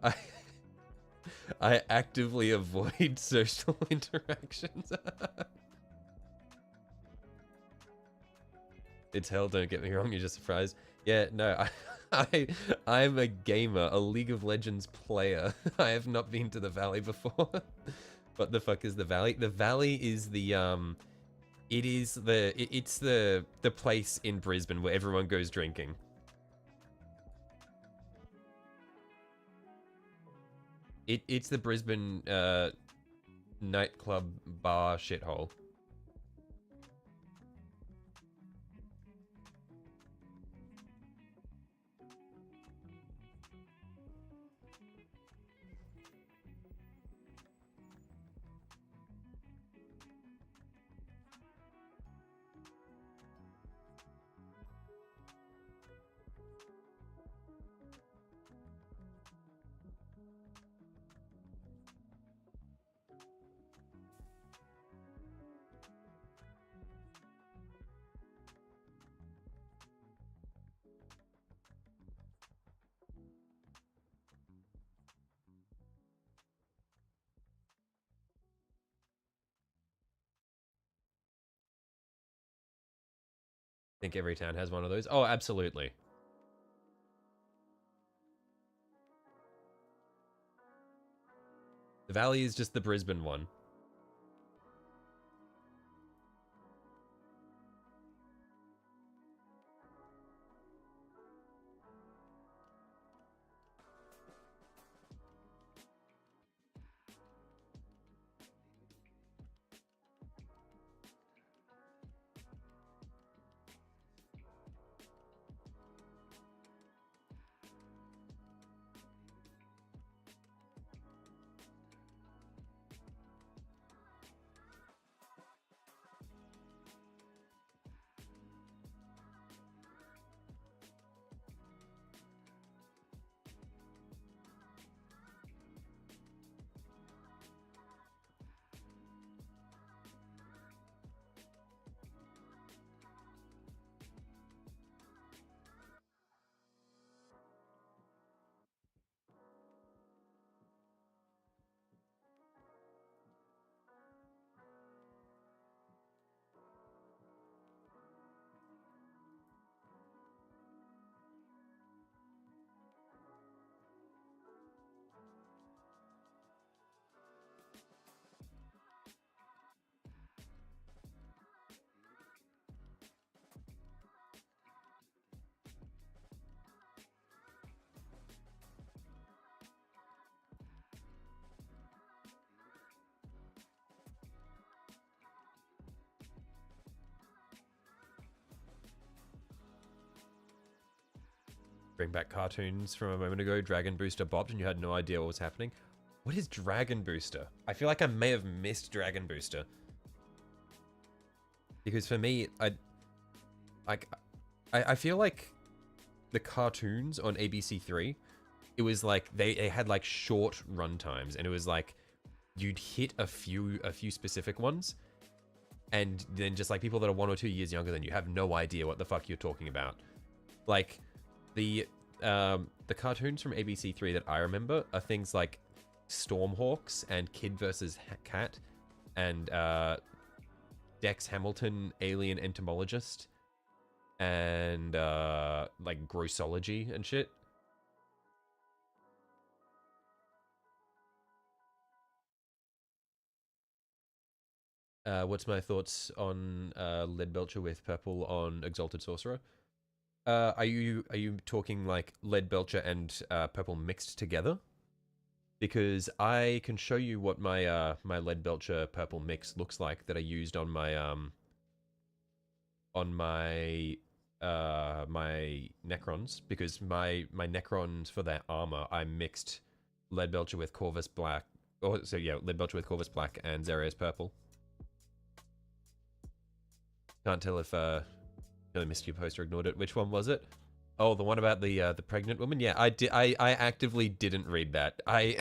I I actively avoid social interactions. It's hell, don't get me wrong, you're just surprised. Yeah, no, I'm a gamer, a League of Legends player. I have not been to the Valley before. What the fuck is the Valley? The Valley is the it's the place in Brisbane where everyone goes drinking. It's the Brisbane nightclub bar shithole. I think every town has one of those. Oh, absolutely. The Valley is just the Brisbane one. Bring back cartoons from a moment ago. Dragon Booster bopped and you had no idea what was happening. What is Dragon Booster? I feel like I may have missed Dragon Booster. Because for me, I feel like the cartoons on ABC3, it was like they had like short run times, and it was like you'd hit a few specific ones, and then just like people that are 1 or 2 years younger than you have no idea what the fuck you're talking about. Like the cartoons from ABC3 that I remember are things like Stormhawks and Kid vs. Cat and Dex Hamilton, Alien Entomologist, and like Grossology and shit. What's my thoughts on lead belcher with purple on exalted sorcerer? Are you talking like lead belcher and purple mixed together? Because I can show you what my my lead belcher purple mix looks like that I used on my my Necrons, because my Necrons for their armor I mixed lead belcher with Corvus black. Oh, so yeah, lead belcher with Corvus black and Zarius purple. Can't tell if I missed your post or ignored it. Which one was it? Oh, the one about the pregnant woman. Yeah, I actively didn't read that. I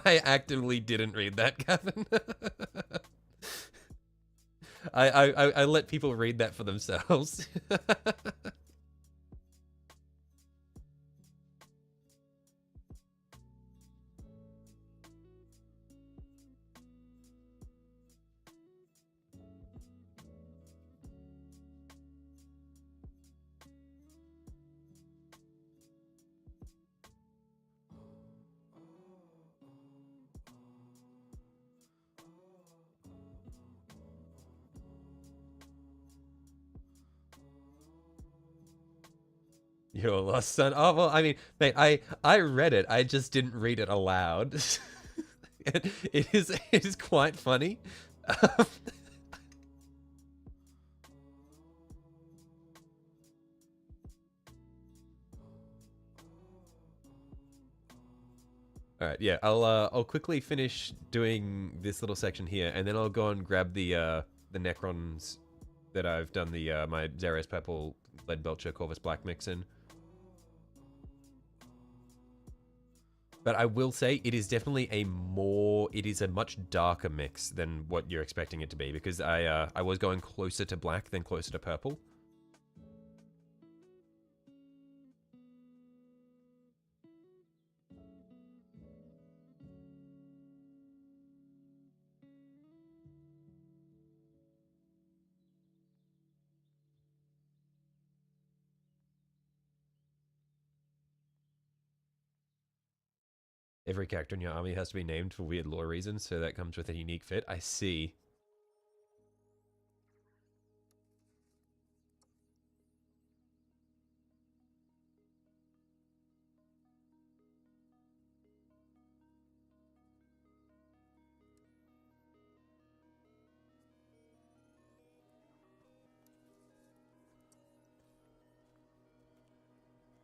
actively didn't read that, Kevin. I let people read that for themselves. Your lost son. Oh well, I mean, mate, I read it. I just didn't read it aloud. It is quite funny. All right, yeah, I'll quickly finish doing this little section here, and then I'll go and grab the Necrons that I've done the my Zarius purple, lead belcher, Corvus black mix in. But I will say it is definitely it is a much darker mix than what you're expecting it to be, because I was going closer to black than closer to purple. Every character in your army has to be named for weird lore reasons, so that comes with a unique fit. I see.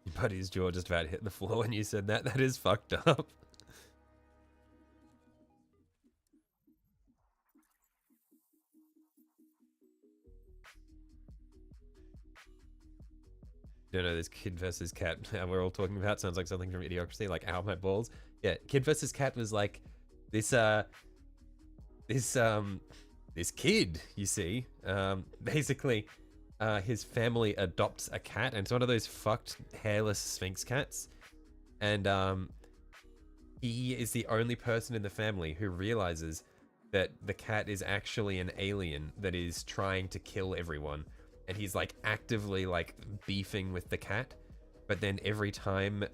Your buddy's jaw just about hit the floor when you said that. That is fucked up. Don't know this kid versus cat we're all talking about sounds like something from Idiocracy, like ow my balls. Yeah, kid versus cat was like this this this kid, you see, basically his family adopts a cat, and it's one of those fucked hairless Sphinx cats, and he is the only person in the family who realizes that the cat is actually an alien that is trying to kill everyone, and he's like actively like beefing with the cat, but then every time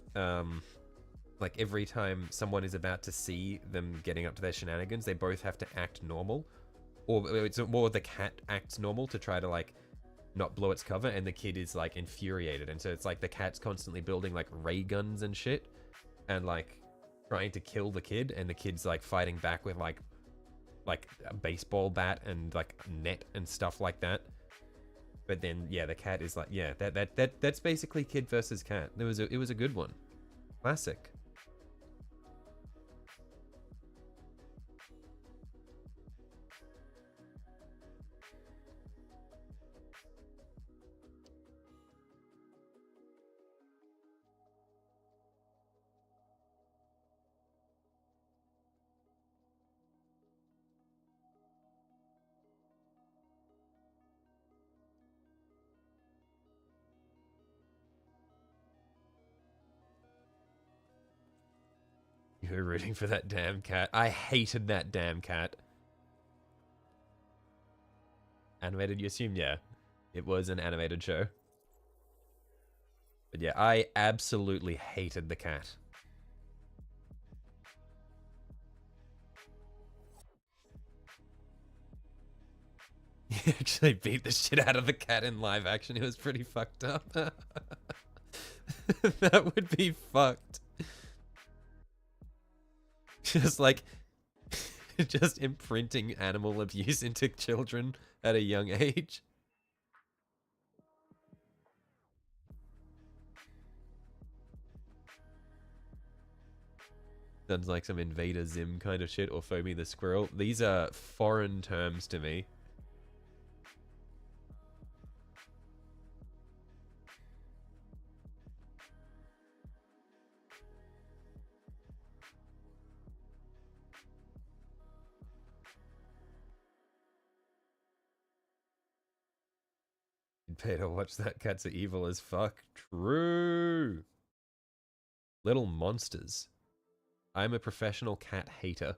every time someone is about to see them getting up to their shenanigans, they both have to act normal, or it's more the cat acts normal to try to like not blow its cover, and the kid is like infuriated, and so it's like the cat's constantly building like ray guns and shit, and like trying to kill the kid, and the kid's like fighting back with like a baseball bat and like net and stuff like that. But then yeah, the cat is like, yeah, that's basically kid versus cat. It was a good one. Classic. You were rooting for that damn cat. I hated that damn cat. Animated, you assume? Yeah. It was an animated show. But yeah, I absolutely hated the cat. actually beat the shit out of the cat in live action. It was pretty fucked up. That would be fucked. Just like, just imprinting animal abuse into children at a young age. Sounds like some Invader Zim kind of shit, or Foamy the Squirrel. These are foreign terms to me. Peter, watch that. Cats are evil as fuck. True. Little monsters. I'm a professional cat hater.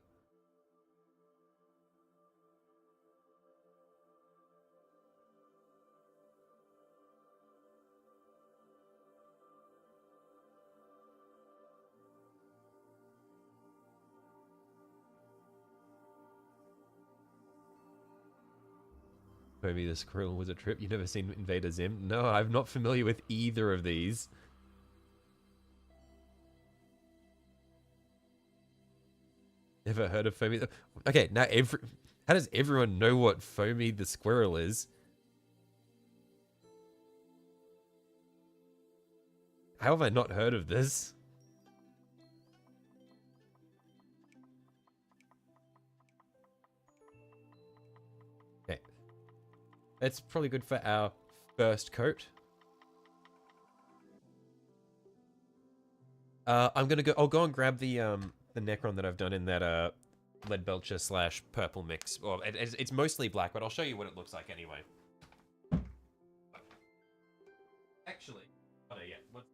Maybe the Squirrel was a trip. You never seen Invader Zim? No, I'm not familiar with either of these. Never heard of Foamy. Okay, now how does everyone know what Foamy the Squirrel is? How have I not heard of this? Okay. That's probably good for our first coat. I'll go and grab the Necron that I've done in that lead belcher / purple mix. Well, it's mostly black, but I'll show you what it looks like anyway. Actually, oh yeah, what?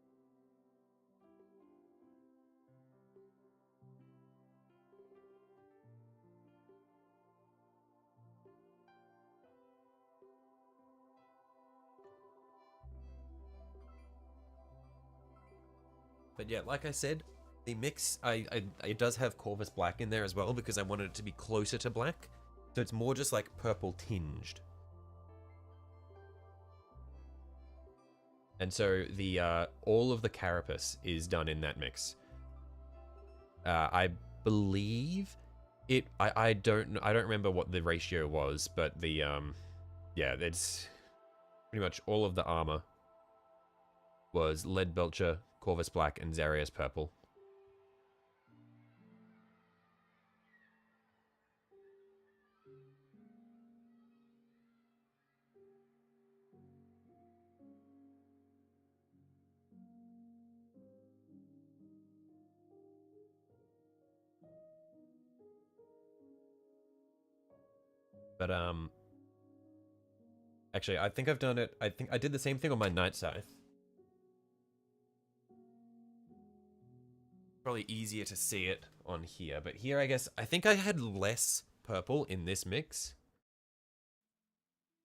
But yeah, like I said, the mix, it does have Corvus Black in there as well because I wanted it to be closer to black. So it's more just like purple tinged. And so the all of the carapace is done in that mix. I believe it. I don't remember what the ratio was, but the yeah, it's pretty much all of the armor was Lead Belcher, Corvus Black, and Zarius Purple. But actually, I think I've done it. I think I did the same thing on my Night Scythe. Probably easier to see it on here, but here I guess I think I had less purple in this mix.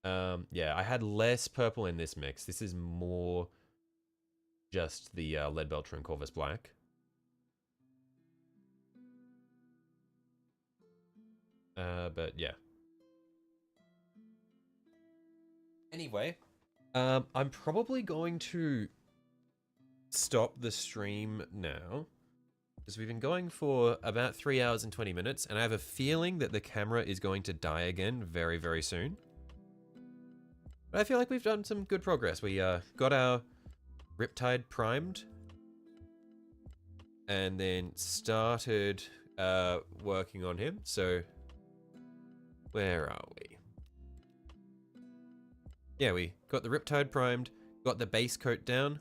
Yeah, I had less purple in this mix. This is more just the Lead Belcher and Corvus Black. But yeah. Anyway, I'm probably going to stop the stream now because we've been going for about 3 hours and 20 minutes, and I have a feeling that the camera is going to die again very, very soon. But I feel like we've done some good progress. We got our Riptide primed and then started working on him. So where are we? Yeah, we got the Riptide primed, got the base coat down.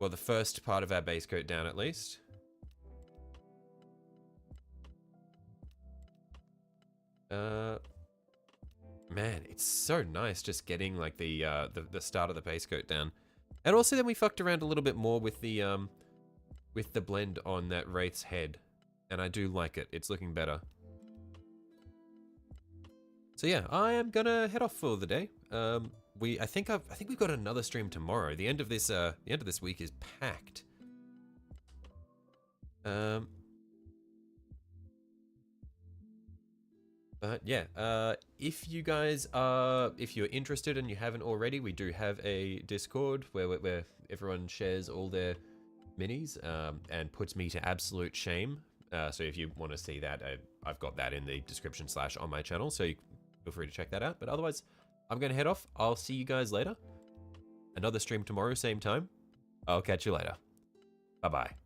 Well, the first part of our base coat down at least. Man, it's so nice just getting like the start of the base coat down. And also then we fucked around a little bit more with the blend on that Wraith's head. And I do like it. It's looking better. So yeah, I am gonna head off for the day. I think we've got another stream tomorrow. The end of this week is packed. But But yeah, if you guys are, if you're interested and you haven't already, we do have a Discord where everyone shares all their minis and puts me to absolute shame. So if you want to see that, I've got that in the description / on my channel, so you feel free to check that out. But otherwise, I'm going to head off. I'll see you guys later. Another stream tomorrow, same time. I'll catch you later. Bye-bye.